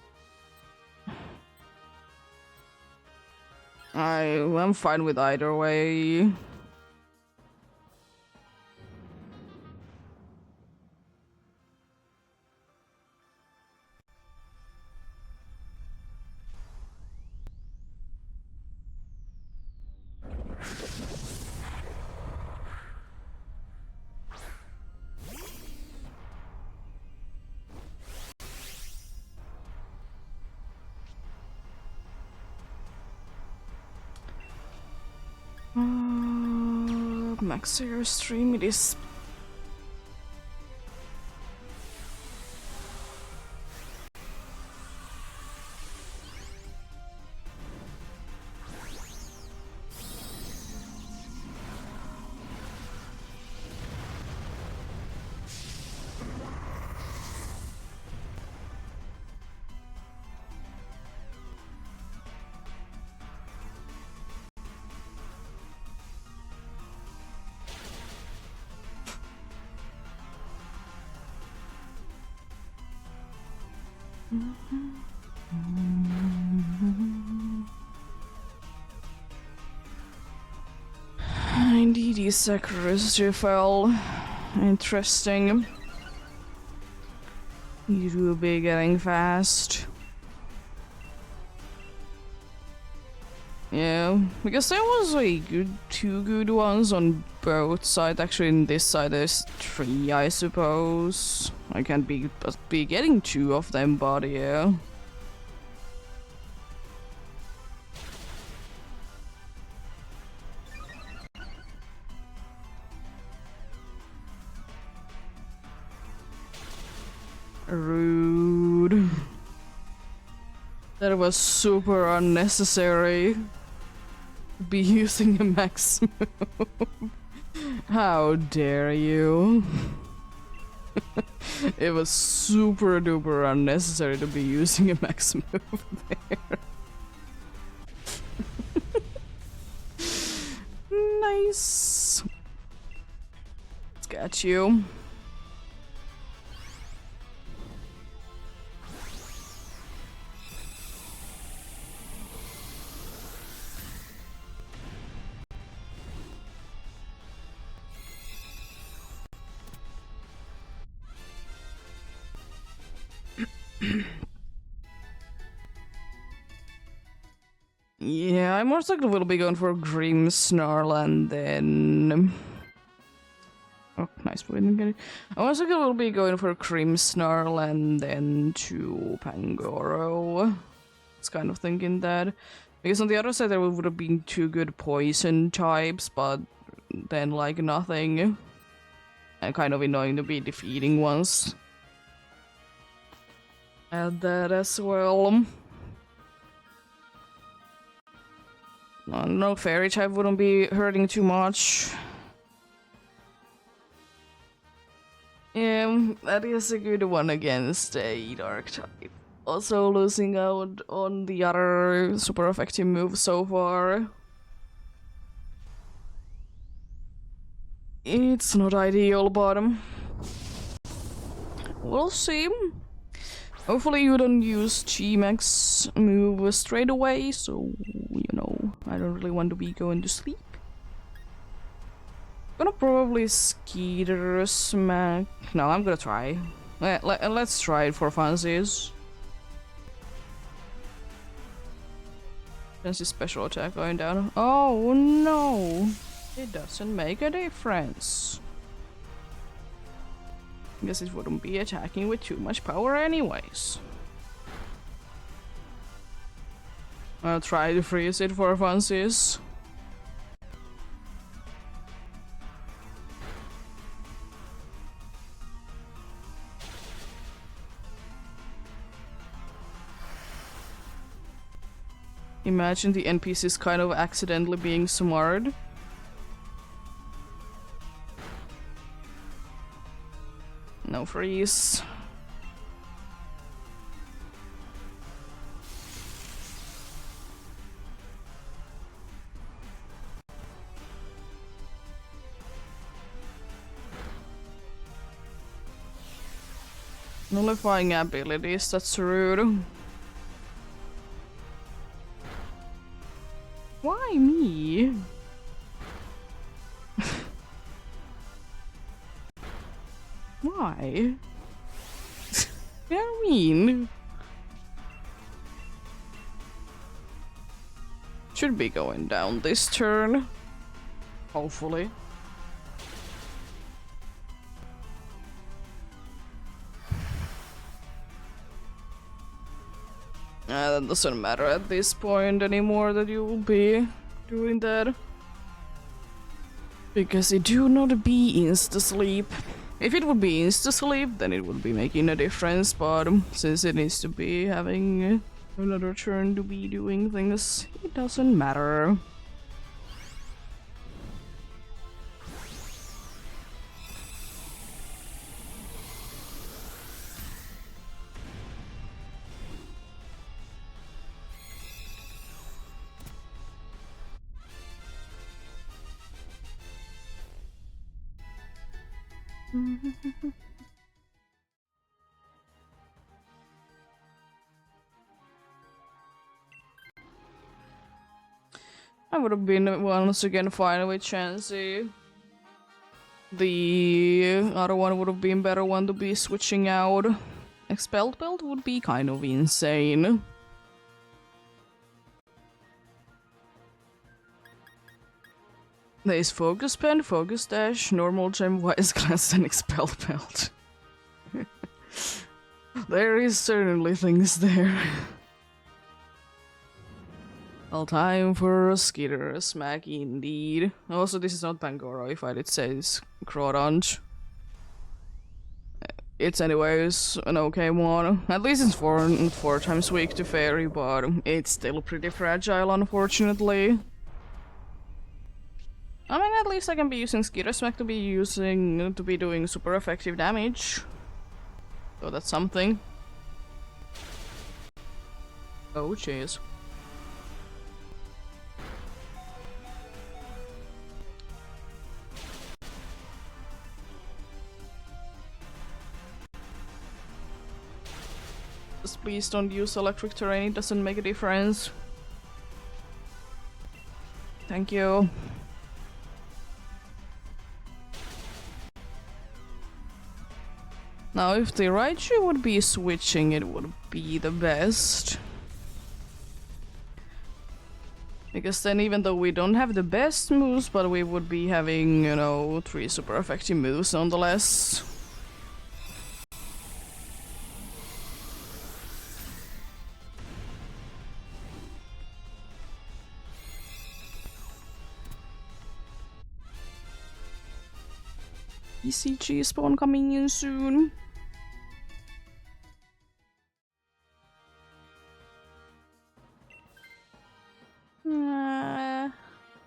I'm fine with either way. Max Air Stream it is. Indeed, his accuracy fell. Interesting. You will be getting fast. Yeah, because there was two good ones on both sides. Actually, in this side there's 3, I suppose. I can't be getting 2 of them, but yeah. Rude. That was super unnecessary. Be using a max move. How dare you? It was super duper unnecessary to be using a max move there. Nice. Let's get you. Yeah, I most likely will be going for Grim Snarl and then... Oh, nice, we didn't get it. I most likely will be going for Grim Snarl and then to Pangoro. It's kind of thinking that. Because on the other side there would have been 2 good poison types, but then like nothing. And kind of annoying to be defeating ones. Add that as well. No, Fairy type wouldn't be hurting too much. Yeah, that is a good one against a Dark type. Also losing out on the other super effective move so far. It's not ideal, but we'll see. Hopefully you don't use G-Max move straight away, so, you know, I don't really want to be going to sleep. Gonna probably Skeeter Smack... No, I'm gonna try. Let's try it for funsies. There's a special attack going down. Oh no! It doesn't make a difference. Guess it wouldn't be attacking with too much power anyways. I'll try to freeze it for funsies. Imagine the NPCs kind of accidentally being smart. No freeze. Nullifying abilities, that's rude. Why me? Why? I mean, should be going down this turn. Hopefully. That doesn't matter at this point anymore that you will be doing that. Because it do not be insta-sleep. If it would be insta-sleep, then it would be making a difference, but since it needs to be having another turn to be doing things, it doesn't matter. I would have been once again fine with Chansey. The other one would have been better one to be switching out. Expelled Belt would be kind of insane. There's Focus Pen, Focus Dash, Normal Gem, Wise Glass, and Expelled Belt. There is certainly things there. Well, time for a skitter smack indeed. Also, this is not Pangoro if I did say it's Crawdonge. It's anyways an okay one. At least it's four times weak to Fairy, but it's still pretty fragile, unfortunately. I mean, at least I can be using Skitter Smack to be doing super effective damage. So that's something. Oh, jeez. Just please don't use electric terrain, it doesn't make a difference. Thank you. Now, if the Raichu would be switching, it would be the best. Because then, even though we don't have the best moves, but we would be having, you know, 3 super effective moves nonetheless. ECG spawn coming in soon.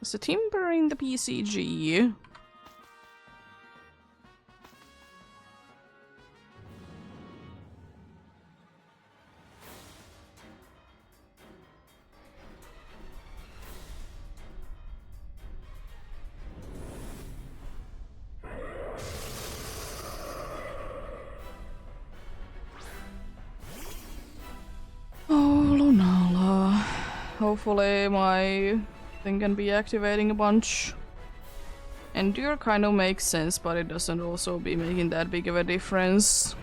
Is the Timber in the PCG? Oh, Lunala. Hopefully my thing can be activating a bunch. Endure kind of makes sense, but it doesn't also be making that big of a difference.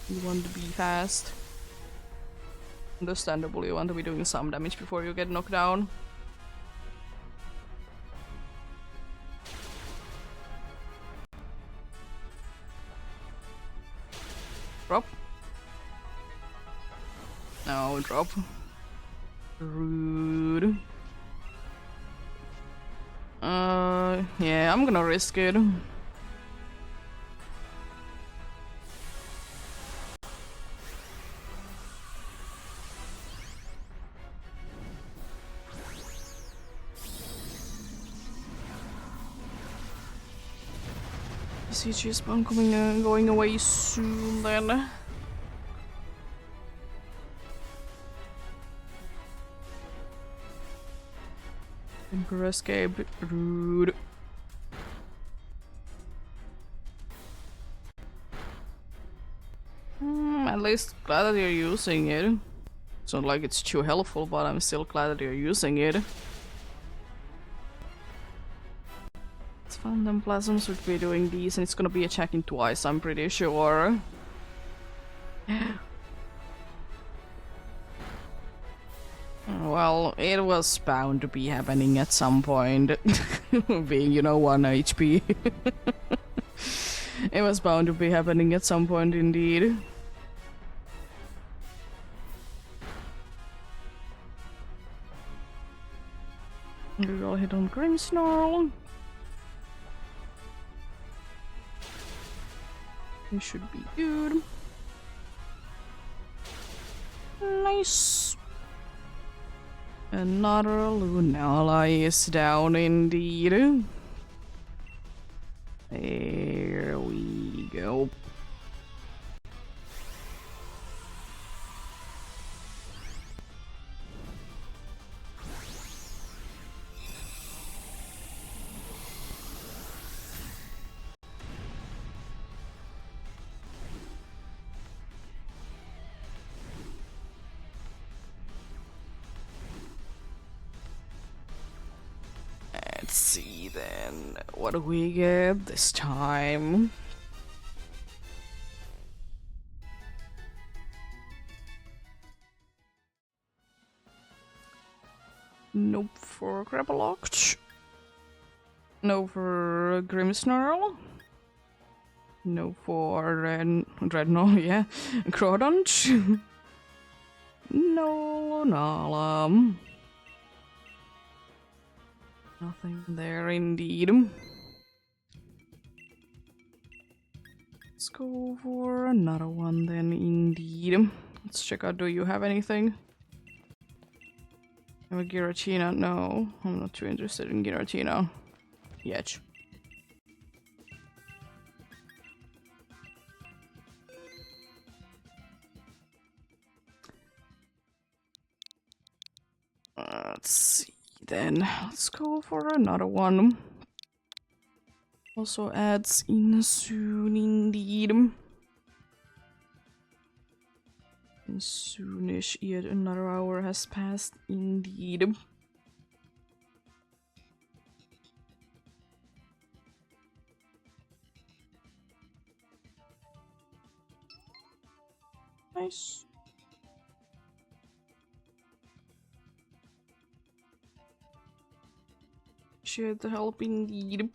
You want to be fast. Understandable, you want to be doing some damage before you get knocked down. Drop. No, drop. Rude. Yeah, I'm gonna risk it. CG spawn going away soon then. Emperor escape. Rude. At least glad that you're using it. It's not like it's too helpful, but I'm still glad that you're using it. It's fun, then Plasms would be doing these, and it's gonna be attacking twice, I'm pretty sure. Well, it was bound to be happening at some point. Being, you know, 1 HP. It was bound to be happening at some point, indeed. Reroll hit on Grimmsnarl. It should be good. Nice. Another Lunala is down indeed. There we go. Let's see then, what do we get this time? Nope for Grappalocked. No for Grimmsnarl. No for Dreadnought, yeah. Crawdunch. No Lunala. Nothing there indeed. Let's go for another one then indeed. Let's check out, do you have anything? Have a Giratina? No, I'm not too interested in Giratina yet. Let's see then. Let's go for another one. Also adds in soon indeed. And soonish, yet another hour has passed indeed. Nice. Appreciate the help indeed.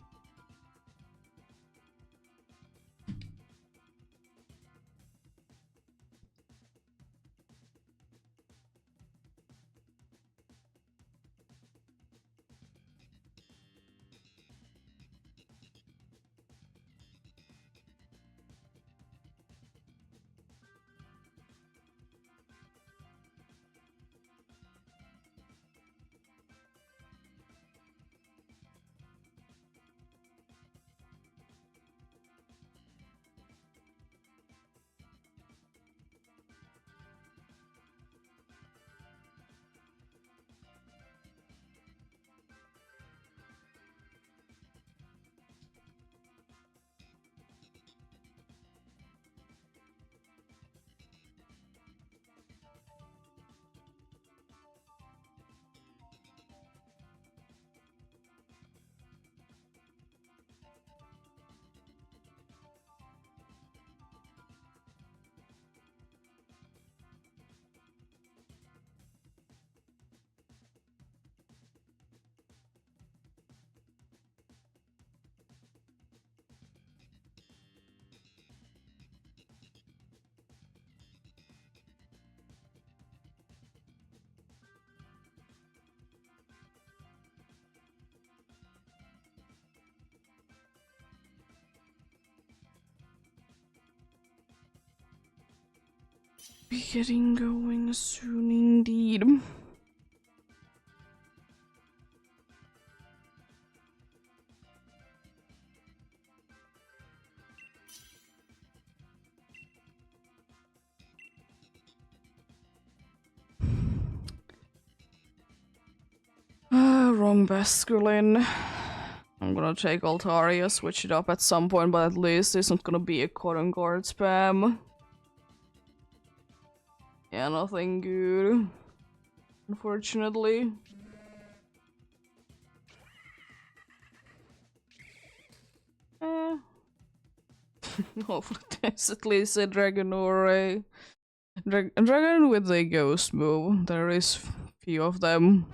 Be getting going soon indeed. Wrong Basculin. I'm gonna take Altaria, switch it up at some point, but at least it's not gonna be a Cotton Guard spam. Yeah, nothing good. Unfortunately. Hopefully there's at least a dragon or a dragon with a ghost move. There is few of them.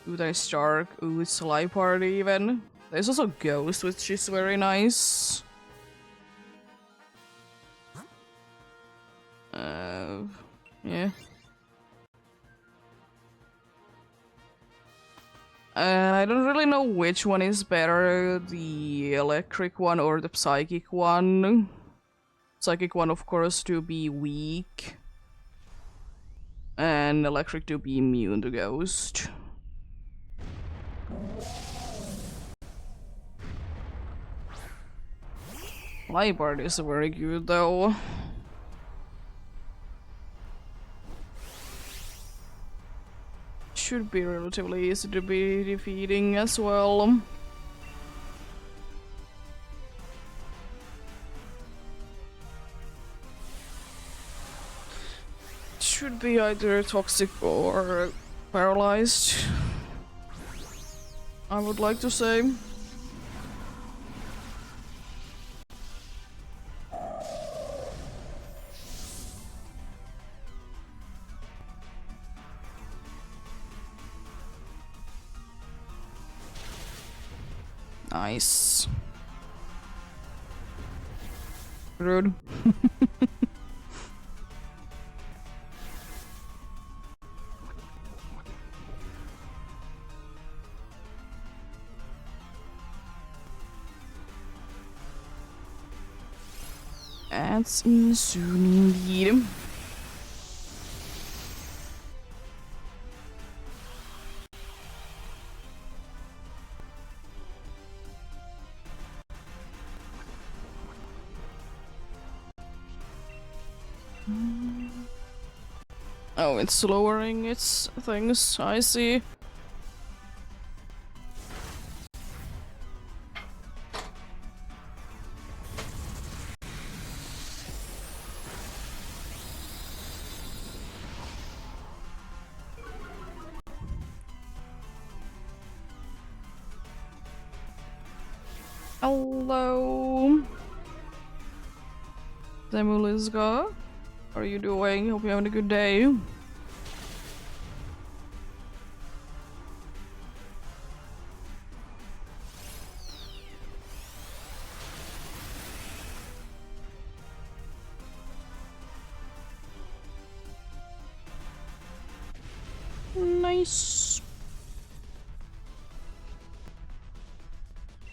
Ooh, there's Stark. Ooh, it's Light Party even. There's also Ghost, which is very nice. Yeah. I don't really know which one is better, the electric one or the psychic one. Psychic one, of course, to be weak. And electric to be immune to ghost. Libard is very good though. Should be relatively easy to be defeating as well. Should be either toxic or paralyzed, I would like to say. Nice. Rude. That's insane indeed. Oh, it's lowering its things, I see. Hello, Zemulizga. How are you doing? Hope you're having a good day. Nice.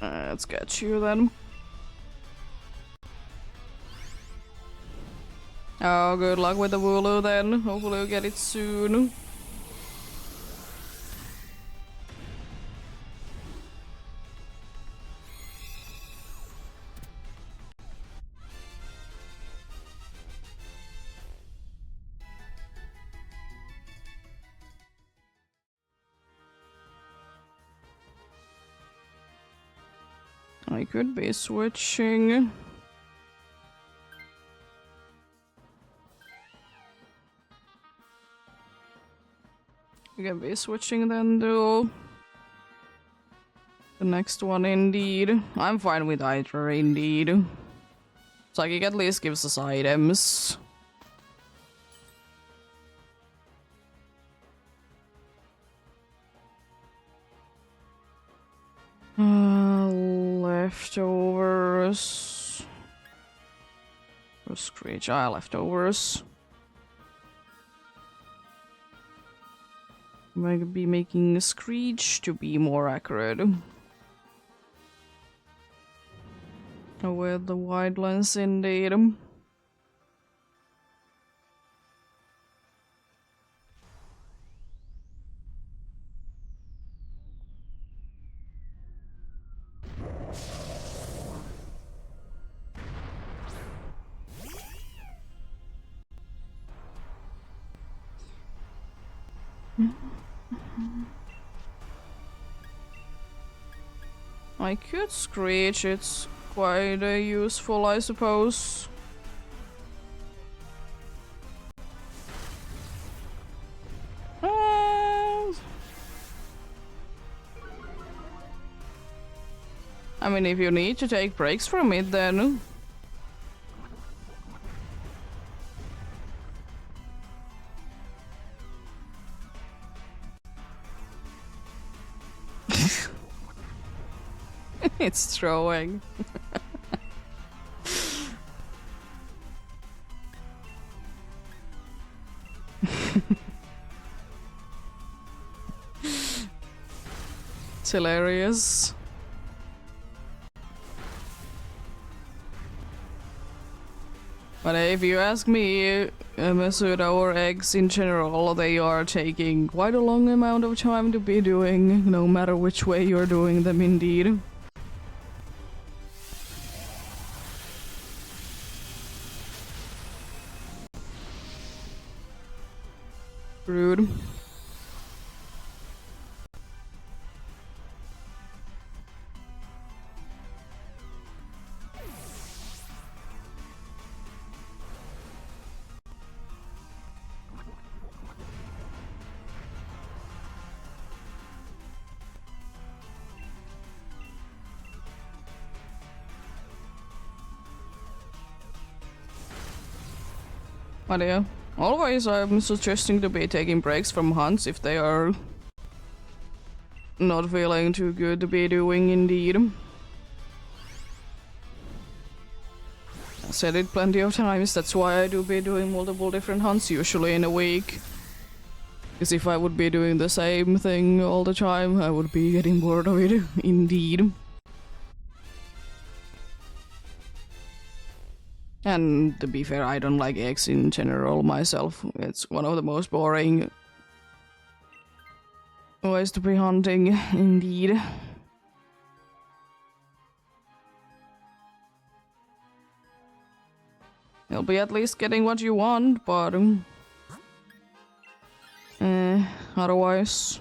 Let's get you then. Oh, good luck with the Wooloo then. Hopefully you'll get it soon. I could be switching. You can be switching then to the next one indeed. I'm fine with either indeed. Psychic at least gives us items. Leftovers. Screech. Leftovers. Might be making a Screech to be more accurate. With the wide lens indeed. I could screech, it's quite useful, I suppose. I mean, if you need to take breaks from it, then... It's throwing. It's hilarious. But if you ask me, Masuda or eggs in general, they are taking quite a long amount of time to be doing, no matter which way you're doing them indeed. Rude. But yeah, always I'm suggesting to be taking breaks from hunts if they are not feeling too good to be doing indeed. I said it plenty of times, that's why I do be doing multiple different hunts usually in a week. Because if I would be doing the same thing all the time, I would be getting bored of it, indeed. And to be fair, I don't like eggs in general myself. It's one of the most boring ways to be hunting, indeed. You'll be at least getting what you want, but... otherwise...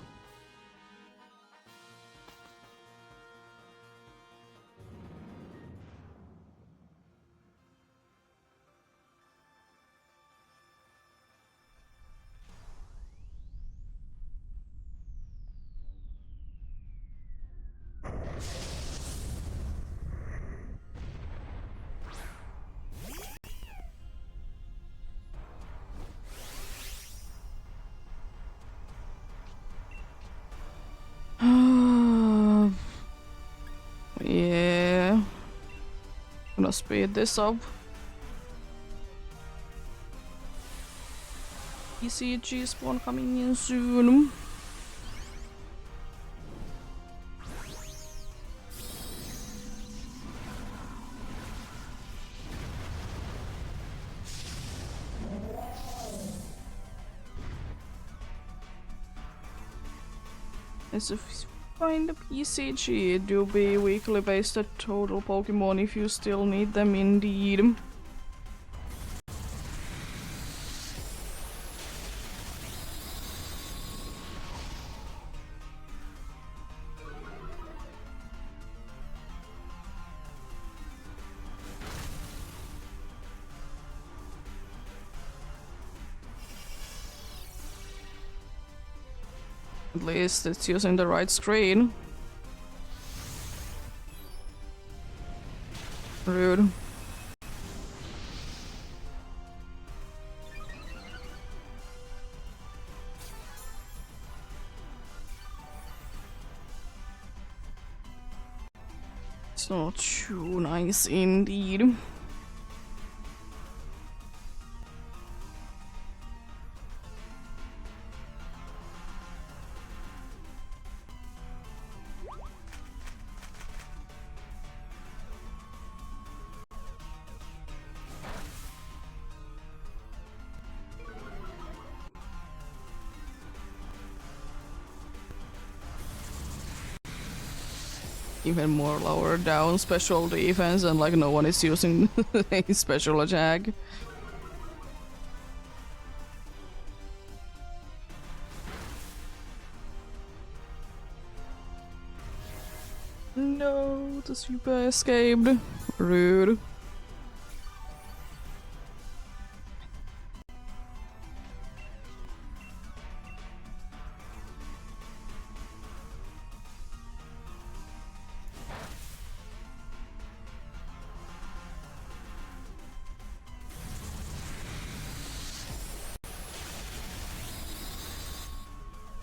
yeah. Gonna speed this up. ECG spawn coming in soon. As if you find a PCG, it do be weekly based at total Pokemon if you still need them indeed. At least it's using the right screen. Rude. It's not too nice indeed. Even more lower down special defense and like no one is using a special attack. the super escaped. Rude.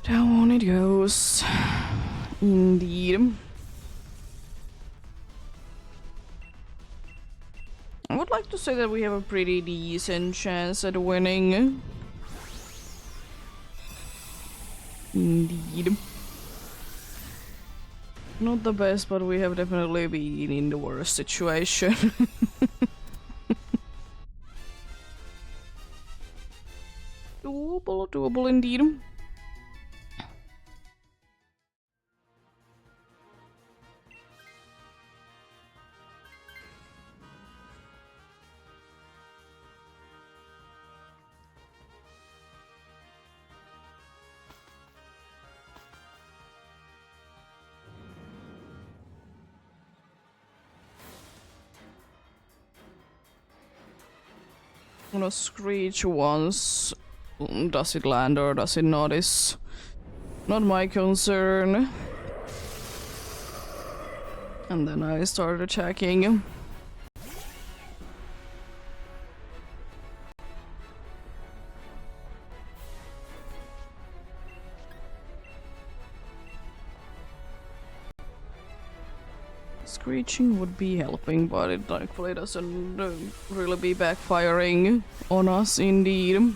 Down it goes. Indeed. I would like to say that we have a pretty decent chance at winning. Indeed. Not the best, but we have definitely been in the worst situation. Doable, doable indeed. I'm gonna screech once. Does it land or does it not is not my concern. And then I start attacking. Screeching would be helping, but it thankfully doesn't really be backfiring on us indeed.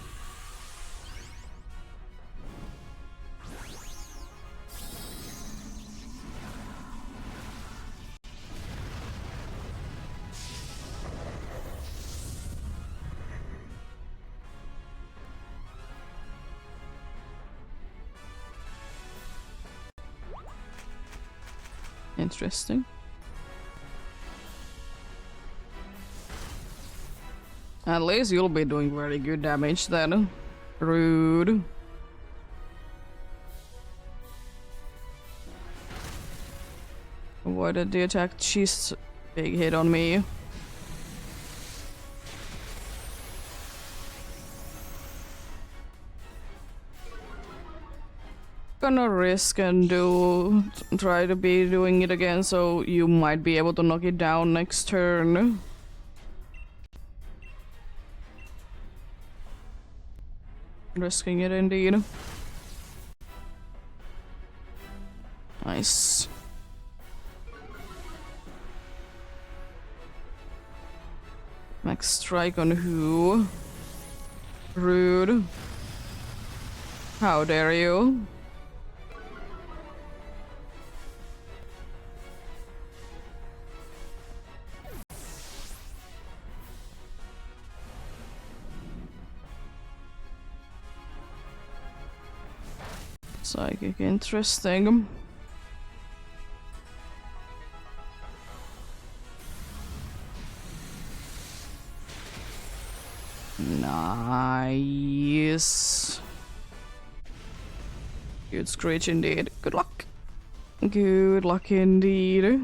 Interesting. At least you'll be doing very good damage then. Rude. Why did the attack? She's big hit on me. Gonna risk and try to be doing it again, so you might be able to knock it down next turn. Risking it indeed. Nice. Max strike on who? Rude. How dare you? Psychic, interesting. Nice. Good screech indeed. Good luck. Good luck indeed.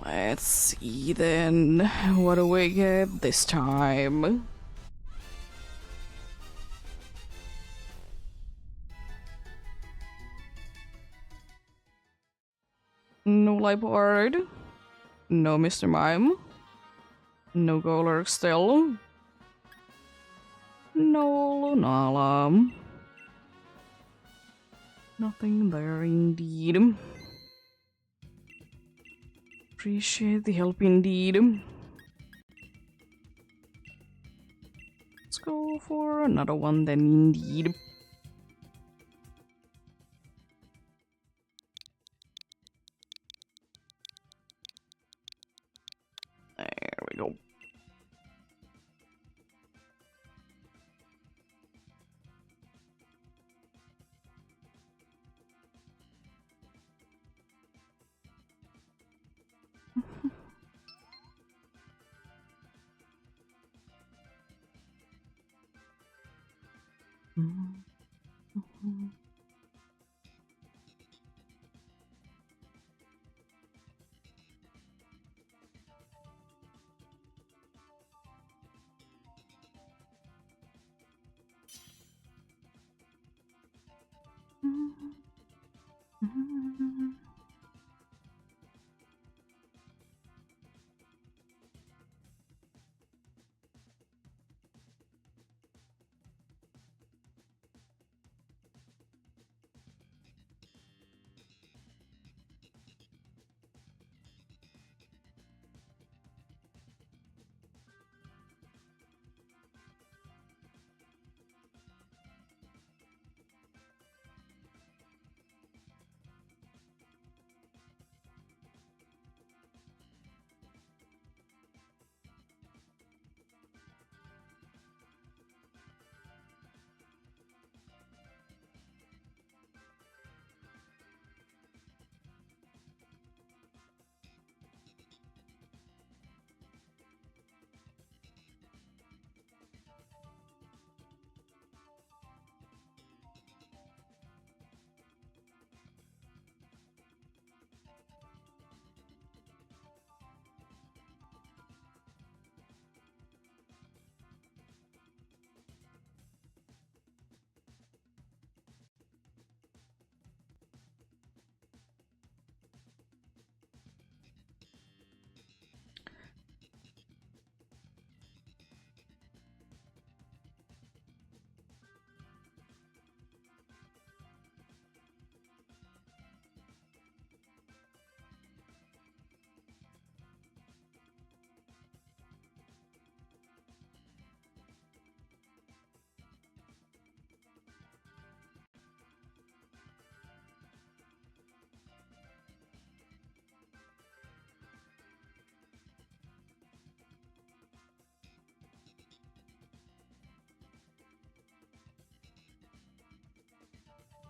Let's see then. What do we get this time? No Liepard. No Mr. Mime. No Golurk still. No Lunala. Nothing there indeed. Appreciate the help indeed. Let's go for another one then indeed. There we go.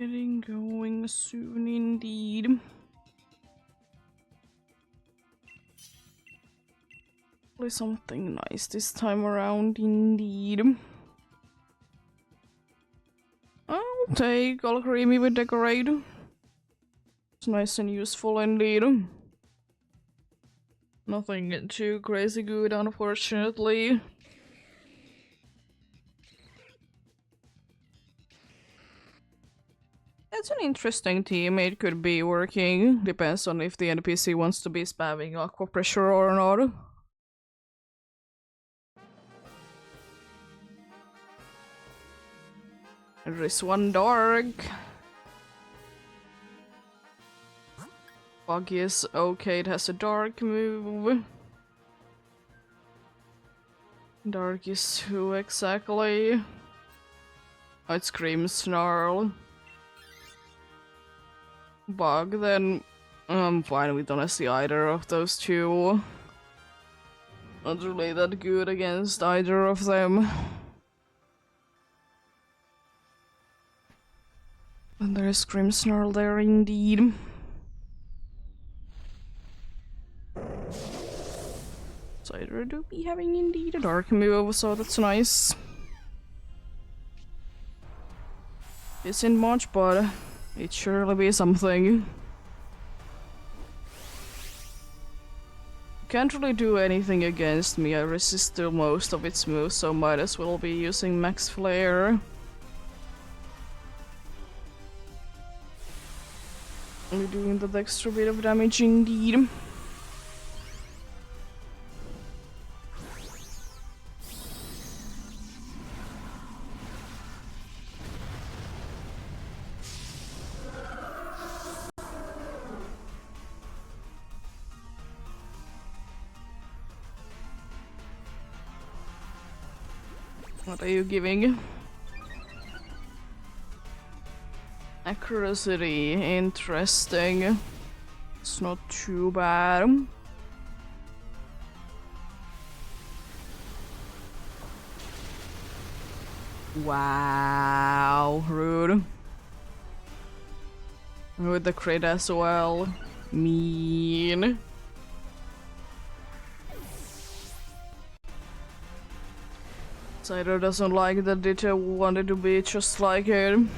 Getting going soon indeed. Play something nice this time around indeed. I'll take all creamy with decorate. It's nice and useful indeed. Nothing too crazy good, unfortunately. It's an interesting team. It could be working. Depends on if the NPC wants to be spamming aqua pressure or not. There is one dark. Bug is okay, it has a dark move. Dark is who exactly? Oh, it screams snarl. Bug, then I'm fine, we don't see either of those two. Not really that good against either of them. And there is Scream Snarl there indeed. Cider do be having indeed a dark move, so that's nice. Isn't much, but it surely be something. Can't really do anything against me, I resist to most of its moves, so might as well be using Max Flare. Only doing that extra bit of damage indeed. What are you giving? Accuracy, interesting. It's not too bad. Wow, rude. With the crit as well. Mean. Cider doesn't like that Ditto wanted to be just like him.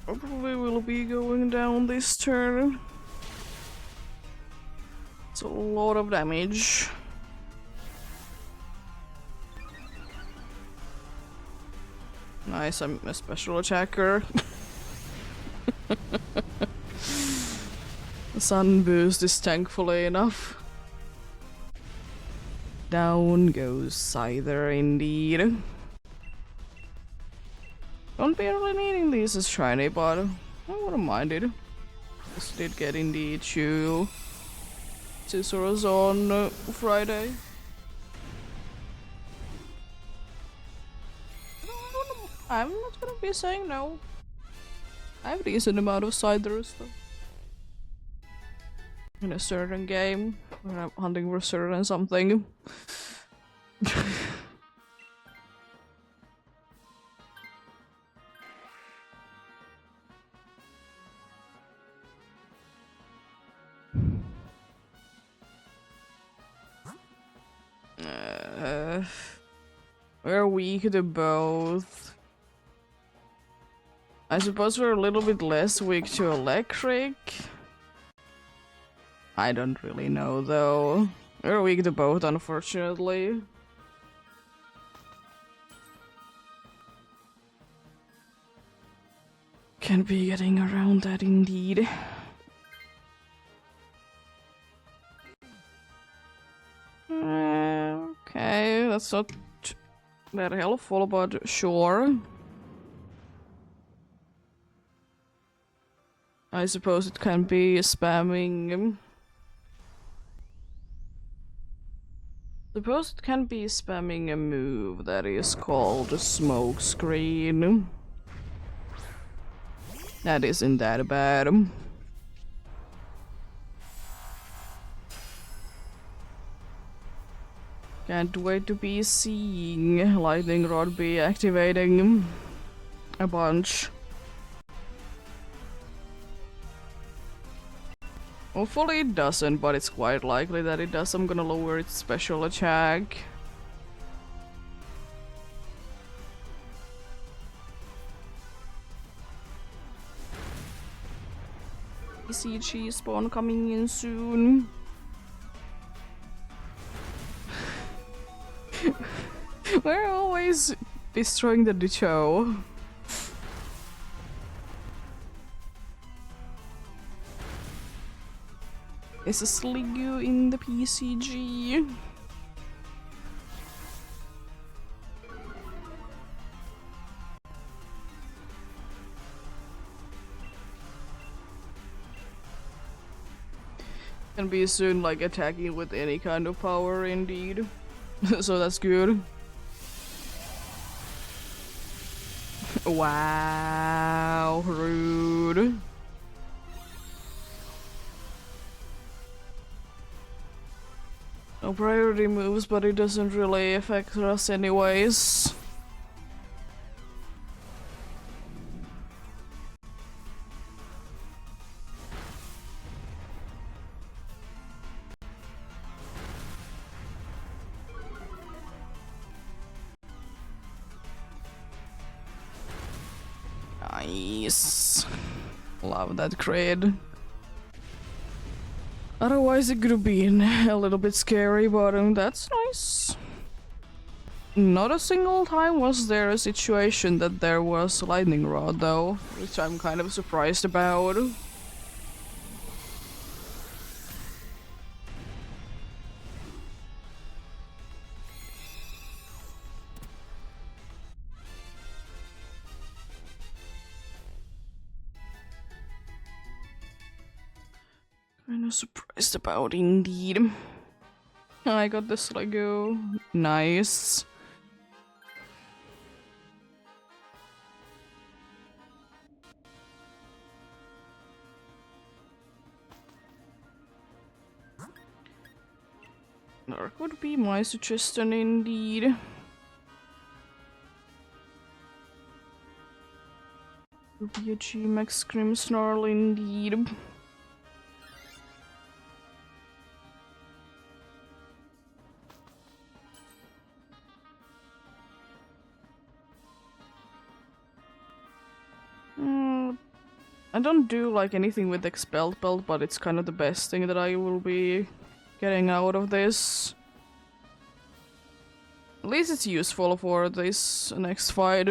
Probably will be going down this turn. It's a lot of damage. Nice, I'm a special attacker. The sun boost is thankfully enough. Down goes Scyther indeed. Don't be really needing these as shiny, but I wouldn't mind it. Just did get indeed two Scissors on Friday. I'm not gonna be saying no. I have a decent amount of Scythers though. In a certain game, when I'm hunting for certain something. We're weak to both. I suppose we're a little bit less weak to electric. I don't really know though. We're weak to both, unfortunately. Can't be getting around that indeed. Okay, that's not that helpful, but sure. I suppose it can be spamming. Suppose it can be spamming a move that is called a smoke screen. That isn't that bad. Can't wait to be seeing Lightning Rod be activating a bunch. Hopefully it doesn't, but it's quite likely that it does. I'm gonna lower its special attack. ECG spawn coming in soon. We're always destroying the Dicho. Is a Sliggoo in the PCG? Can be soon like attacking with any kind of power indeed. So that's good. Wow, rude. No priority moves, but it doesn't really affect us anyways. Nice. Love that crit. Otherwise it could have been a little bit scary, but that's nice. Not a single time was there a situation that there was lightning rod though, which I'm kind of surprised about. Kind of surprised about indeed. I got this Lego. Nice. Dark would be my suggestion indeed. Would be a G-Max Scream Snarl indeed. I don't do like anything with Expelled Belt, but it's kind of the best thing that I will be getting out of this. At least it's useful for this next fight.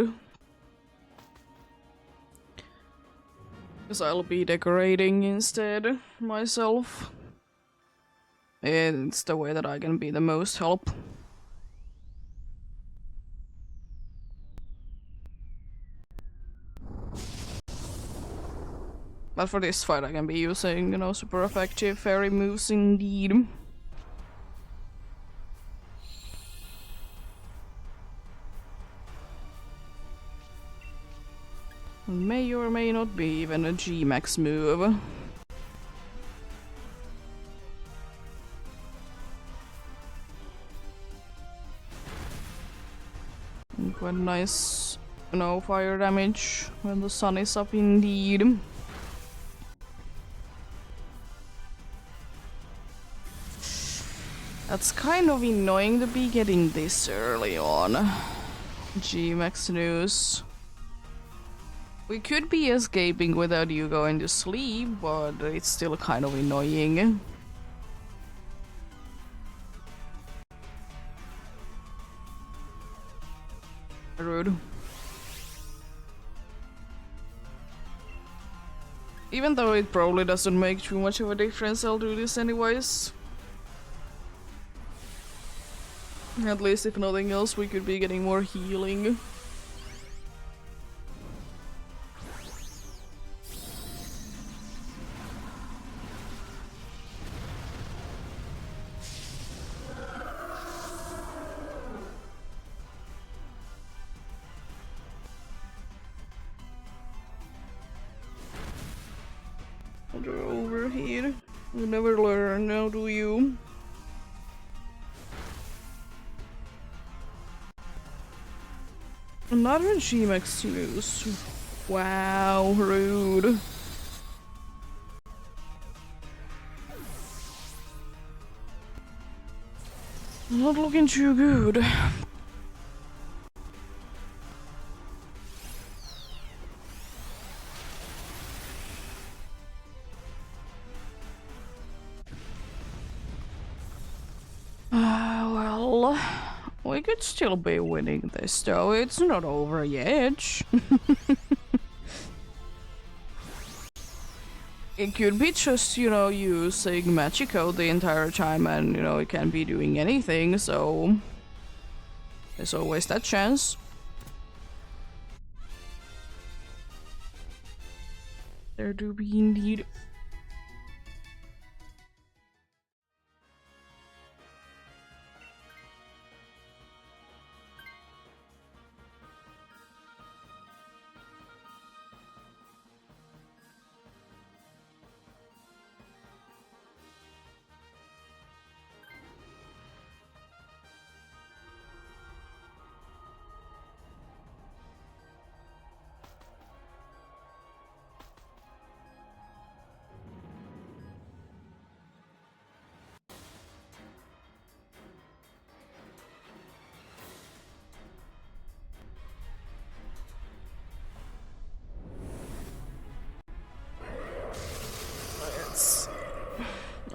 Because I'll be decorating instead myself. It's the way that I can be the most help. But for this fight I can be using, you know, super effective fairy moves indeed. May or may not be even a G-Max move. Quite nice, you know, fire damage when the sun is up indeed. That's kind of annoying to be getting this early on. G-Max news. We could be escaping without you going to sleep, but it's still kind of annoying. Rude. Even though it probably doesn't make too much of a difference, I'll do this anyways. At least if nothing else, we could be getting more healing. Over here. You never learn now, do you? Another G-Max news. Wow, rude. Not looking too good. Well, we could still be winning this though, it's not over yet. It could be just, you know, using Magico the entire time and, you know, it can't be doing anything, so there's always that chance. There do be indeed.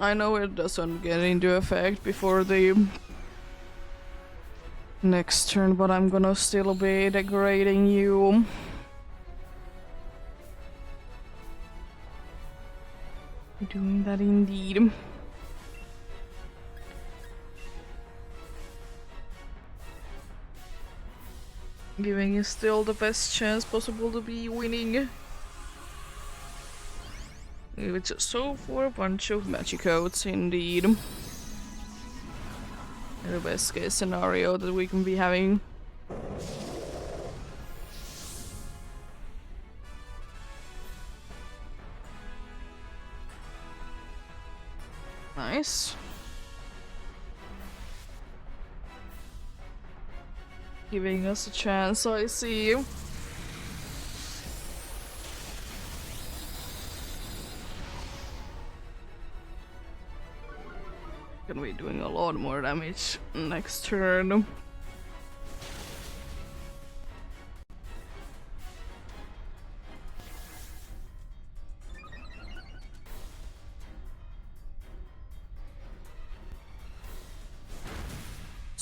I know it doesn't get into effect before the next turn, but I'm gonna still be decorating you. Doing that indeed. Giving you still the best chance possible to be winning. Which so for a bunch of magic codes indeed. The best case scenario that we can be having. Nice. Giving us a chance, I see you. Gonna be doing a lot more damage next turn.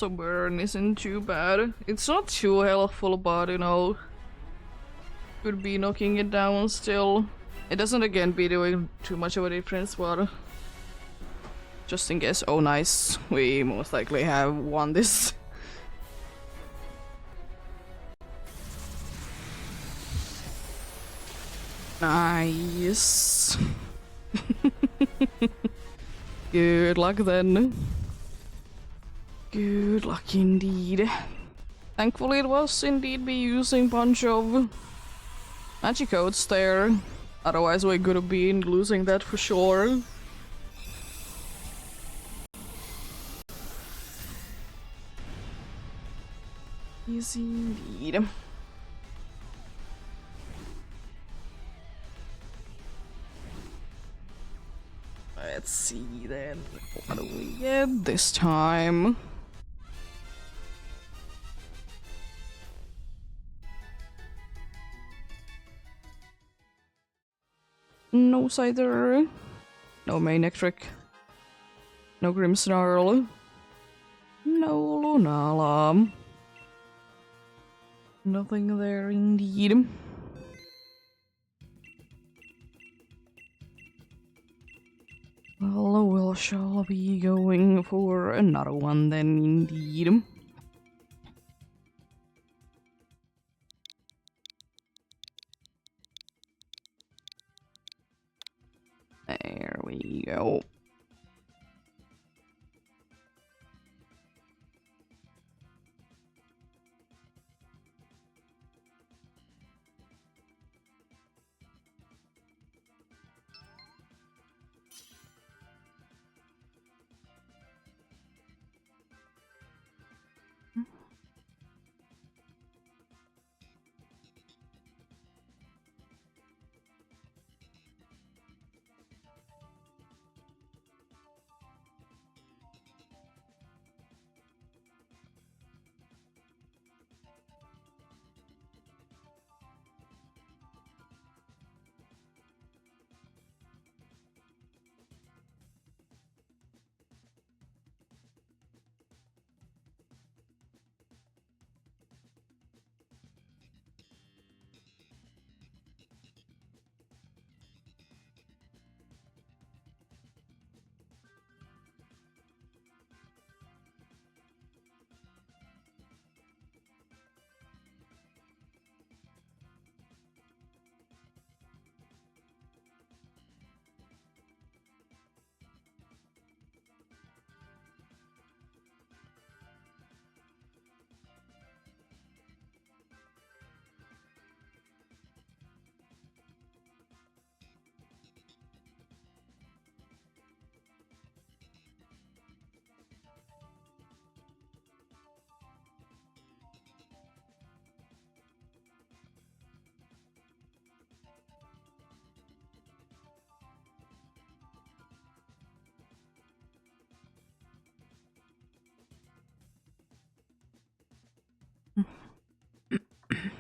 So burn isn't too bad. It's not too helpful, but you know, could be knocking it down still. It doesn't again be doing too much of a difference, but just in case. Oh nice, we most likely have won this. Nice. Good luck then. Good luck indeed. Thankfully it was indeed me using a bunch of magic codes there. Otherwise we could have been losing that for sure. Yes indeed. Let's see then. What do we get this time? No Scyther. No main Ectric. No Grimmsnarl. No Lunala. Nothing there indeed. Well, we shall be going for another one then indeed. There we go.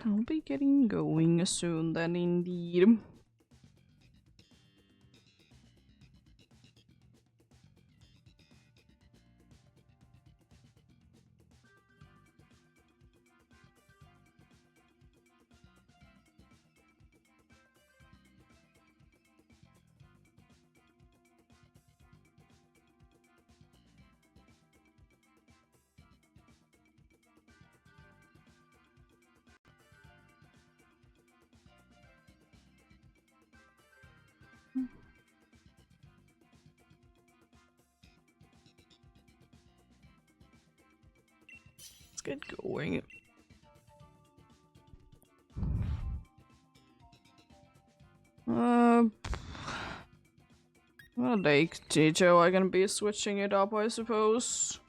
I'll be getting going soon then indeed. Let's get going. Well, like Chicho, I can be switching it up, I suppose.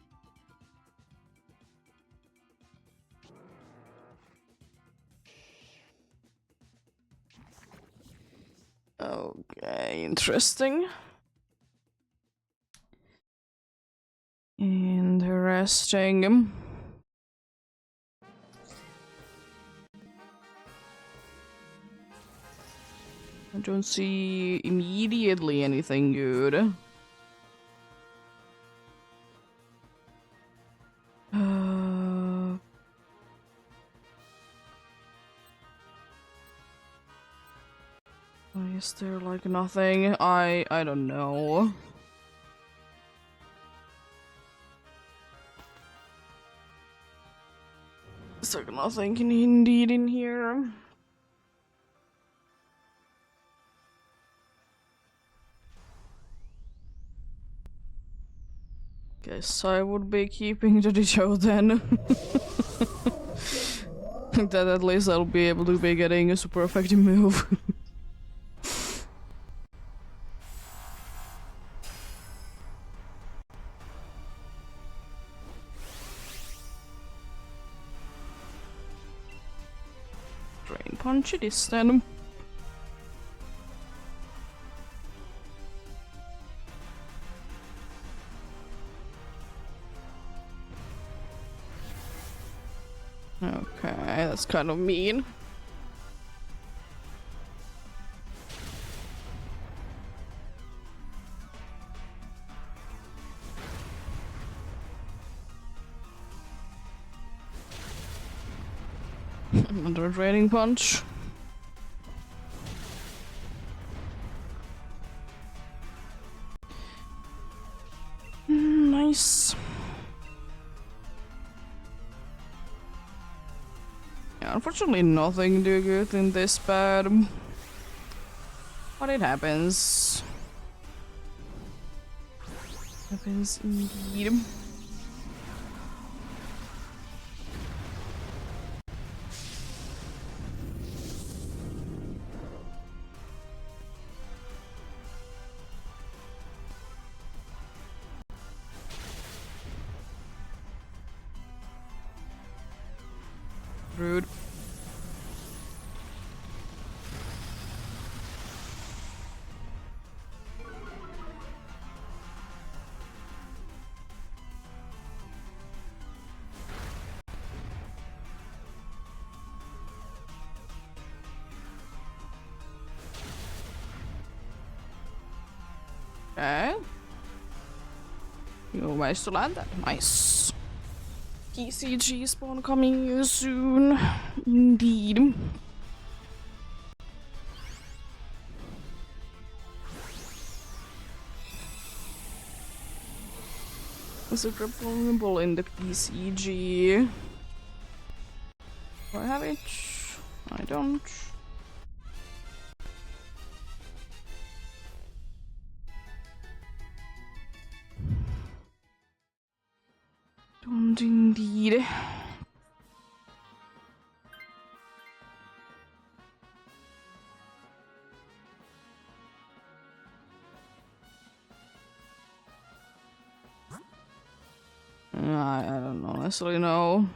Okay, interesting. Interesting. I don't see immediately anything good. Why is there like nothing? I don't know. Is there nothing indeed in here? Guess I would be keeping the show then. That at least I'll be able to be getting a super effective move. Drain punch it is then. Okay, that's kind of mean. Another draining punch. Nice. Yeah, unfortunately nothing too good in this bad. But it happens. Happens indeed. Rude. Okay. You managed to land that. Nice. PCG spawn coming here soon. Indeed. Is it vulnerable in the PCG? Do I have it? I don't. Don't indeed. I don't honestly know.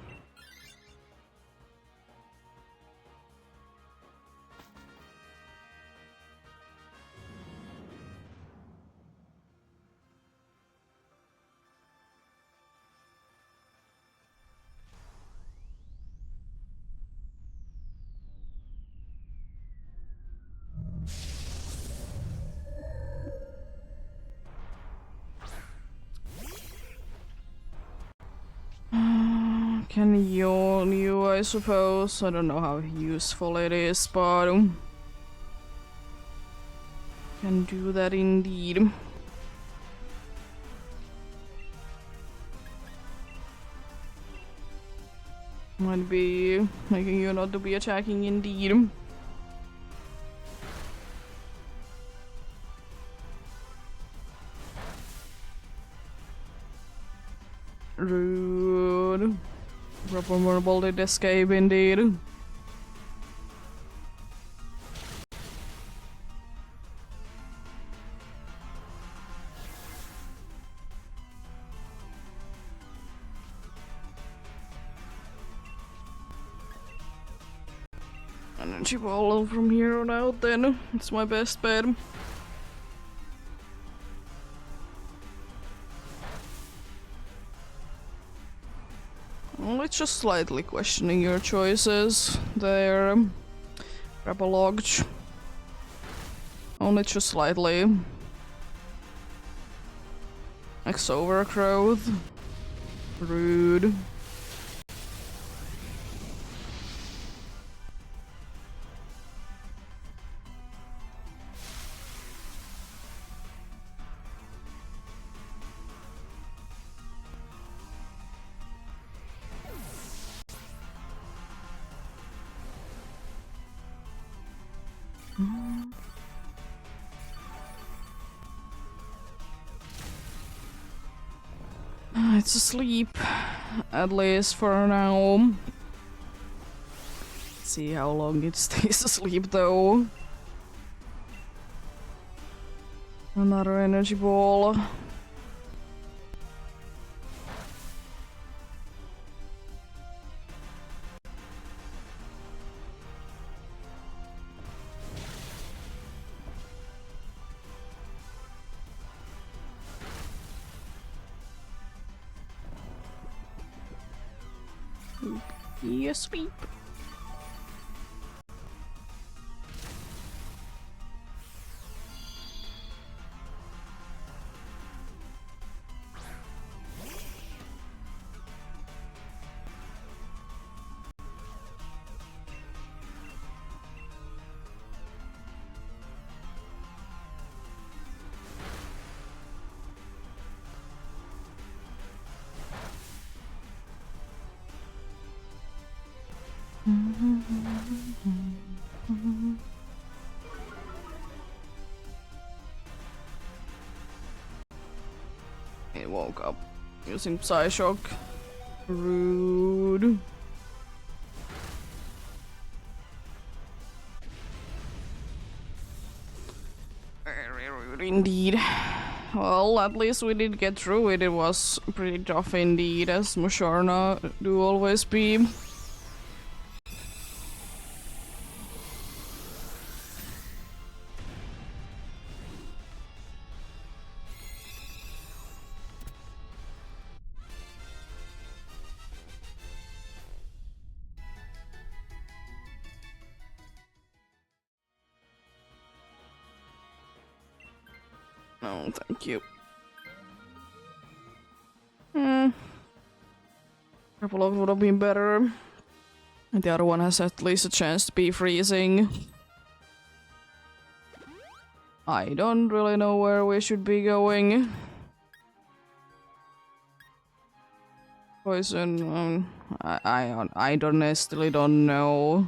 Can yawn you, I suppose. I don't know how useful it is, but can do that indeed. Might be making you not to be attacking indeed. Rude. Proper vulnerable did escape indeed. Energy ball from here on out then. It's my best bet. It's just slightly questioning your choices there, Rebeloged. Only just slightly. X overgrowth. Rude. It's asleep, at least for now. See how long it stays asleep though. Another energy ball. He asleep. He woke up using Psyshock. Rude. Very rude indeed. Well, at least we did get through it. It was pretty tough indeed, as Musharna do always be. No, thank you. Purple Log would have been better. And the other one has at least a chance to be freezing. I don't really know where we should be going. Poison, I honestly don't know.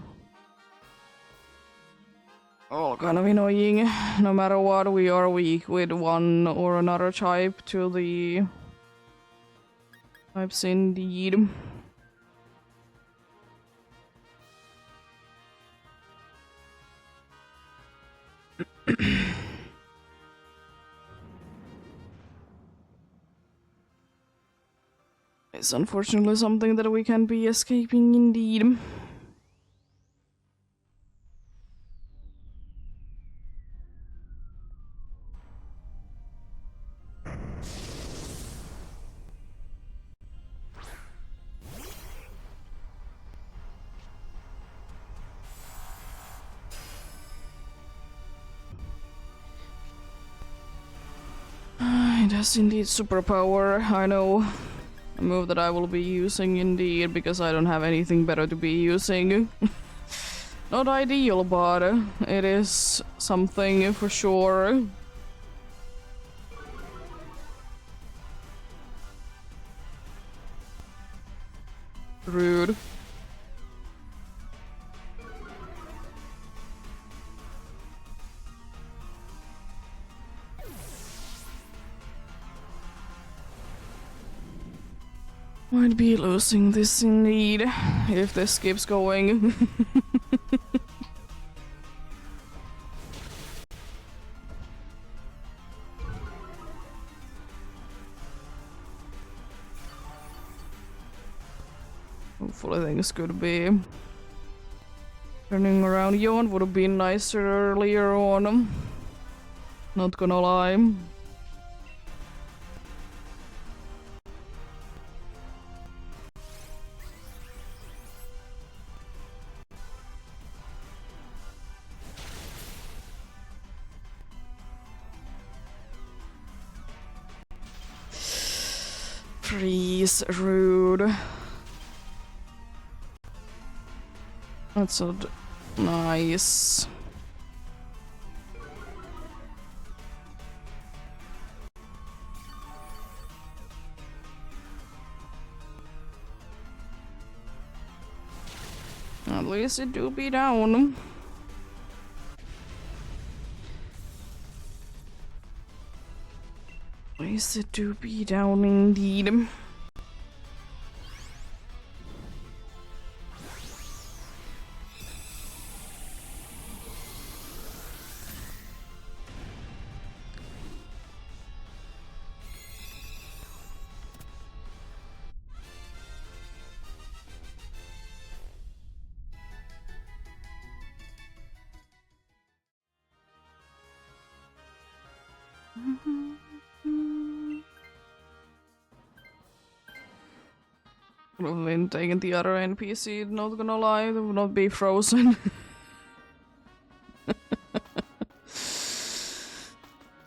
All kind of annoying. No matter what, we are weak with one or another type to the types indeed. It's unfortunately something that we can be escaping indeed. It has indeed superpower, I know. A move that I will be using indeed, because I don't have anything better to be using. Not ideal, but it is something for sure. Rude. Might be losing this indeed, if this keeps going. Hopefully things could be turning around. Yawn would have been nicer earlier on. Not gonna lie. Freeze, rude. That's so nice. At least it do be down. At least it do be down indeed. Would have been taking the other NPC, not gonna lie, they would not be frozen.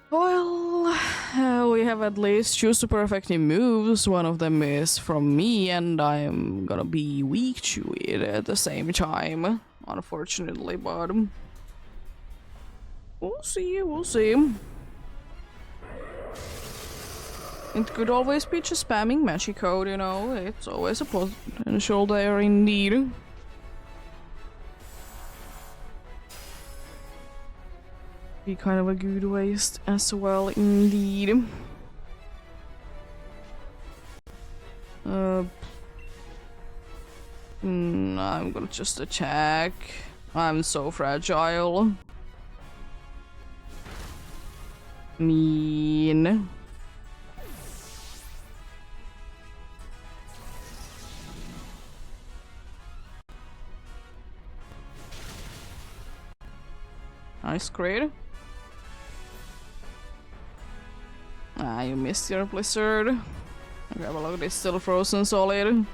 Well, we have at least two super effective moves. One of them is from me, and I'm gonna be weak to it at the same time, unfortunately, but we'll see, we'll see. It could always be just spamming magic code, you know, it's always a potential there indeed. Be kind of a good waste as well indeed. I'm gonna just attack. I'm so fragile. Mean. Nice crit. Ah, you missed your blizzard. Grab a look, it's still frozen solid.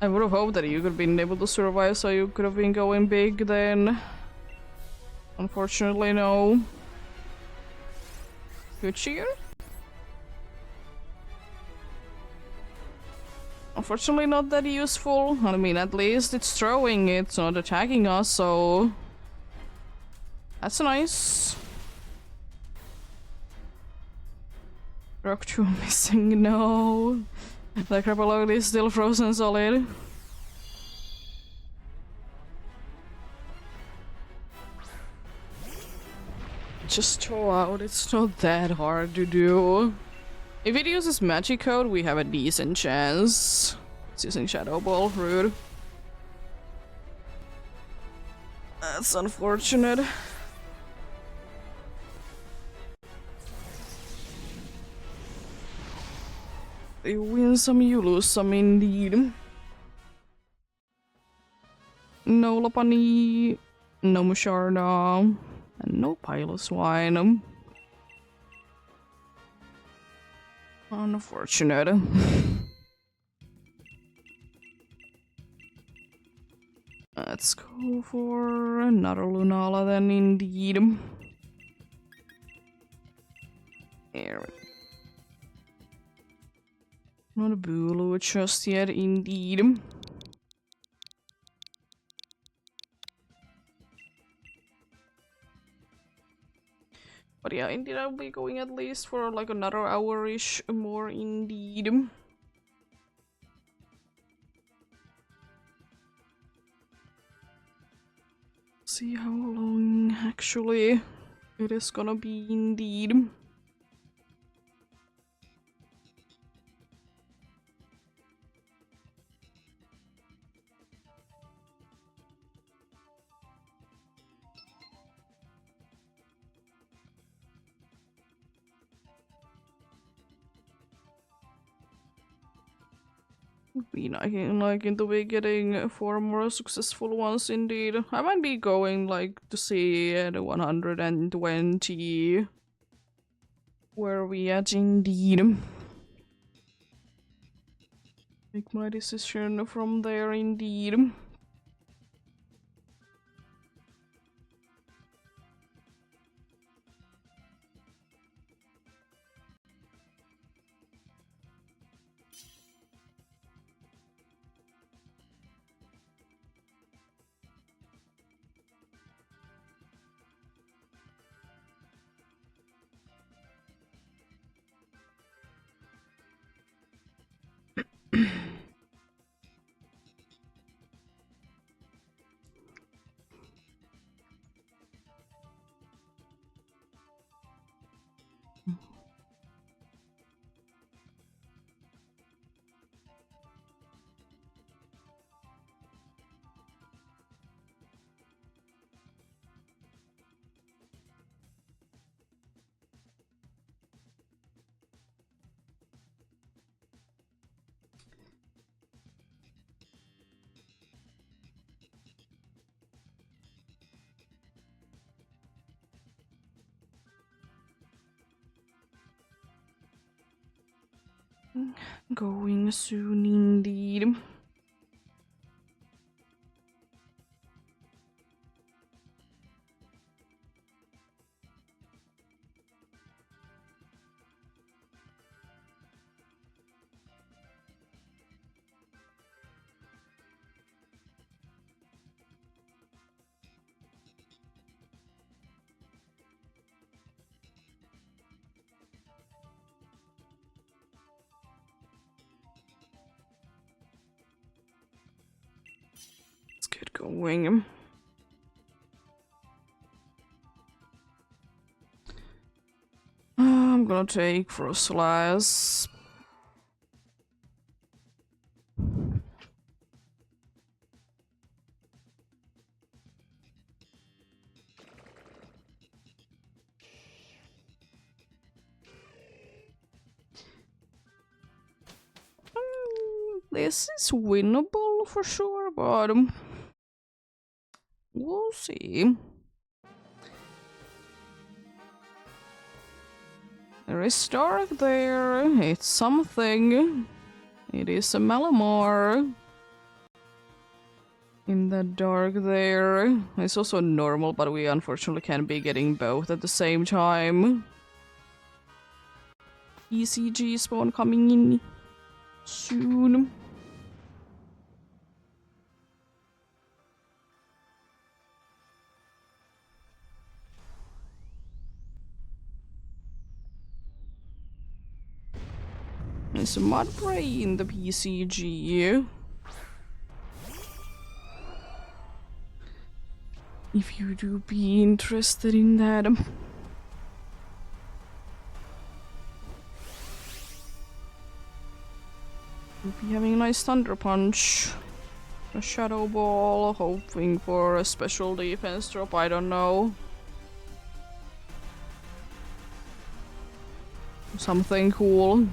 I would have hoped that you could have been able to survive, so you could have been going big then. Unfortunately, no. Good cheer. Unfortunately, not that useful. I mean, at least it's throwing, it's not attacking us, so that's nice. Rock 2 missing, no. The Crapalog is still frozen solid. Just throw out, it's not that hard to do. If it uses magic code, we have a decent chance. It's using Shadow Ball, rude. That's unfortunate. You win some, you lose some indeed. No Lopunny, no Musharda, and no Piloswine. Unfortunate. Let's go for another Lunala then indeed. There. Not a Bulu just yet indeed. But yeah, indeed I'll be going at least for like another hour-ish more indeed. See how long actually it is gonna be indeed. Be like into be getting 4 more successful ones indeed. I might be going like to see the 120 where we at indeed. Make my decision from there indeed. Going soon indeed. Let's get going. I'm gonna take for a slice. This is winnable for sure, but we'll see. There is dark there. It's something. It is a Malamar. In the dark there. It's also normal, but we unfortunately can't be getting both at the same time. ECG spawn coming in soon. There's a mud prey in the PCG. If you do be interested in that. We'll be having a nice Thunder Punch. A Shadow Ball, hoping for a special defense drop, I don't know. Something cool.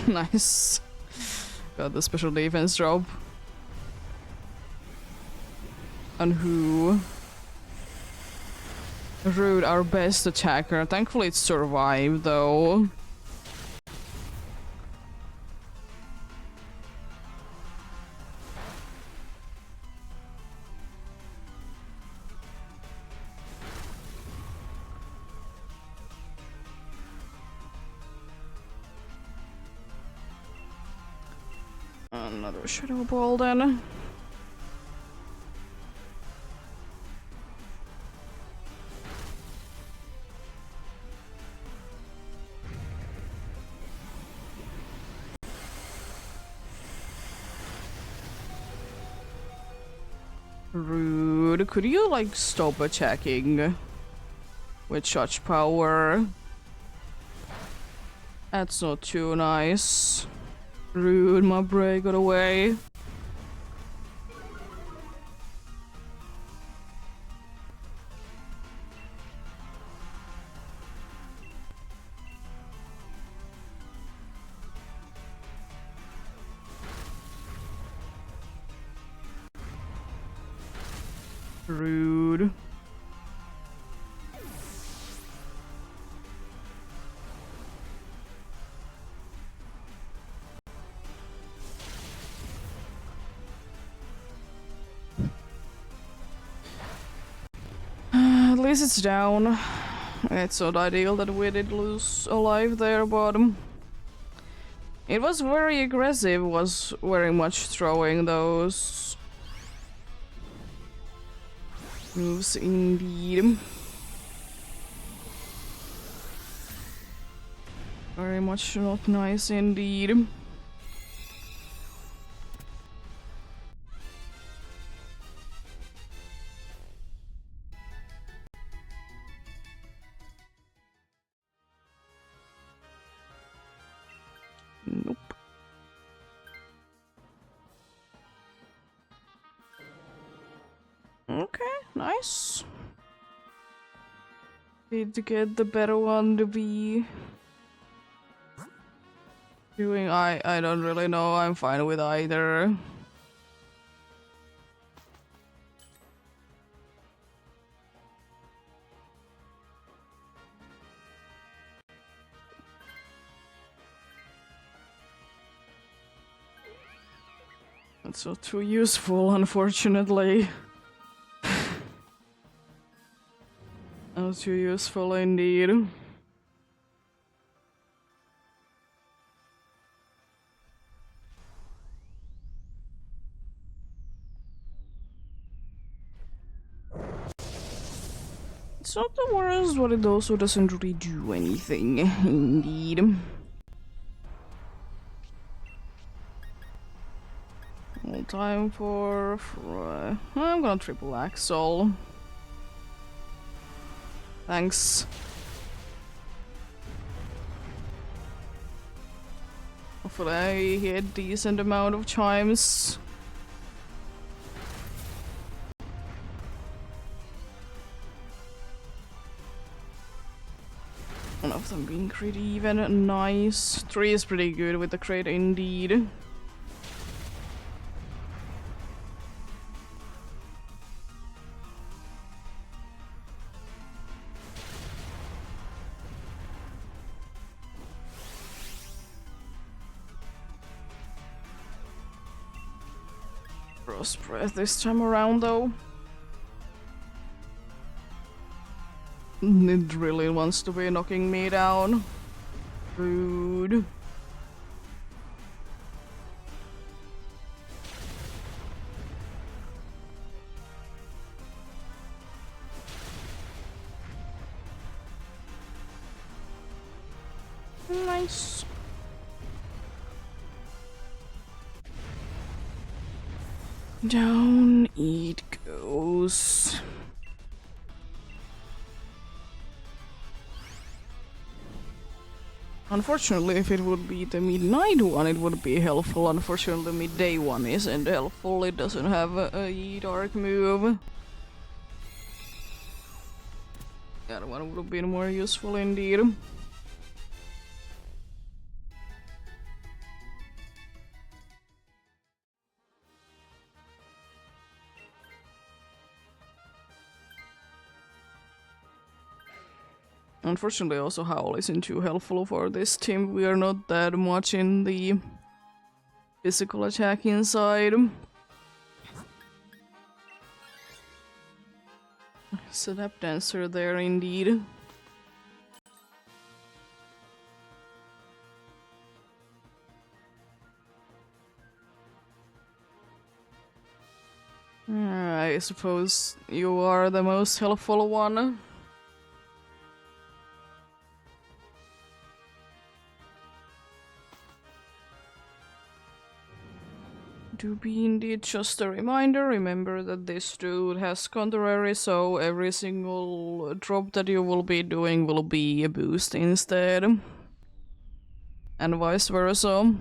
Nice. Got the special defense drop. And who? Rude, our best attacker. Thankfully it survived though. Another Shadow Ball then. Rude. Could you like stop attacking with such power? That's not too nice. Rude, my Bray got away. Rude. At least it's down. It's not ideal that we did lose a life there, but it was very aggressive, was very much throwing those moves indeed. Very much not nice indeed. Nope. Okay, nice. Did get the better one to be doing. I don't really know. I'm fine with either. It's not too useful, unfortunately. Not too useful indeed. It's not the worst, but it also doesn't really do anything, indeed. All time for I'm gonna triple axle. Thanks. Hopefully I hit decent amount of chimes. One of them being crit even. Nice. 3 is pretty good with the crit indeed. Frost breath this time around though. It really wants to be knocking me down. Rude. Nice. Down it goes. Unfortunately, if it would be the midnight one, it would be helpful. Unfortunately, the midday one isn't helpful. It doesn't have a dark move. That one would have been more useful indeed. Unfortunately, also Howl isn't too helpful for this team. We are not that much in the physical attacking side. Setup dancer there indeed. I suppose you are the most helpful one. To be indeed just a reminder, remember that this dude has contrary, so every single drop that you will be doing will be a boost instead. And vice versa.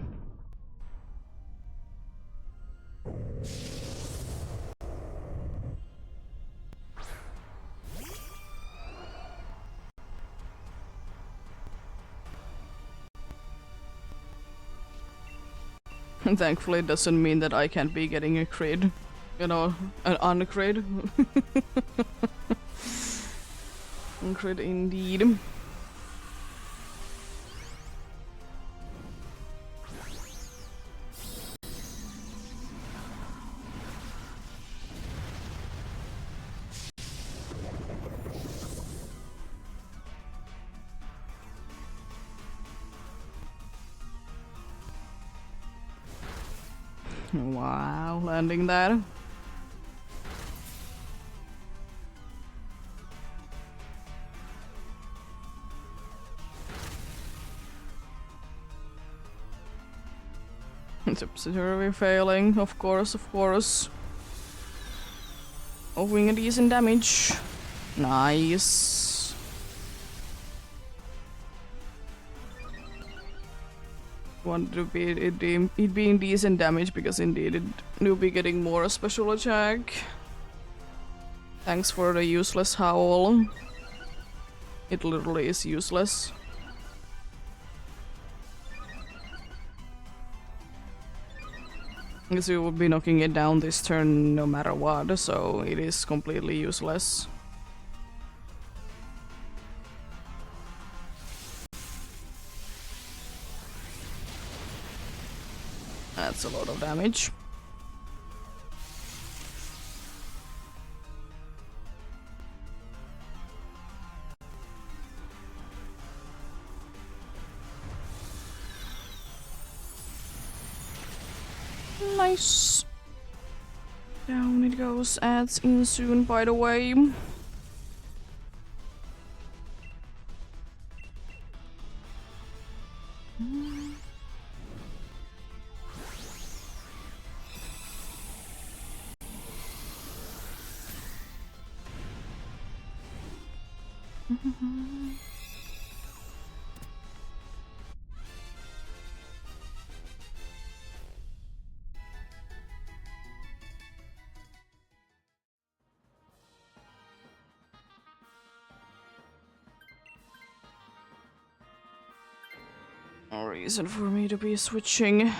Thankfully, it doesn't mean that I can't be getting a crit. You know, an uncrit. Uncrit indeed. Wow, landing that. Subsidiary failing, of course, of course. Offering a decent damage. Nice. Wanted to be it being decent damage because indeed it will be getting more special attack. Thanks for the useless howl. It literally is useless. Because you would be knocking it down this turn no matter what, so it is completely useless. That's a lot of damage. Nice. Down it goes. Adds in soon, by the way. No reason for me to be switching.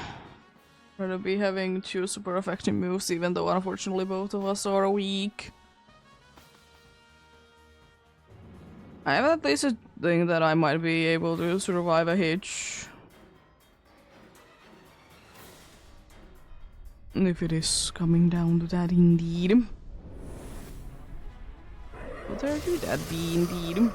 Or to be having two super effective moves, even though unfortunately both of us are weak. I have at least a thing that I might be able to survive a hitch. If it is coming down to that indeed. But there could that be indeed.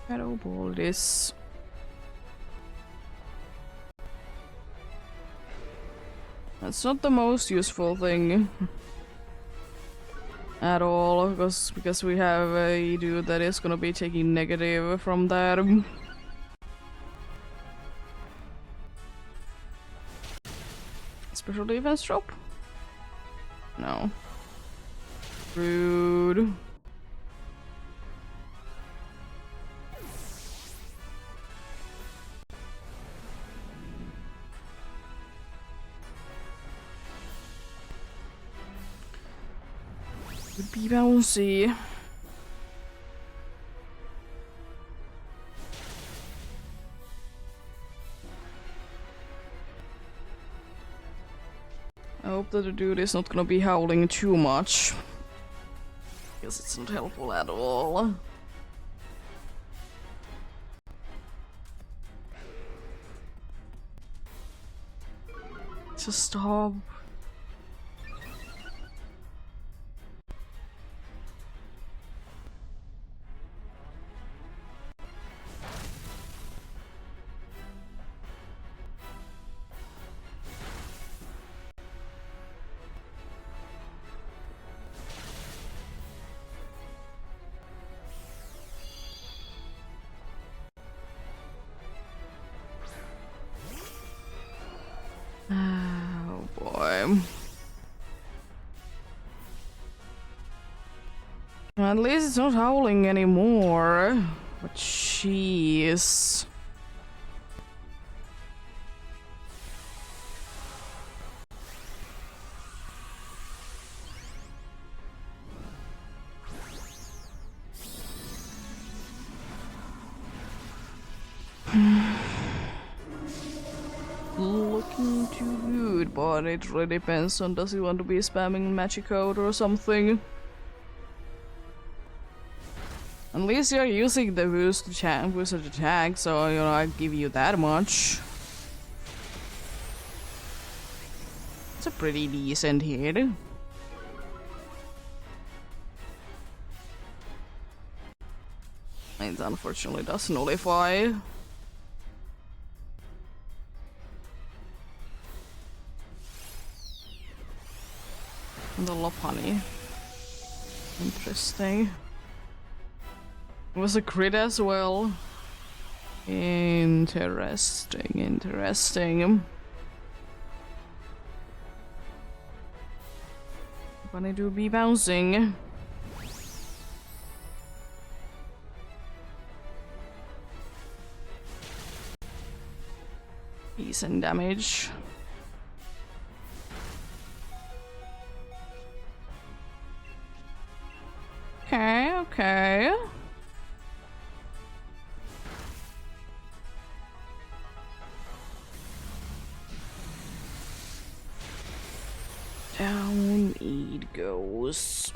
Shadow ball this. That's not the most useful thing at all, because we have a dude that is gonna be taking negative from that. Special defense drop? No. Rude. Would be bouncy. I hope that the dude is not gonna be howling too much. Because it's not helpful at all. Just stop. Oh boy. At least it's not howling anymore. But jeez. Looking too good, but it really depends on does he want to be spamming magic code or something. At least you're using the boosted attack, so you know I give you that much. It's a pretty decent hit. It unfortunately does nullify. The Lopunny. Interesting. It was a crit as well. Interesting, interesting. Bunny do be bouncing. Decent damage. Okay, okay. Down it goes.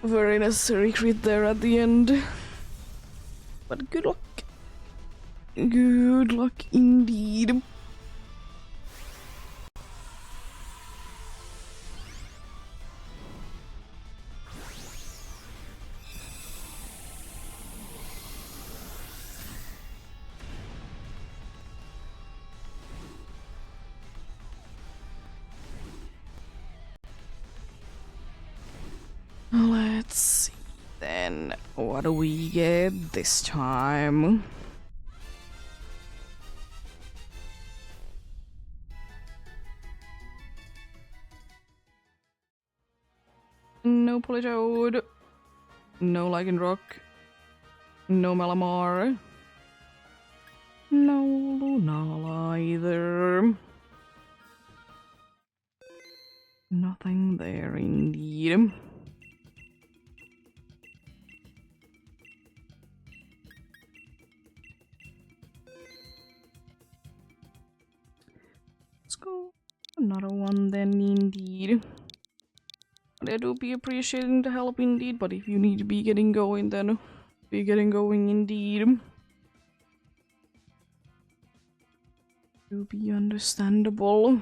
Very necessary crit there at the end. But good luck. Good luck indeed. then what do we get this time? No Politoad. No Lycanroc. No Malamar. No Lunala either. Nothing there indeed. Let's go. Another one then indeed. I do be appreciating the help indeed, but if you need to be getting going, then be getting going indeed. To be understandable.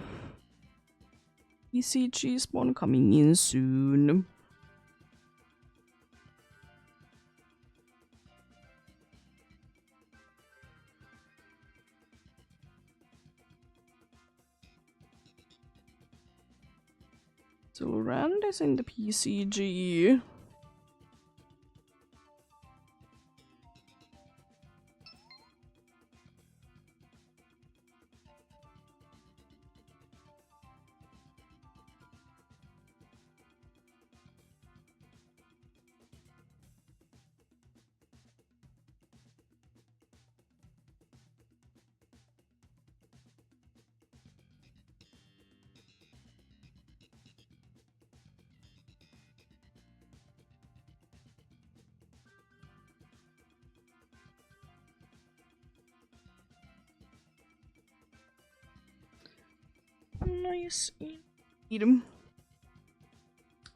ECG spawn coming in soon. So Rand is in the PCG. Nice. Eat him.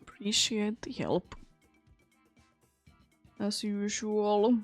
Appreciate the help. As usual.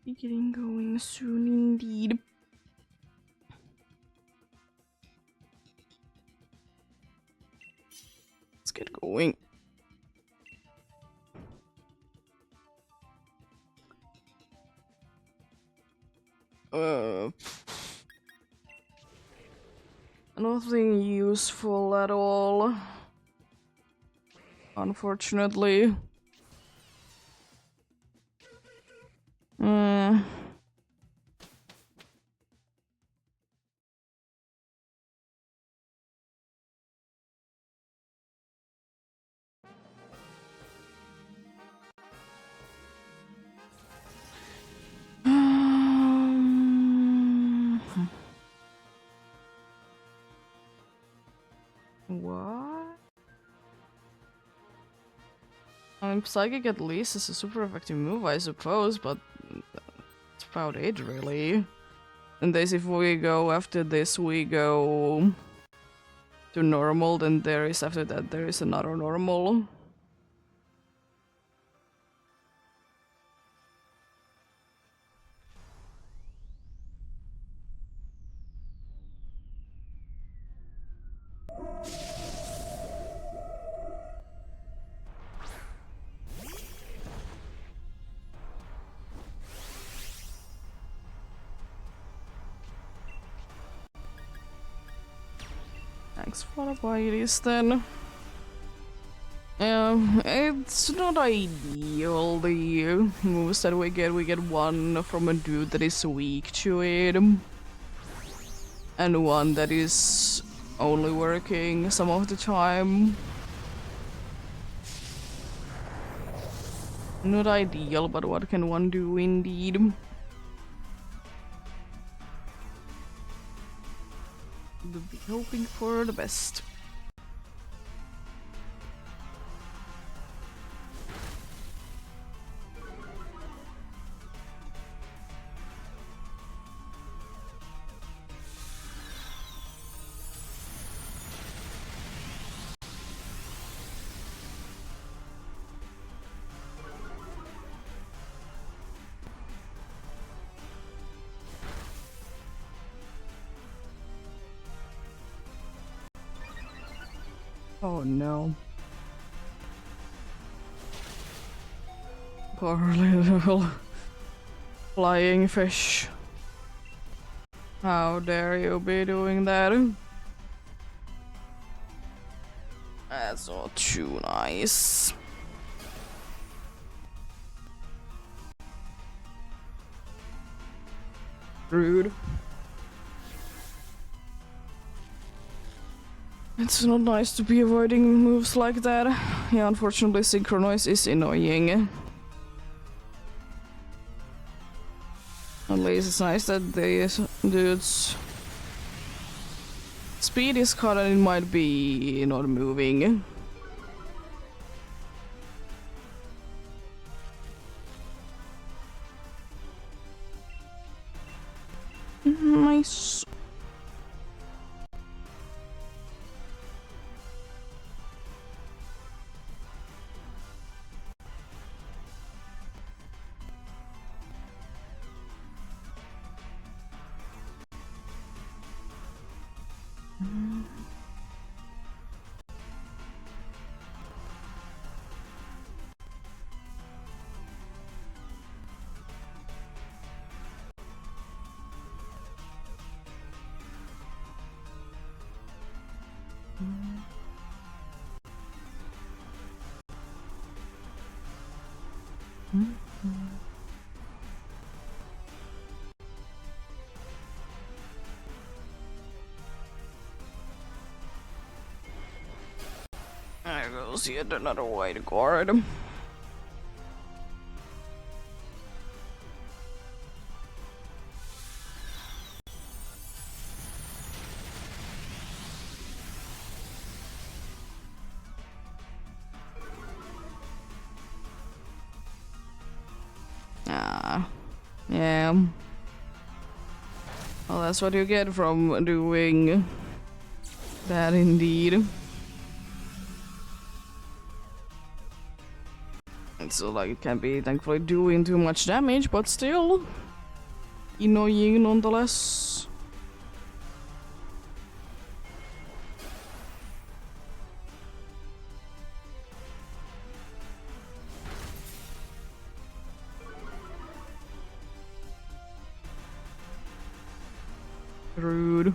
Be getting going soon indeed. Let's get going. Nothing useful at all. Unfortunately. What? I mean, Psychic at least is a super effective move, I suppose, but that's about it, really. And this, if we go after this, we go to normal, then there is after that, there is another normal. Thanks for the bodies then. It's not ideal, the moves that we get one from a dude that is weak to it. and one that is only working some of the time. Not ideal, but what can one do indeed? Be hoping for the best. Oh no. Poor little flying fish. How dare you be doing that? That's not too nice. Rude. It's not nice to be avoiding moves like that. Yeah, unfortunately, synchronize is annoying. At least it's nice that these dudes' speed is cut and it might be not moving. Nice. There goes yet another white guard. Ah, yeah. Well, that's what you get from doing that indeed. It's like it can be thankfully doing too much damage, but still annoying nonetheless. Rude.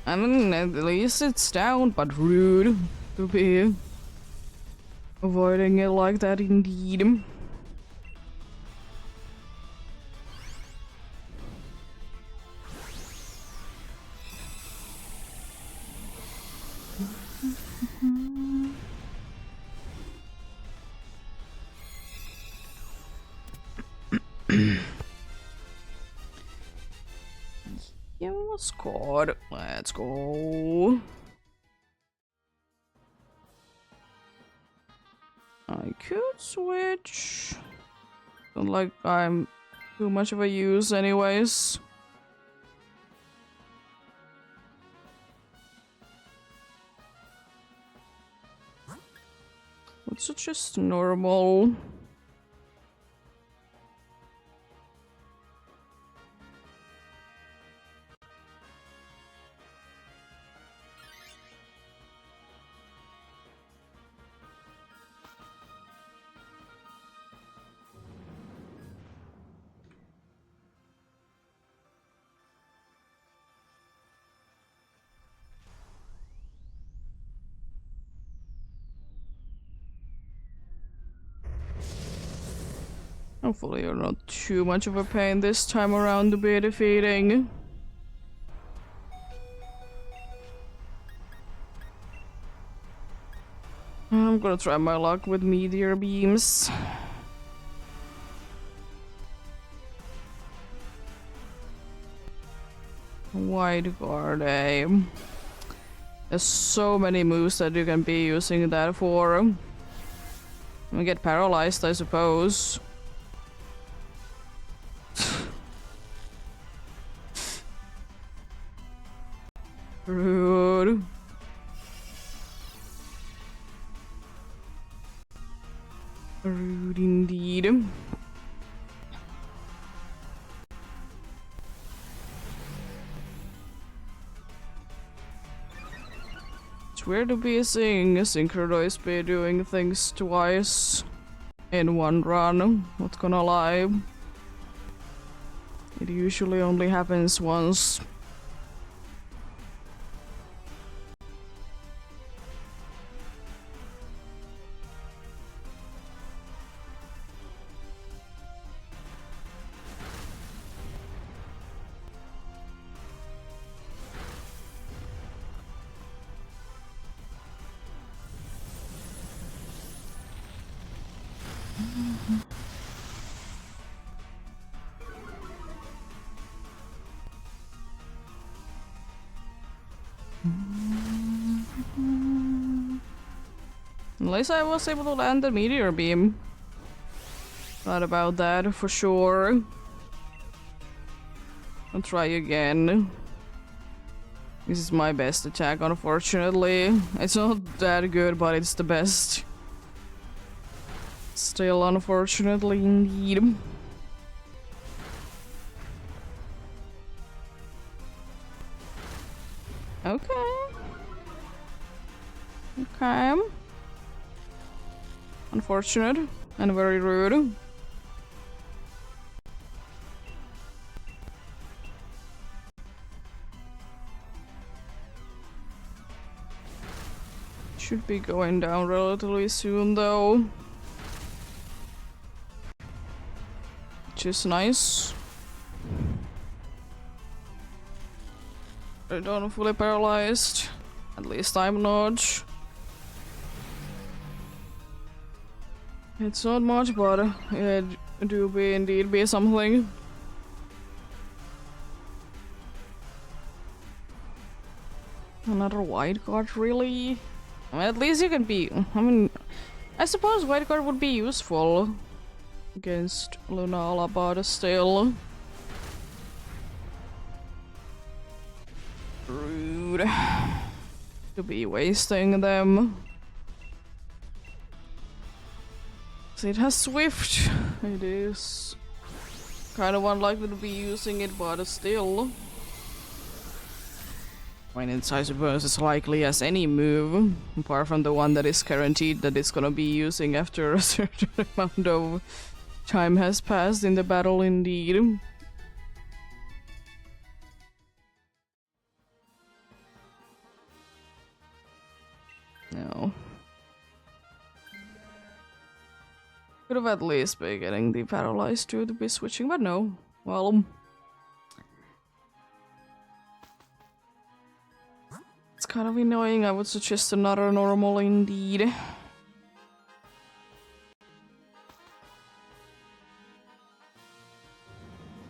I mean, at least it's down, but rude to be avoiding it like that indeed. Yeah, squad. Let's go. I could switch. Don't like I'm too much of a use anyways. It's just normal. Hopefully you're not too much of a pain this time around to be defeating. I'm gonna try my luck with meteor beams. Wide guard, eh? There's so many moves that you can be using that for. I get paralyzed, I suppose. Rude. Rude indeed. It's weird to be seeing Synchronoise be doing things twice in one run, not gonna lie. It usually only happens once. Unless I was able to land the meteor beam. Thought about that for sure. I'll try again. This is my best attack, unfortunately. It's not that good, but it's the best. Still, unfortunately, indeed. Okay. Okay. Unfortunate and very rude. Should be going down relatively soon though. Which is nice. I don't fully paralyzed. At least I'm not. It's not much, but it do be indeed be something. Another white card, really? I mean, at least you can be. I mean, I suppose white card would be useful against Lunala, but still. Rude. To be wasting them. So it has Swift. It is kind of unlikely to be using it, but still. I mean, I suppose it's likely as any move, apart from the one that is guaranteed that it's gonna be using after a certain amount of time has passed in the battle, indeed. No. Could have at least been getting the paralyzed to be switching, but no. Well, it's kind of annoying. I would suggest another normal indeed.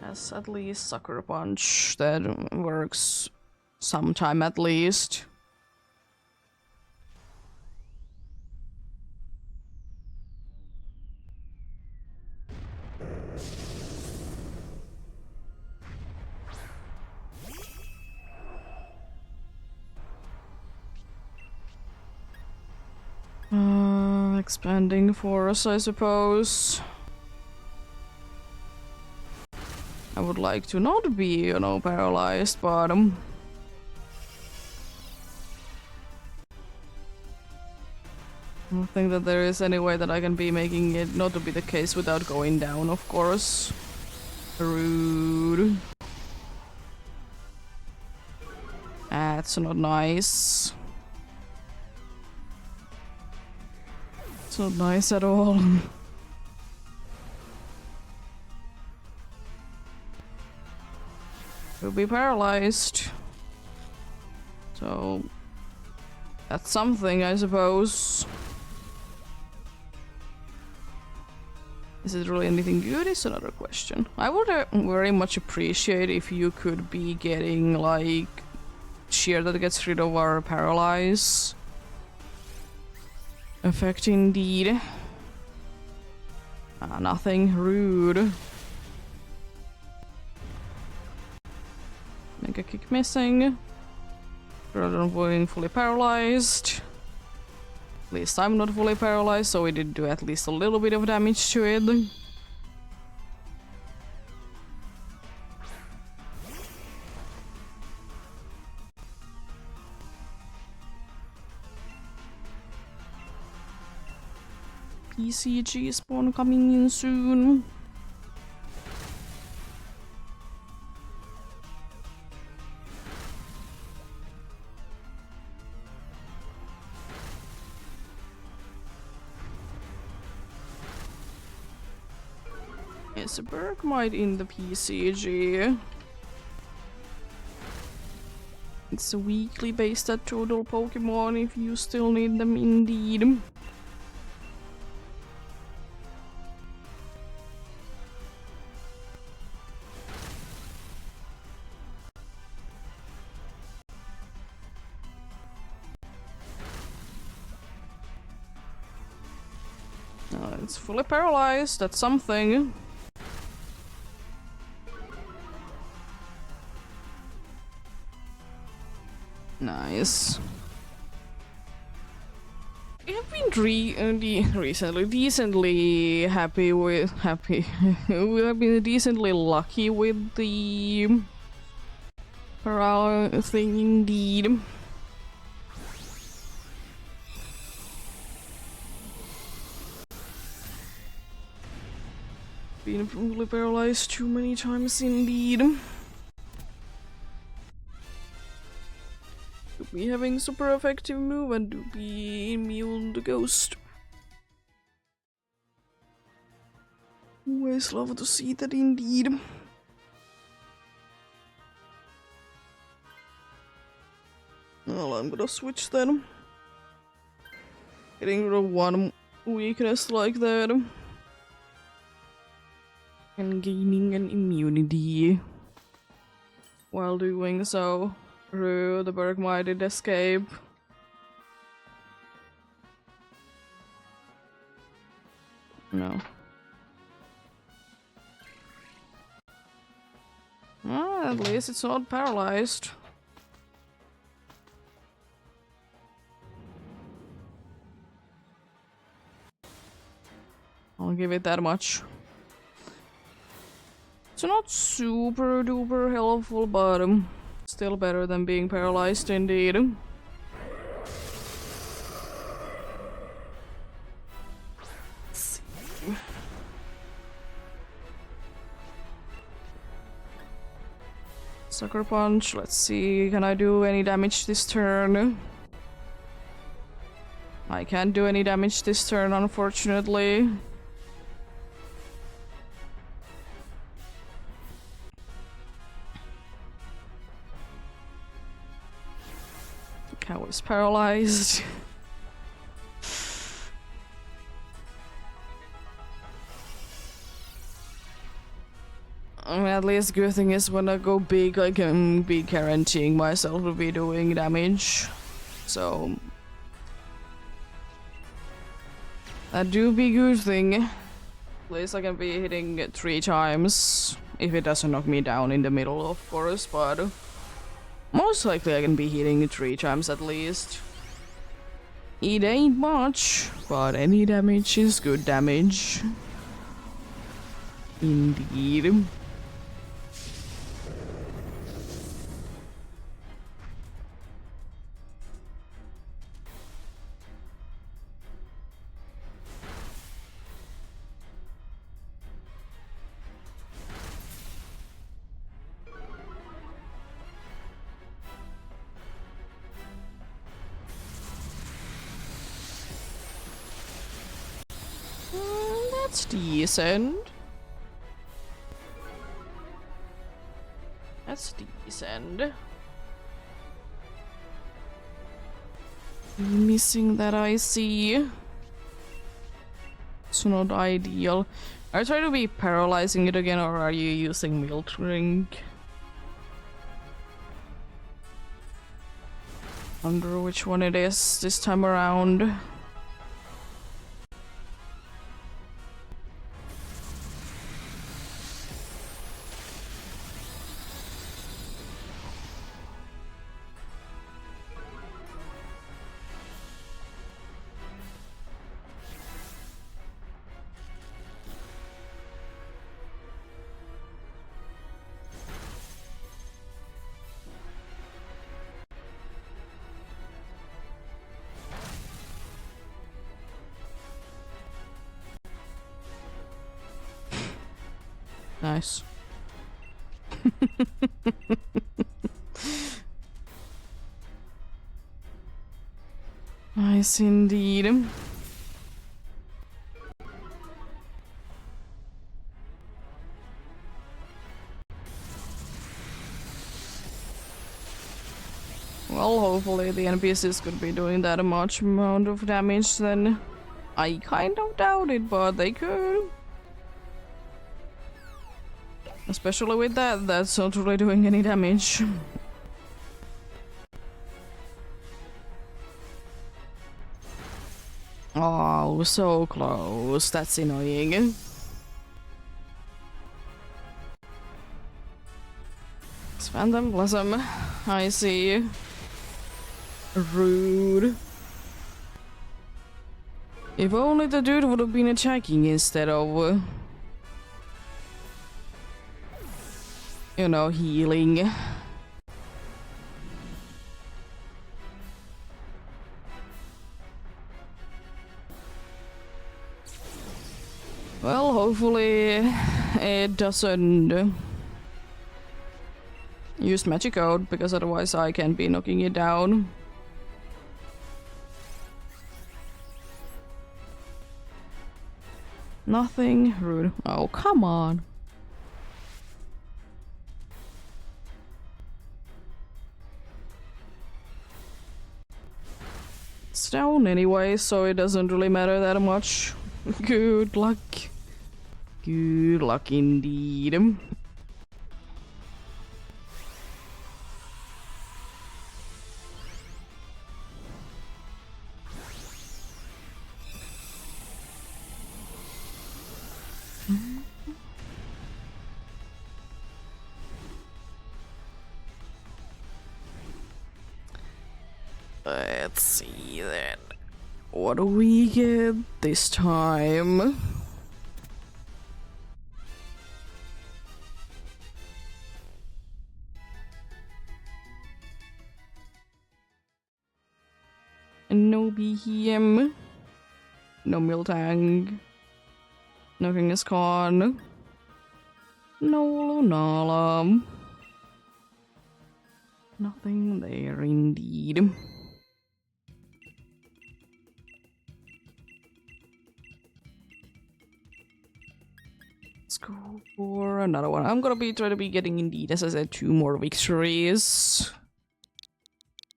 Yes, at least Sucker Punch. That works sometime at least. Expanding force, I suppose. I would like to not be, you know, paralyzed, but I don't think that there is any way that I can be making it not to be the case without going down, of course. Rude. That's not nice. It's not nice at all. will be paralyzed. So that's something, I suppose. Is it really anything good is another question. I would very much appreciate if you could be getting like cheer that gets rid of our paralyze effect indeed. Nothing rude. Mega kick missing. Rather than being fully paralyzed. At least I'm not fully paralyzed, so we did do at least a little bit of damage to it. PCG spawn coming in soon. It's a Bergmite in the PCG. It's a weekly based at total Pokemon if you still need them indeed. It's fully paralyzed, that's something. Nice. I've been recently decently happy with we have been decently lucky with the paralysis thing indeed. Been fully paralyzed too many times indeed. To be having super effective move and to be immune to ghost. Always love to see that indeed. Well, I'm gonna switch then. Getting rid of one weakness like that. And gaining an immunity. While doing so, the Bergmite did escape. No. Well, at least it's not paralyzed. I'll give it that much. It's not super duper helpful, but still better than being paralyzed indeed. Let's see. Sucker Punch, let's see, can I do any damage this turn? I can't do any damage this turn, unfortunately. Cow is paralyzed. I mean, at least good thing is when I go big, I can be guaranteeing myself to be doing damage. So that do be good thing. At least I can be hitting it 3 times. If it doesn't knock me down in the middle, of course, but most likely I can be hitting it 3 times at least. It ain't much, but any damage is good damage. Indeed. That's decent. That's decent. Missing that I see. It's not ideal. Are you trying to be paralyzing it again, or are you using milk drink? Wonder which one it is this time around. Nice. Nice indeed. Well, hopefully the NPCs could be doing that much amount of damage then. I kind of doubt it, but they could. Especially with that's not really doing any damage. Oh, so close. That's annoying. It's Phantom Blossom. I see. Rude. If only the dude would have been attacking instead of... you know, healing. Well, hopefully it doesn't use magic code, because otherwise I can't be knocking it down. Nothing rude. Oh, come on. It's down anyway, so it doesn't really matter that much. Good luck. Good luck indeed. Let's see then. What do we get this time? No BM. No Miltang. No Genghis Khan. No Lunala. Nothing there indeed. Let's go for another one. I'm gonna be trying to be getting indeed, as I said, 2 more victories.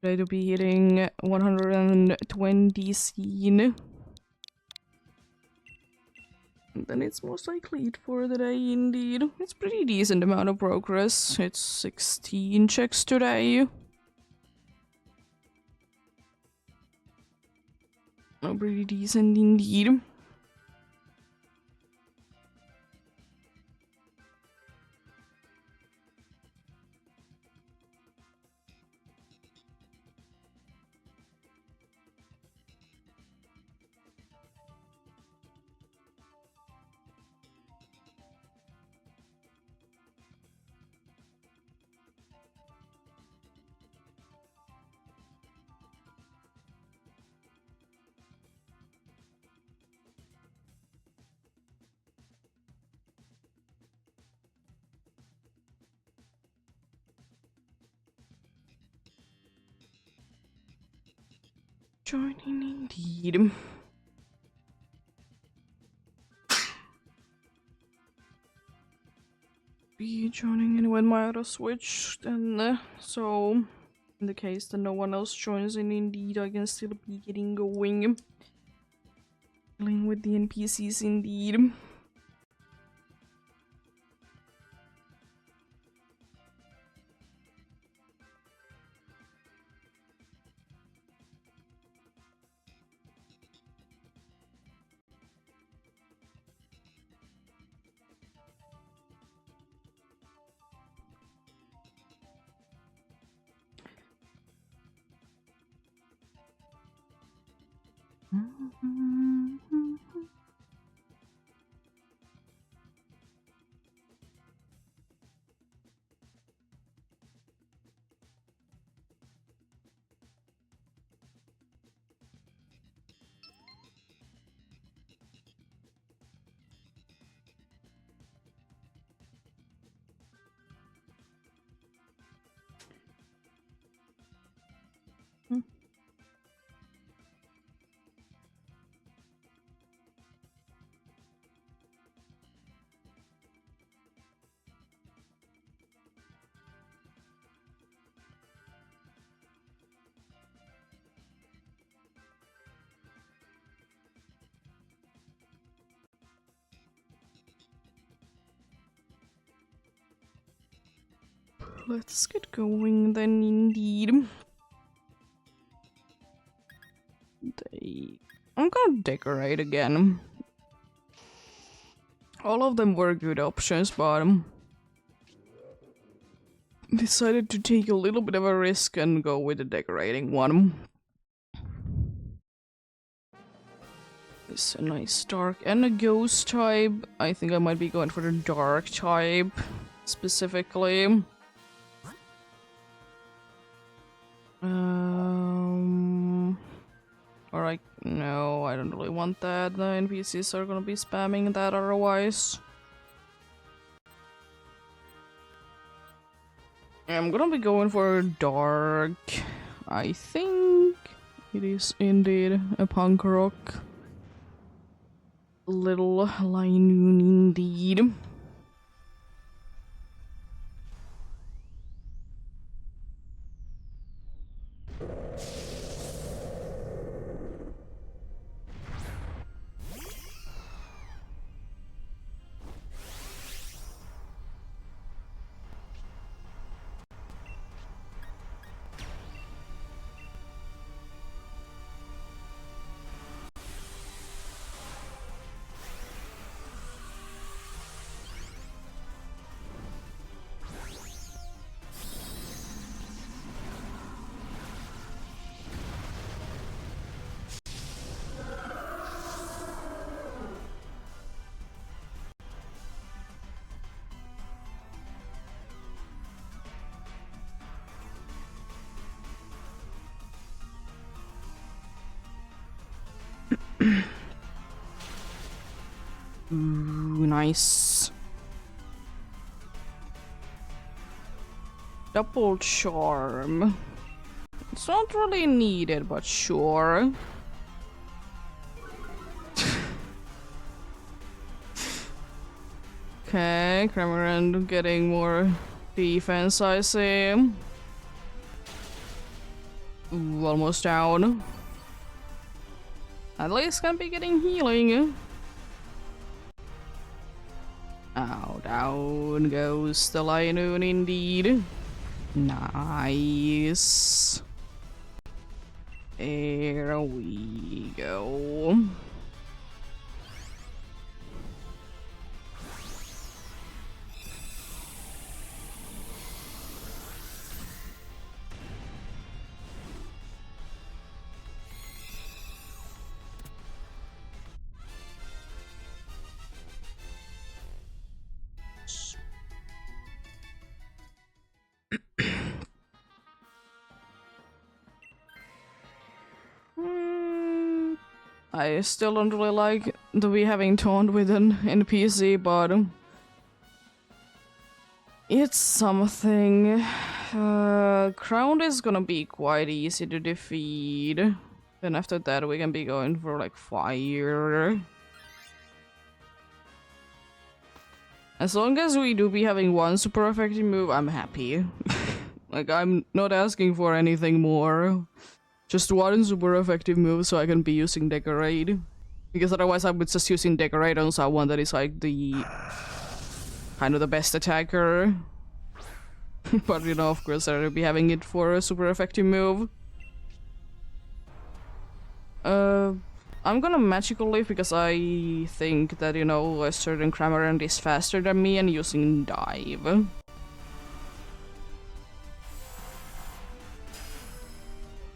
Try to be hitting 120 scene. And then it's most likely it for the day indeed. It's pretty decent amount of progress. It's 16 checks today. Oh, pretty decent indeed. Joining indeed. be joining anyone my other Switch, then so in the case that no one else joins in, indeed, I can still be getting going. Dealing with the NPCs, indeed. Let's get going then, indeed. I'm gonna decorate again. All of them were good options, but decided to take a little bit of a risk and go with the decorating one. It's a nice dark and a ghost type. I think I might be going for the dark type specifically. Alright, no, I don't really want that. The NPCs are gonna be spamming that otherwise. I'm gonna be going for dark. I think it is indeed a punk rock. Little Linoon indeed. Ooh, nice. Double charm. It's not really needed, but sure. Okay, Cramoran getting more defense, I see. Ooh, almost down. At least can be getting healing. Oh, down goes the Linoon indeed. Nice. There we go. I still don't really like to be having taunt with an NPC, but it's something. Crown is gonna be quite easy to defeat. Then after that we can be going for like fire. As long as we do be having one super effective move, I'm happy. Like, I'm not asking for anything more. Just one super effective move so I can be using Decorate. Because otherwise I would just using Decorate on someone that is like the... kind of the best attacker. But you know, of course I'll be having it for a super effective move. I'm gonna Magical Leaf because I think that, you know, a certain Cramorant is faster than me and using Dive.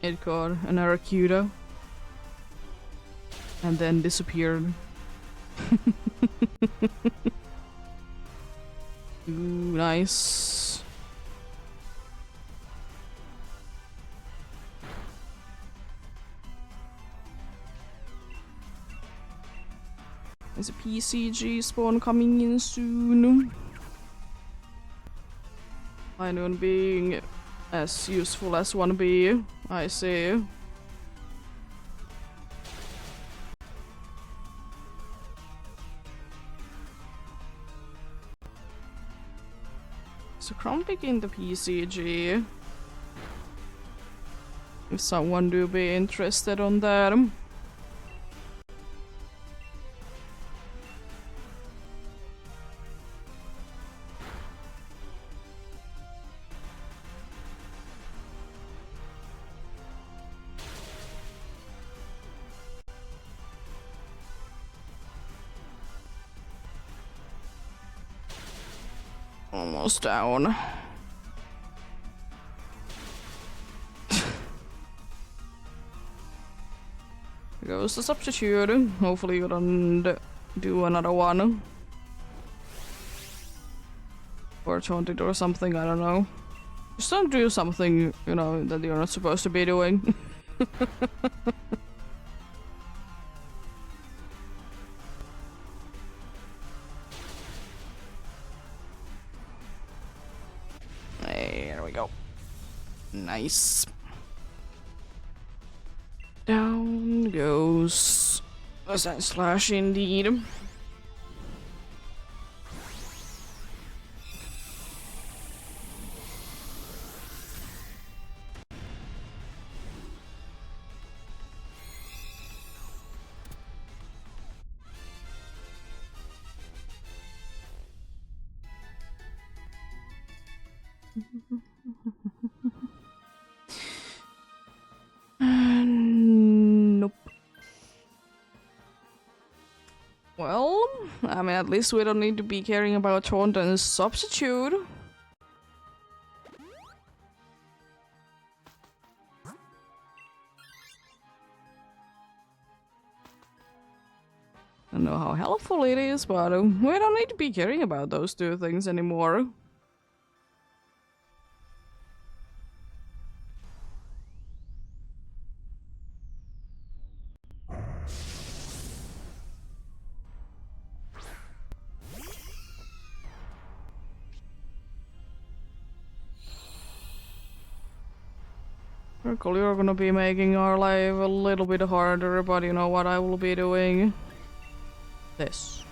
It caught an Arrokuda. And then disappeared. Ooh, nice. There's a PCG spawn coming in soon. I know being as useful as one be, I see. So Crumpig in the PCG. If someone do be interested on that. Almost down. Here goes the substitute. Hopefully you don't do another one. Or taunted or something, I don't know. Just don't do something, you know, that you're not supposed to be doing. There we go. Nice. Down goes a Sand Slash indeed. Nope. Well, I mean, at least we don't need to be caring about taunt and substitute. I don't know how helpful it is, but we don't need to be caring about those two things anymore. You're gonna be making our life a little bit harder, but you know what I will be doing? This.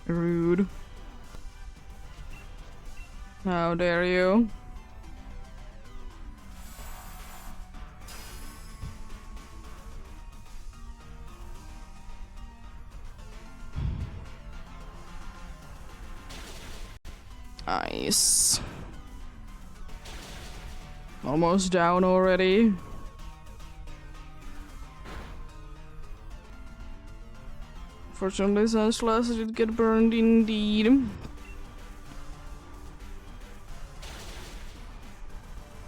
Rude. How dare you? Nice. Almost down already. Fortunately, Sand Slash did get burned indeed.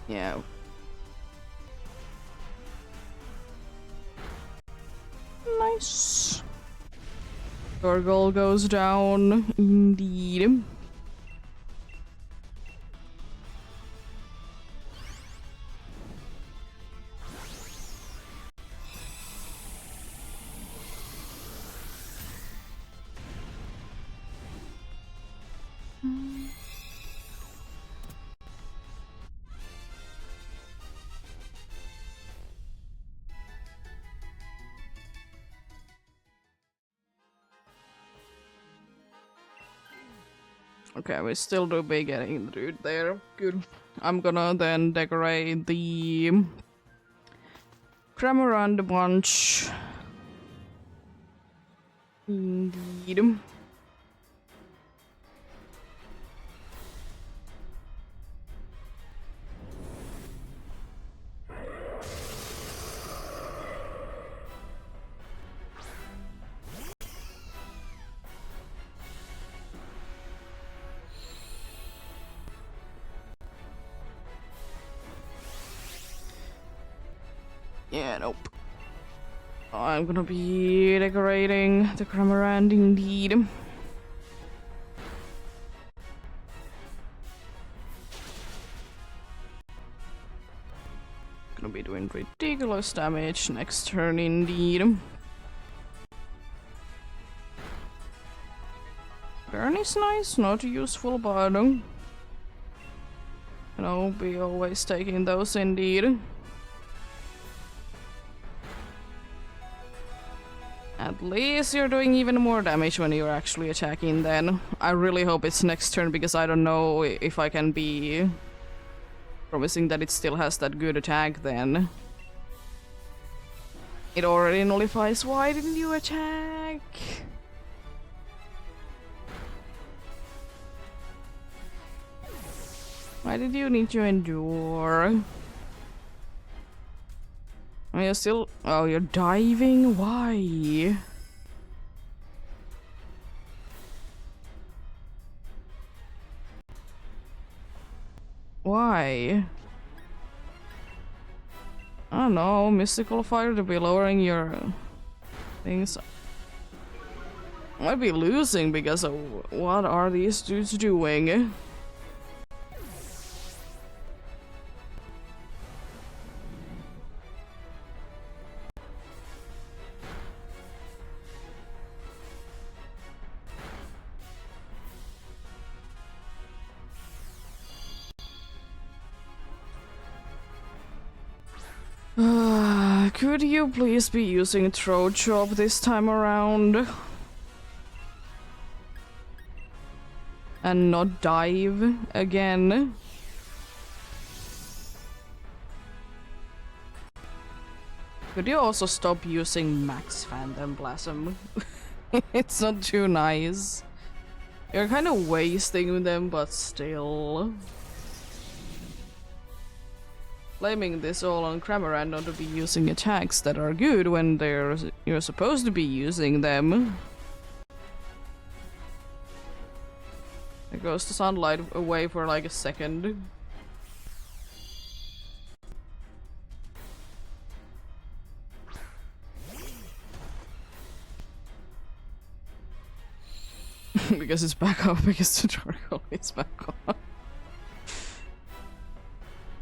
Yeah. Nice. Gargle goes down indeed. Okay, we still do be getting the dude there. Good. I'm gonna then decorate the Cramorant bunch. Indeed. Yeah, nope. I'm gonna be decorating the Cramorant indeed. Gonna be doing ridiculous damage next turn indeed. Burn is nice, not useful, but you know, be always taking those indeed. At least you're doing even more damage when you're actually attacking then. I really hope it's next turn because I don't know if I can be promising that it still has that good attack then. It already nullifies. Why didn't you attack? Why did you need to endure? Oh, you're still... Oh, you're diving? Why? Why? I don't know, mystical fire to be lowering your things. Might be losing because of what are these dudes doing? Could you please be using throat chop this time around? And not dive again? Could you also stop using Max Phantom Blossom? It's not too nice. You're kind of wasting them, but still. Blaming this all on Cramorant not to be using attacks that are good when you're supposed to be using them. It goes to sunlight away for like a second. Because it's back up, because the tutorial is back on.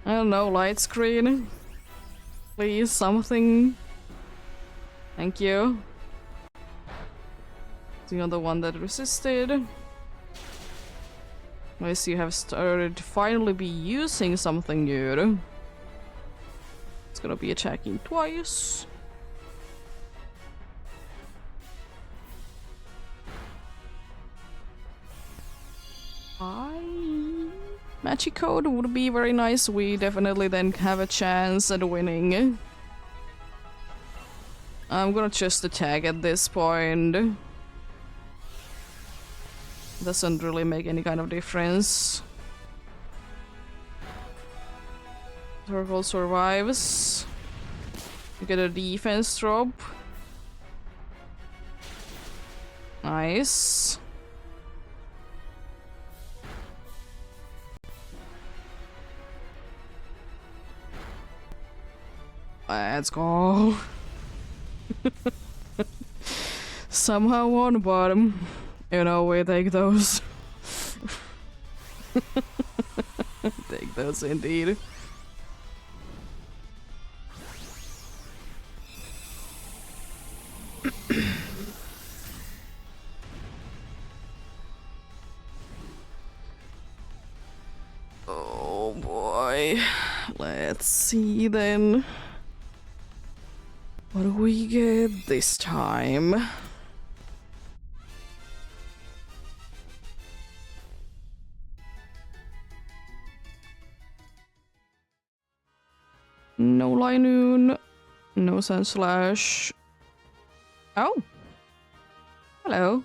I don't know, light screen. Please, something. Thank you. The other one that resisted. I see you have started to finally be using something good. It's gonna be attacking twice. Magic code would be very nice. We definitely then have a chance at winning. I'm gonna just attack at this point. Doesn't really make any kind of difference. Turtle survives. You get a defense drop. Nice. Let's go. Somehow on bottom. You know, we take those. Take those indeed. Oh boy. Let's see then. What do we get this time? No Linoon. No Sandslash. Oh! Hello.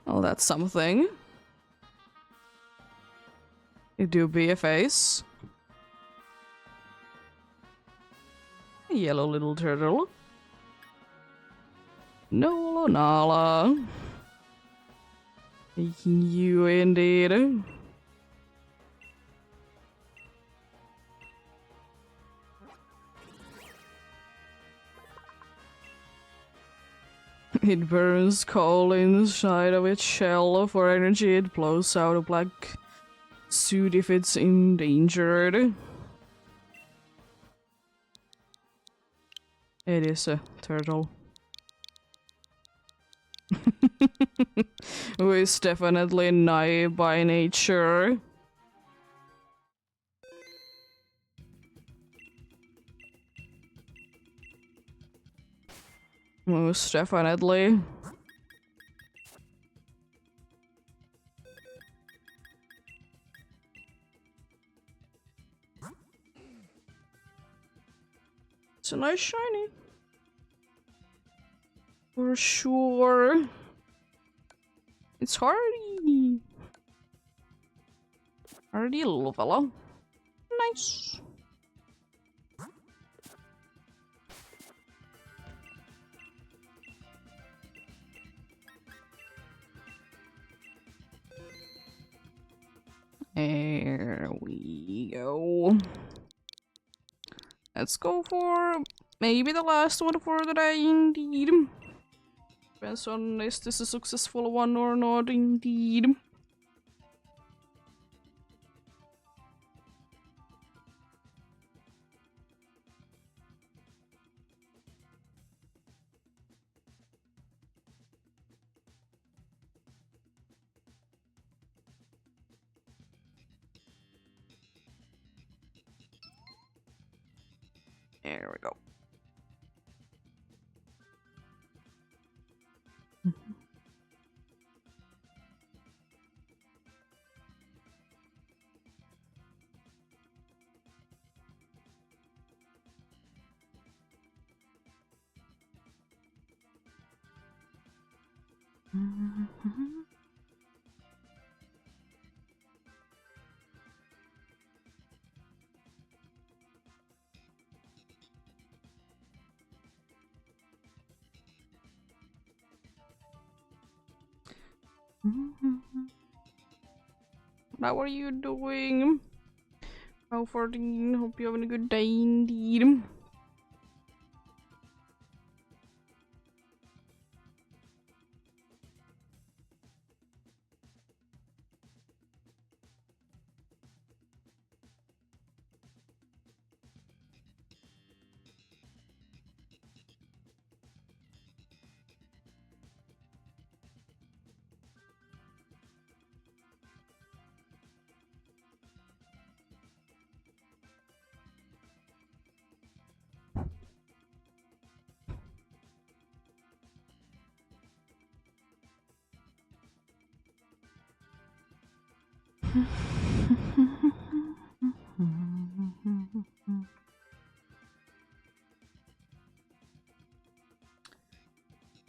Oh, that's something. You do BFAs. A yellow little turtle. No Lunala. You indeed. It burns coal inside of its shell for energy. It blows out a black suit if it's endangered. It is a turtle. Who is definitely naive by nature. Most definitely. It's a nice shiny. For sure. It's hardy. Hardy little fellow. Nice. There we go. Let's go for maybe the last one for the day, indeed. Depends on is this a successful one or not, indeed. There we go. How are you doing? How 14? Hope you're having a good day indeed.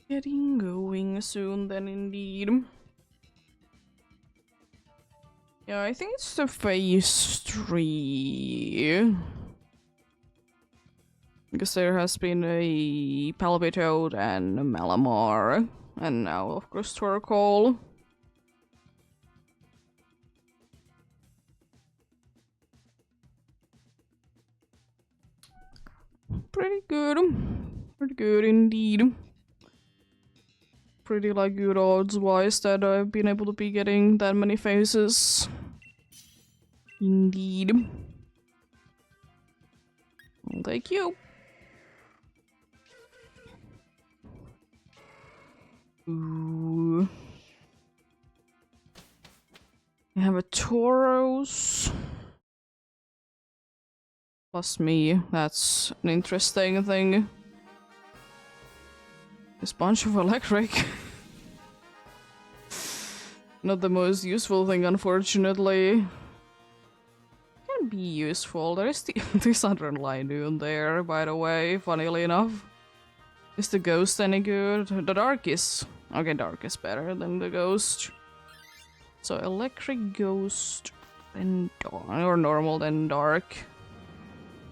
Getting going soon then, indeed. Yeah, I think it's the phase 3. Because there has been a Palpitoad and a Malamar. And now, of course, Torkoal. Pretty good. Pretty good indeed. Pretty like good odds wise that I've been able to be getting that many phases. Indeed. I'll take you. Ooh. I have a Tauros. Plus me. That's an interesting thing. This bunch of electric. Not the most useful thing, unfortunately. useful. There is this other line in there, by the way, funnily enough. Is the ghost any good? The dark is... Okay, dark is better than the ghost. So electric ghost, then dark, or normal, then dark.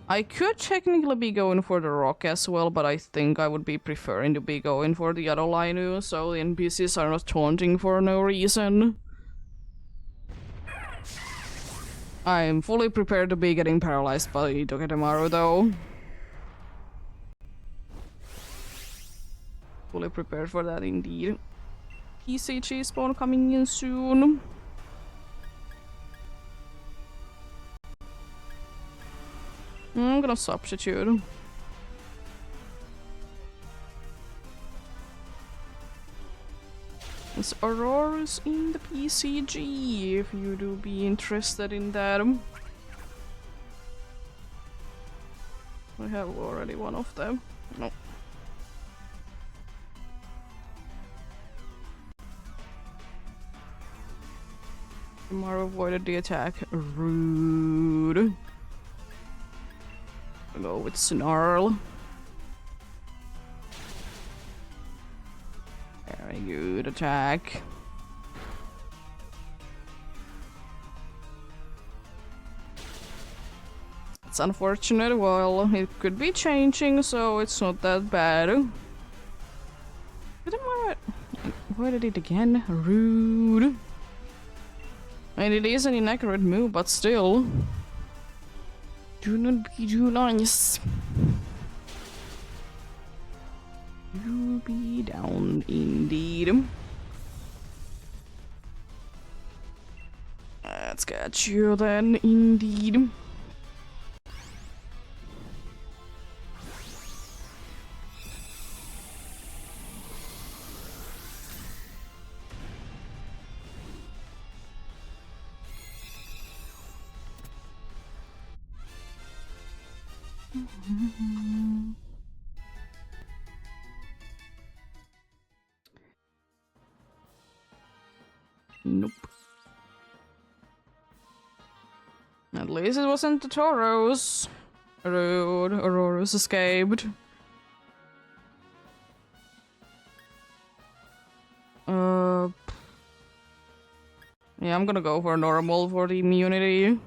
I could technically be going for the rock as well, but I think I would be preferring to be going for the other line, so the NPCs are not taunting for no reason. I'm fully prepared to be getting paralyzed by Togedemaru though. Fully prepared for that indeed. PCG spawn coming in soon. I'm gonna substitute. There's Auroras in the PCG if you do be interested in that. I have already one of them. No. Tomorrow avoided the attack. Rude. I'll go with Snarl. Very good attack. It's unfortunate. Well, it could be changing, so it's not that bad. Avoided it again. Rude. I mean, it is an inaccurate move, but still. Do not be too nice. You be down indeed. Let's get you then, indeed. Nope. At least it wasn't the Tauros. Rude. Auroras escaped. Yeah, I'm gonna go for normal for the immunity.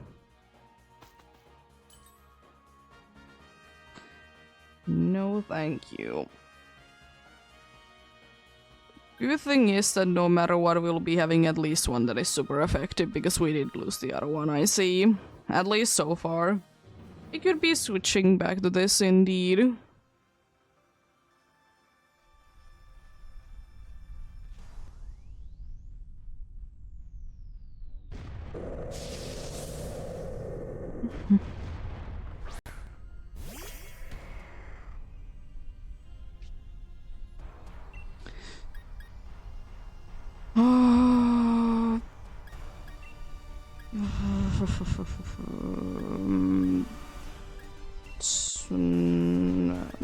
No, thank you. Good thing is that no matter what, we'll be having at least one that is super effective, because we did lose the other one, I see. At least so far. We could be switching back to this indeed.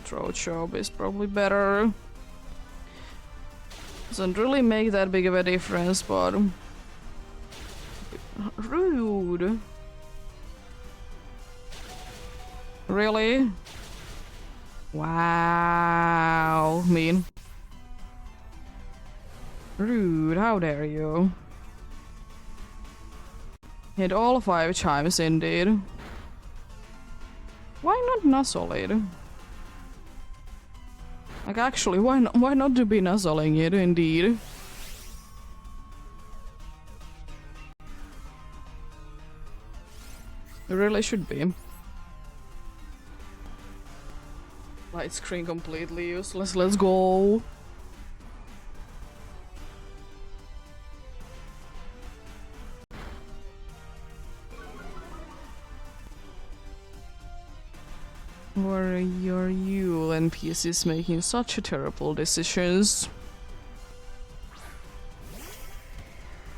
Throat job is probably better. Doesn't really make that big of a difference, but rude. Really? Wow, mean. Rude, how dare you? Hit all 5 chimes indeed. Why not nuzzle it? Like actually, why not to be nuzzling it indeed? It really should be. Light screen completely useless, let's go! Why are you NPCs making such terrible decisions?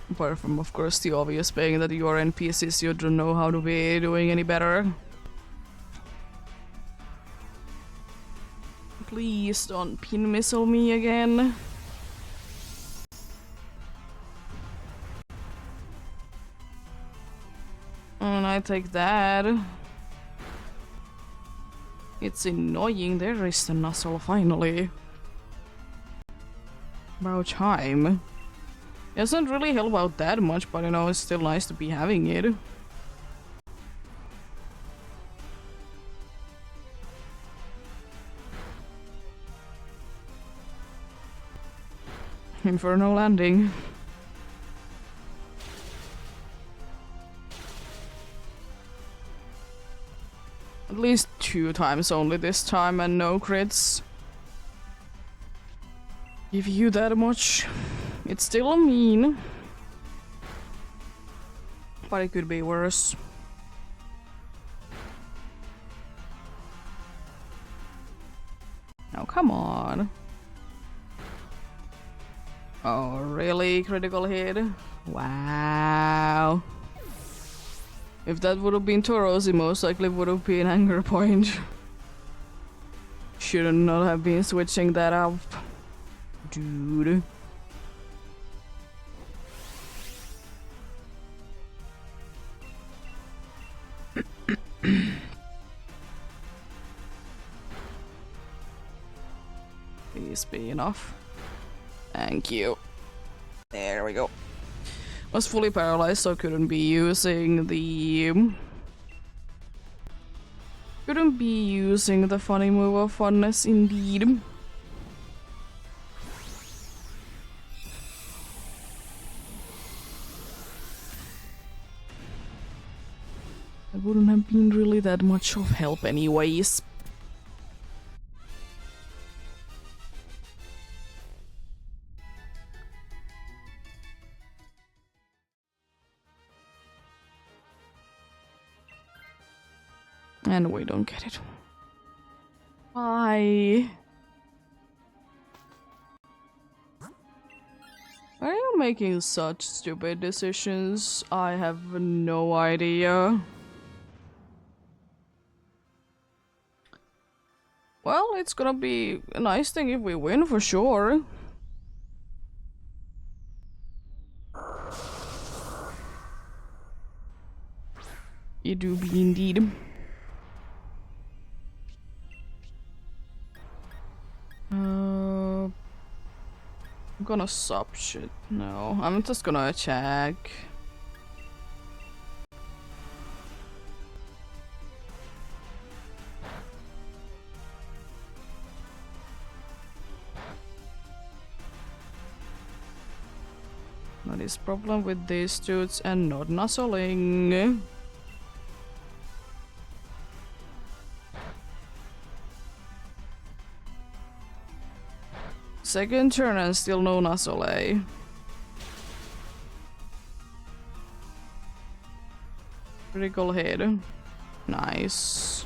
Apart from, of course, the obvious being that your NPCs you don't know how to be doing any better. Please don't pin missile me again. And I take that. It's annoying, there is the nuzzle finally. About time. It doesn't really help out that much, but you know, it's still nice to be having it. Inferno landing. At least 2 times only this time and no crits. Give you that much. It's still mean. But it could be worse. Oh, come on. Oh, really? Critical hit? Wow. If that would have been Tauros, it most likely would have been Anger Point. Should not have been switching that up. Dude. Please be enough. Thank you. There we go. Was fully paralyzed, so couldn't be using the... Couldn't be using the funny move of funness indeed. It wouldn't have been really that much of help anyways. And we don't get it. Why? Are you making such stupid decisions? I have no idea. Well, it's gonna be a nice thing if we win for sure. You do be indeed. I'm gonna sub shit. No, I'm just gonna attack. That is problem with these dudes and not nuzzling. Second turn and still no nuzzle, eh? Critical hit. Nice.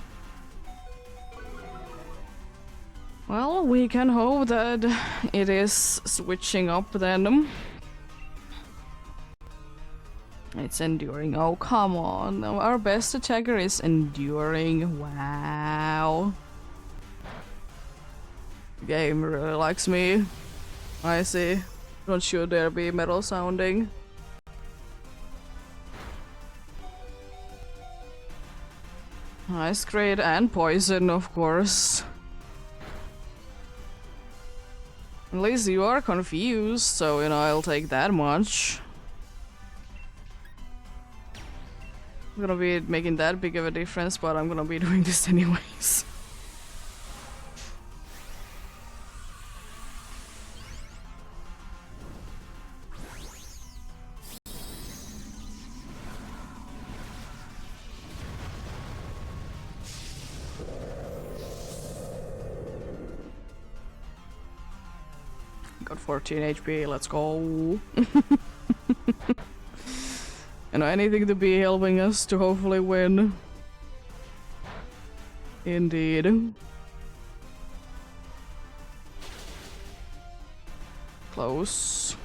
Well, we can hope that it is switching up then. It's enduring. Oh, come on. Our best attacker is enduring. Wow. Game really likes me. I see. Don't should there be metal sounding. Nice crit and poison, of course. At least you are confused, so you know I'll take that much. I'm gonna be making that big of a difference, but I'm gonna be doing this anyways. Got 14 HP, let's go. You know, anything to be helping us to hopefully win. Indeed. Close.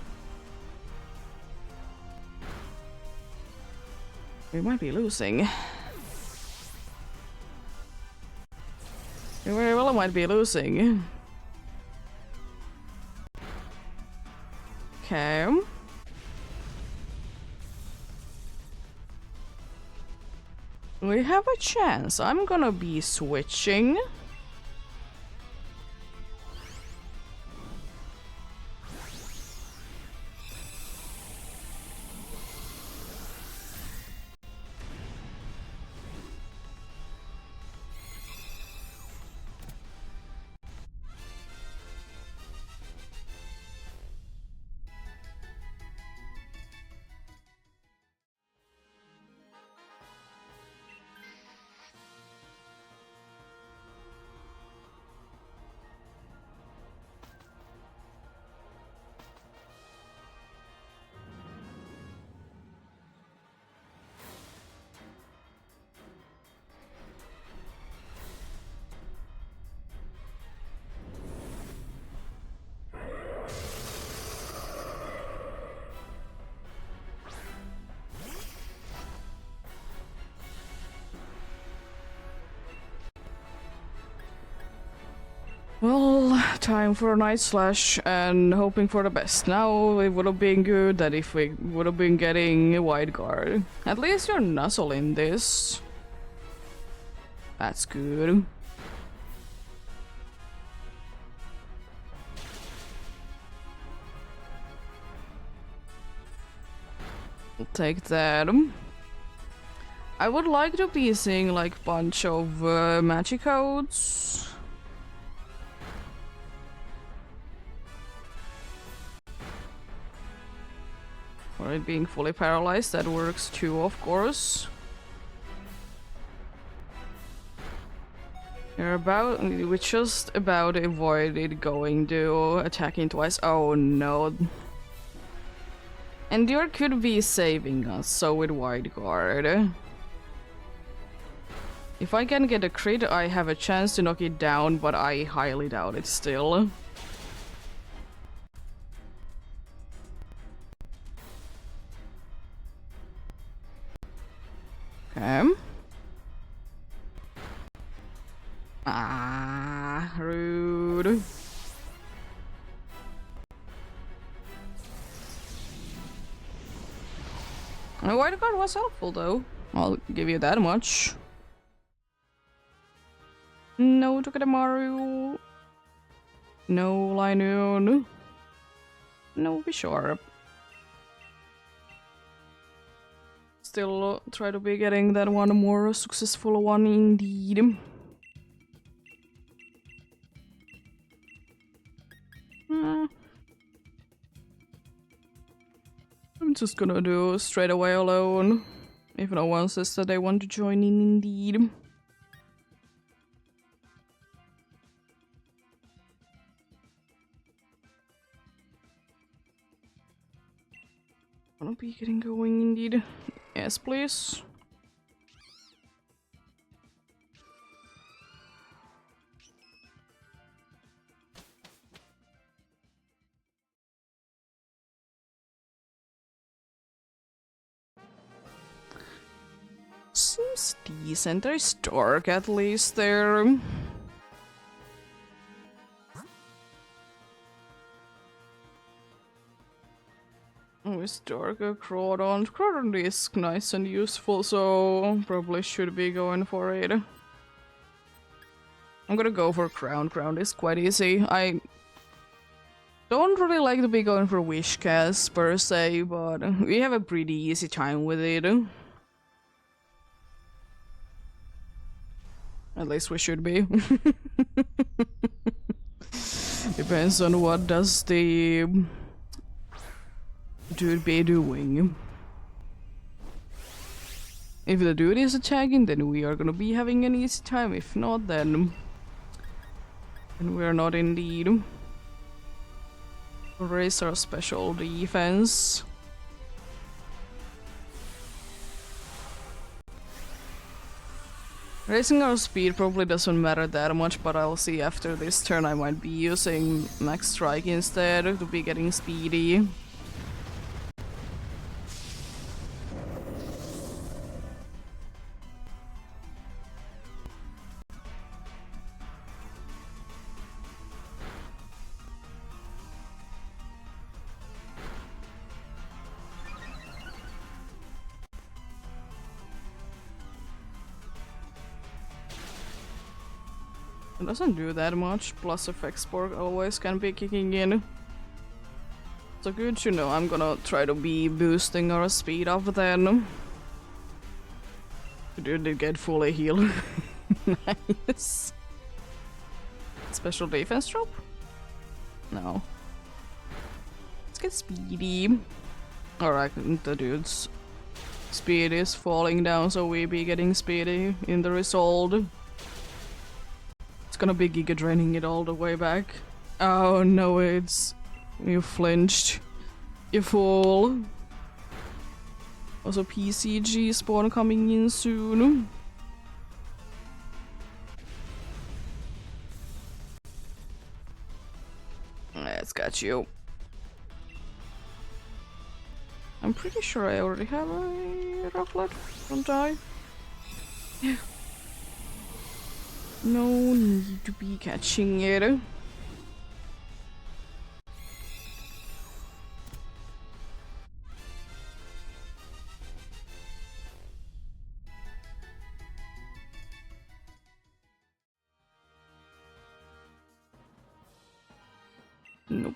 We might be losing. We very well might be losing. Okay. We have a chance. I'm gonna be switching. Well, time for a night slash and hoping for the best. Now it would have been good that if we would have been getting a wide guard. At least you're nuzzle in this. That's good. I'll take that. I would like to be seeing like bunch of magic codes. For it being fully paralyzed, that works too, of course. We just about avoided going to attacking twice. Oh no. Endure could be saving us, so with wide guard. If I can get a crit, I have a chance to knock it down, but I highly doubt it still. Okay. Ah, rude. The white card was helpful though. I'll give you that much. No Tokidamaru. No Linoon. No Bishop. Still try to be getting that one more successful one indeed. I'm just gonna do straight away alone. If no one says that they want to join in indeed. Wanna be getting going indeed. Yes, please. Seems decent. There's dark at least there. Oh, it's darker Crawdon. Crawdon is nice and useful, so probably should be going for it. I'm gonna go for Crown. Crown is quite easy. I don't really like to be going for Wish cast per se, but we have a pretty easy time with it. At least we should be. Depends on what does the dude be doing. If the dude is attacking, then we are gonna be having an easy time. If not, then we are not indeed. Raise our special defense. Raising our speed probably doesn't matter that much, but I'll see after this turn. I might be using Max Strike instead to be getting speedy. It doesn't do that much, plus effects spark always can be kicking in. So good to know. I'm gonna try to be boosting our speed up then. Did it get fully healed? Nice. Special defense drop? No. Let's get speedy. Alright, the dude's speed is falling down, so we be getting speedy in the result. It's gonna be giga draining it all the way back. Oh no, it's... You flinched. You fool. Also PCG spawn coming in soon. Let's got you. I'm pretty sure I already have a rufflet, don't I? Yeah. No need to be catching it. Nope.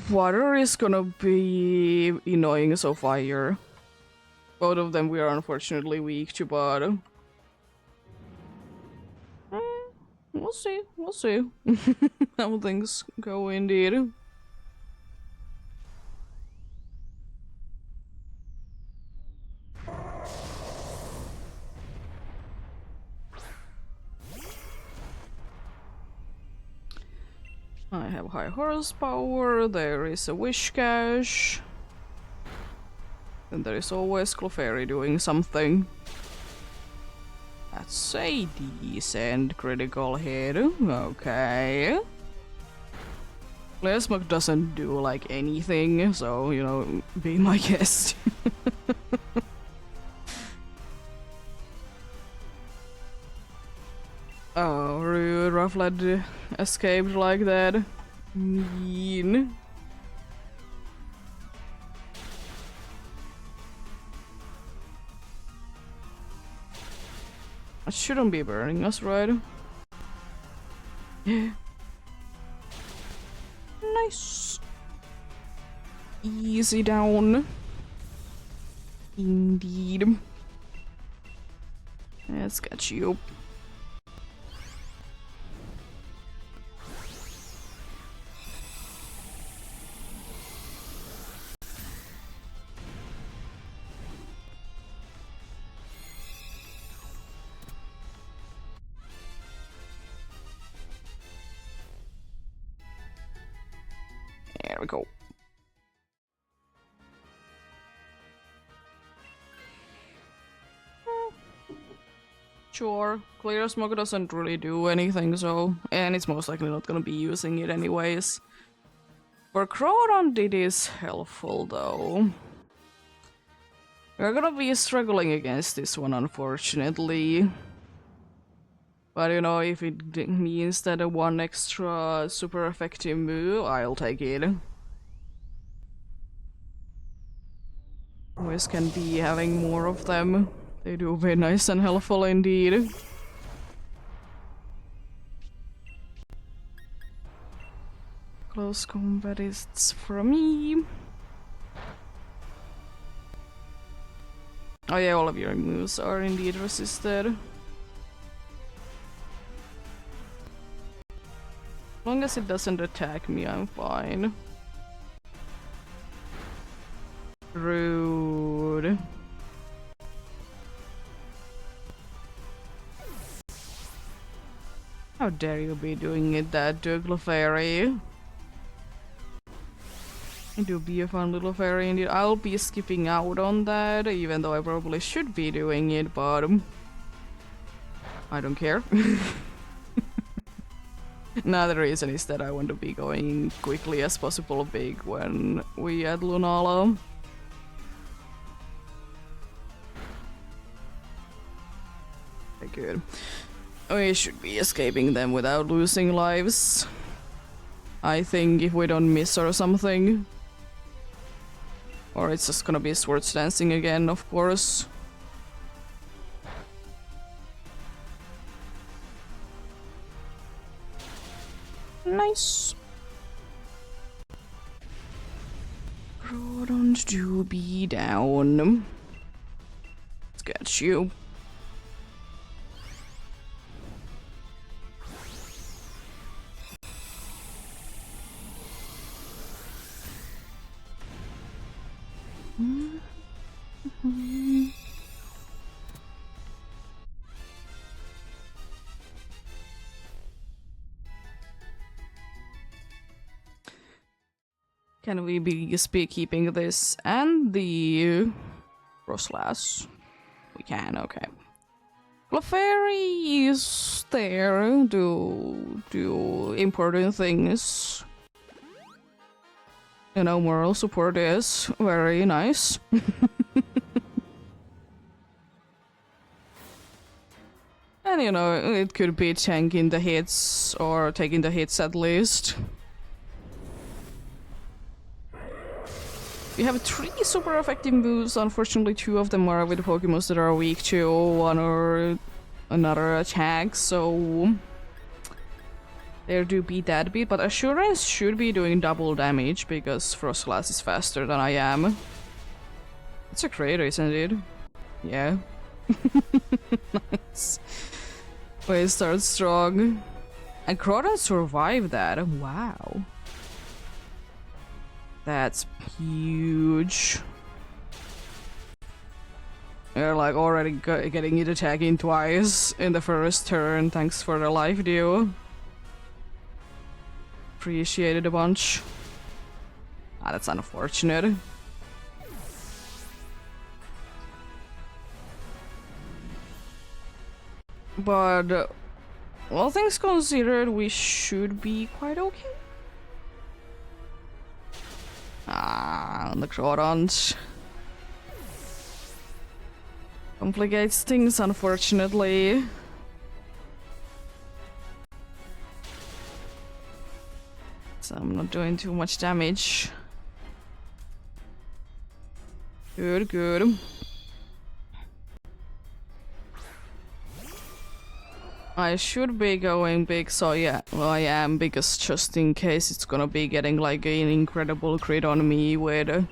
Water is gonna be annoying, so fire. Both of them we are unfortunately weak to, but we'll see, we'll see how things go indeed. I have high horsepower, there is a wish cache. And there is always Clefairy doing something. That's a decent critical hit. Okay. Lesmok doesn't do like anything, so, you know, be my guest. Oh, rude. Rufflet escaped like that. Mean. It shouldn't be burning us, right? Yeah. Nice. Easy down. Indeed. Let's get you. There we go. Sure, clear smoke doesn't really do anything, so... And it's most likely not gonna be using it anyways. For Crawdon, it is helpful, though. We're gonna be struggling against this one, unfortunately. But you know, if it means that a one extra super effective move, I'll take it. Always can be having more of them. They do be nice and helpful indeed. Close combat is for me. Oh yeah, all of your moves are indeed resisted. As long as it doesn't attack me, I'm fine. Rude. How dare you be doing it that to Clefairy? It will be a fun little fairy indeed. I'll be skipping out on that, even though I probably should be doing it, but I don't care. Another reason is that I want to be going quickly as possible big when we add Lunala. Okay, good. We should be escaping them without losing lives. I think if we don't miss or something. Or it's just gonna be swords dancing again, of course. Nice. Rodent do be down. Let's get you. Can we be keeping this and the Roslas? We can, okay. Clefairy is there, do important things. You know, moral support is very nice. And you know, it could be tanking the hits or taking the hits at least. We have 3 super effective moves. Unfortunately, 2 of them are with Pokemons that are weak to one or another attack, so there do be that bit. But Assurance should be doing double damage because Frostlass is faster than I am. It's a crater, isn't it? Yeah. Nice. We start strong. And Croton survived that. Wow. That's huge. You're like already getting it attacking twice in the first turn. Thanks for the life deal. Appreciate it a bunch. Ah, that's unfortunate. But all things considered, we should be quite okay. Ah, the Crodons. Complicates things, unfortunately. So I'm not doing too much damage. Good, good. I should be going big, so yeah, well, I am, because just in case it's gonna be getting like an incredible crit on me with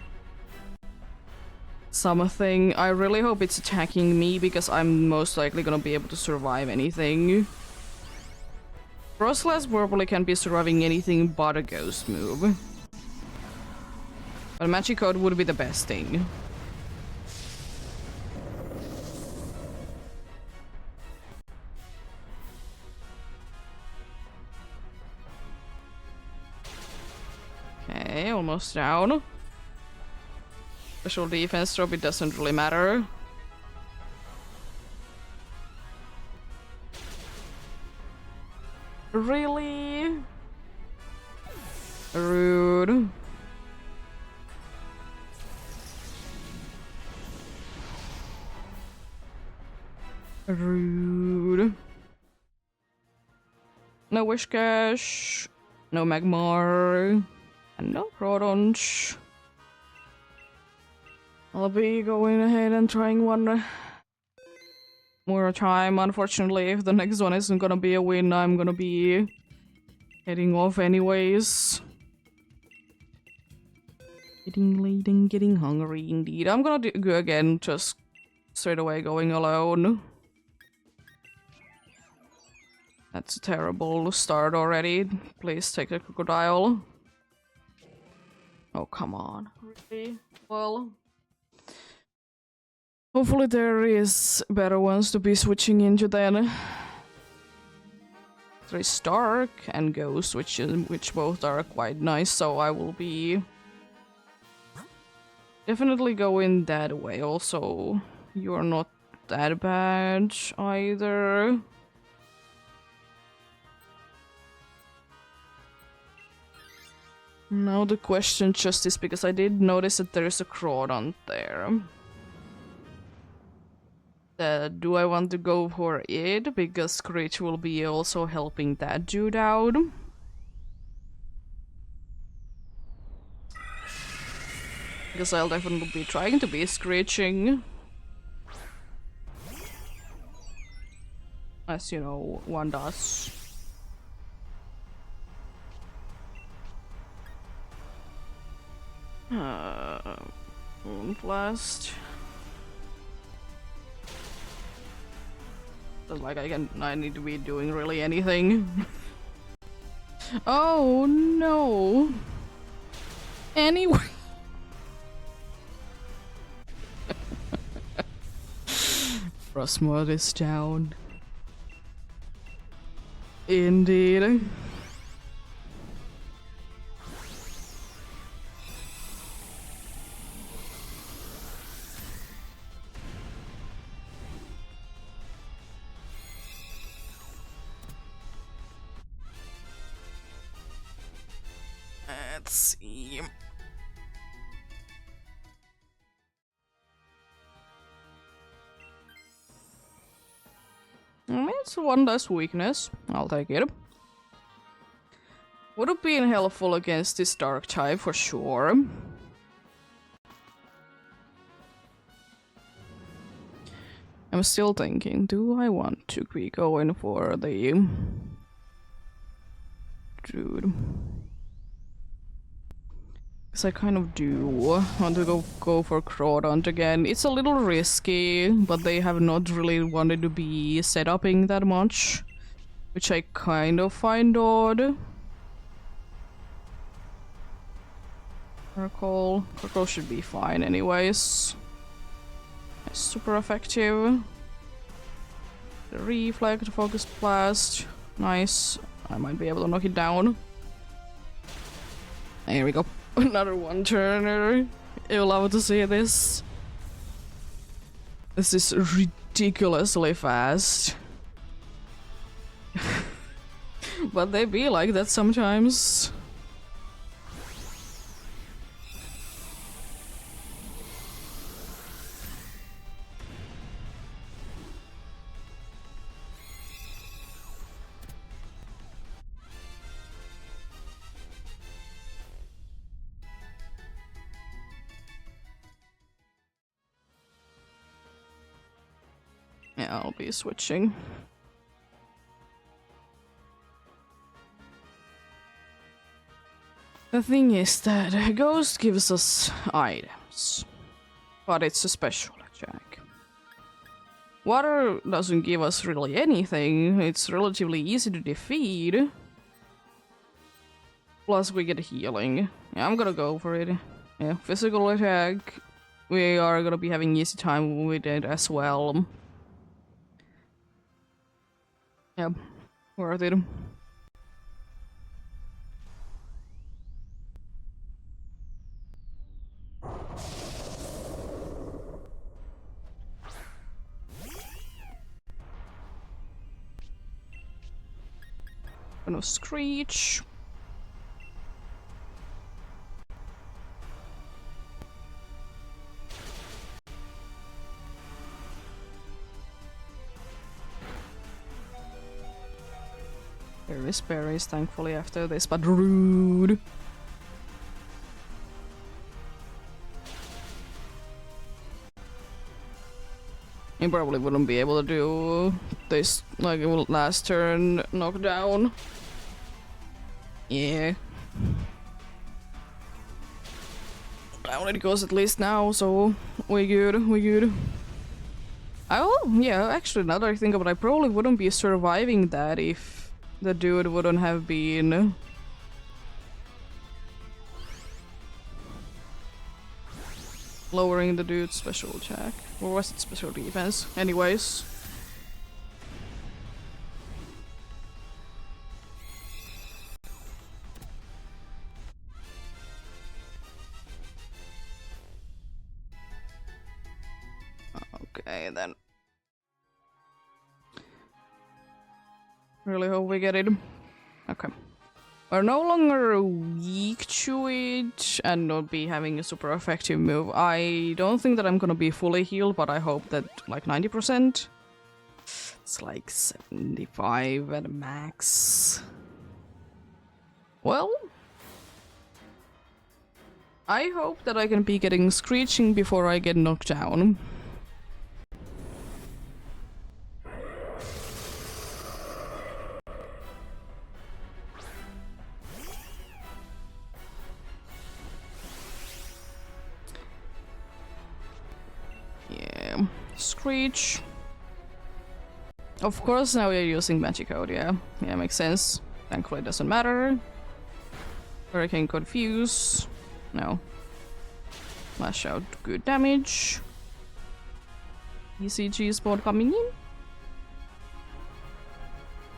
something. I really hope it's attacking me, because I'm most likely gonna be able to survive anything. Frostlass probably can be surviving anything but a ghost move. But Magic Code would be the best thing. Okay, almost down. Special defense drop, it doesn't really matter. Really? Rude. Rude. No Wishcash. No Magmar. And no Crodonch. I'll be going ahead and trying one more time. Unfortunately, if the next one isn't gonna be a win, I'm gonna be heading off anyways. Getting late and getting hungry indeed. I'm gonna go again, just straight away going alone. That's a terrible start already. Please take the crocodile. Oh, come on. Really? Well, hopefully there is better ones to be switching into then. There's Stark and Ghost, which both are quite nice, so I will be definitely going that way. Also, you're not that bad either. Now the question just is, because I did notice that there's a Crawdon there. Do I want to go for it? Because Screech will be also helping that dude out. Because I'll definitely be trying to be screeching. As you know, one does. Moonblast. It's like I need to be doing really anything. Oh no. Anyway. Frostmourne is down. Indeed. Let's see. It's one less weakness. I'll take it. Would have been helpful against this dark type for sure. I'm still thinking, do I want to be going for the dude? Because I kind of do want to go for Crawdont again. It's a little risky, but they have not really wanted to be set upping that much, which I kind of find odd. Circle should be fine anyways. It's super effective. The reflect, focus blast. Nice. I might be able to knock it down. There we go. Another one-turner. You'll love to see this. This is ridiculously fast. But they be like that sometimes. Yeah, I'll be switching. The thing is that Ghost gives us items, but it's a special attack. Water doesn't give us really anything, it's relatively easy to defeat. Plus we get healing. Yeah, I'm gonna go for it. Yeah, physical attack. We are gonna be having easy time with it as well. Yep, worth it. Gonna screech. There is berries, thankfully, after this, but rude. You probably wouldn't be able to do this, like, it will last turn knockdown. Yeah. Down it goes at least now, so we good, we good. Oh, yeah, actually, now that I think of it, I probably wouldn't be surviving that if the dude wouldn't have been lowering the dude's special attack. Or was it special defense? Anyways. Okay, then. Really hope we get it. Okay. We're no longer weak to it and not be having a super effective move. I don't think that I'm gonna be fully healed, but I hope that like 90%. It's like 75 at max. Well, I hope that I can be getting screeching before I get knocked down. Yeah, screech. Of course, now you're using magic code, yeah. Yeah, makes sense. Thankfully, it doesn't matter. Hurricane confuse. No. Lash out, good damage. ECG spawn coming in.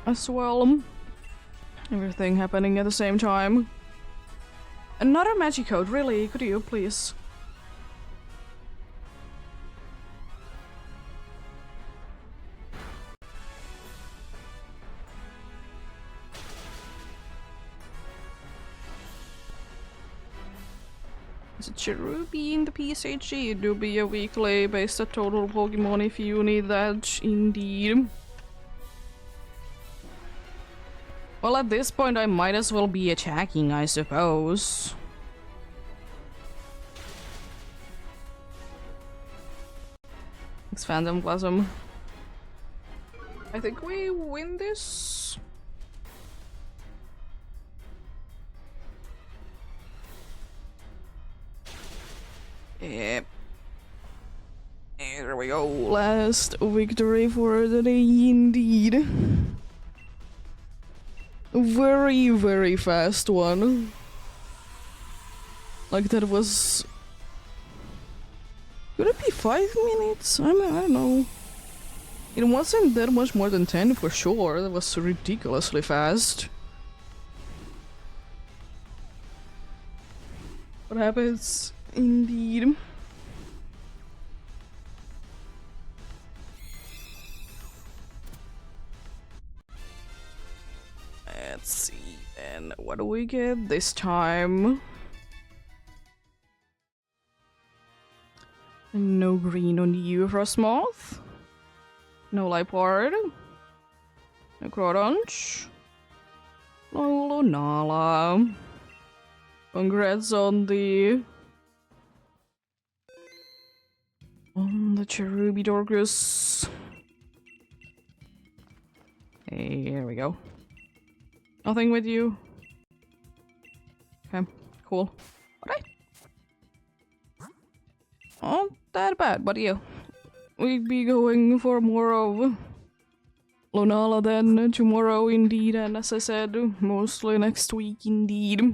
As well. Everything happening at the same time. Another magic code, really? Could you please? Is it Cherubi in the PSHG? It do be a weekly based at total Pokemon if you need that, indeed. Well, at this point I might as well be attacking, I suppose. It's Phantom Plasm. I think we win this. Yep. There we go. Last victory for the day, indeed. A very, very fast one. Like that was... Could it be 5 minutes? I don't know. It wasn't that much more than 10 for sure. That was ridiculously fast. What happens? Indeed. Let's see, and what do we get this time? No green on you, Frostmoth. No Lipard. No Crodonch. No Lunala. Congrats on the Cherubi Dorcus. Hey, here we go. Nothing with you. Okay, cool. Alright. Not that bad, but yeah. We'd be going for more of Lunala then tomorrow indeed, and as I said, mostly next week indeed.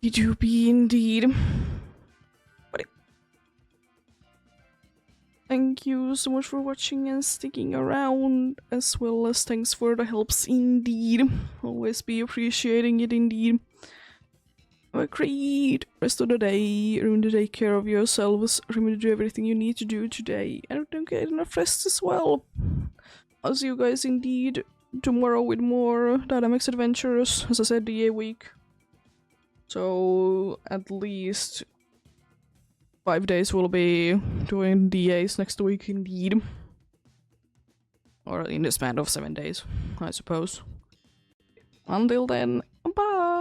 It do be indeed. But thank you so much for watching and sticking around, as well as thanks for the helps indeed. Always be appreciating it indeed. Have a great rest of the day. Remember to take care of yourselves. Remember to do everything you need to do today. And don't get enough rest as well. I'll see you guys indeed tomorrow with more Dynamics Adventures. As I said, DA week. So at least 5 days we'll be doing DAs next week indeed. Or in the span of 7 days, I suppose. Until then, bye!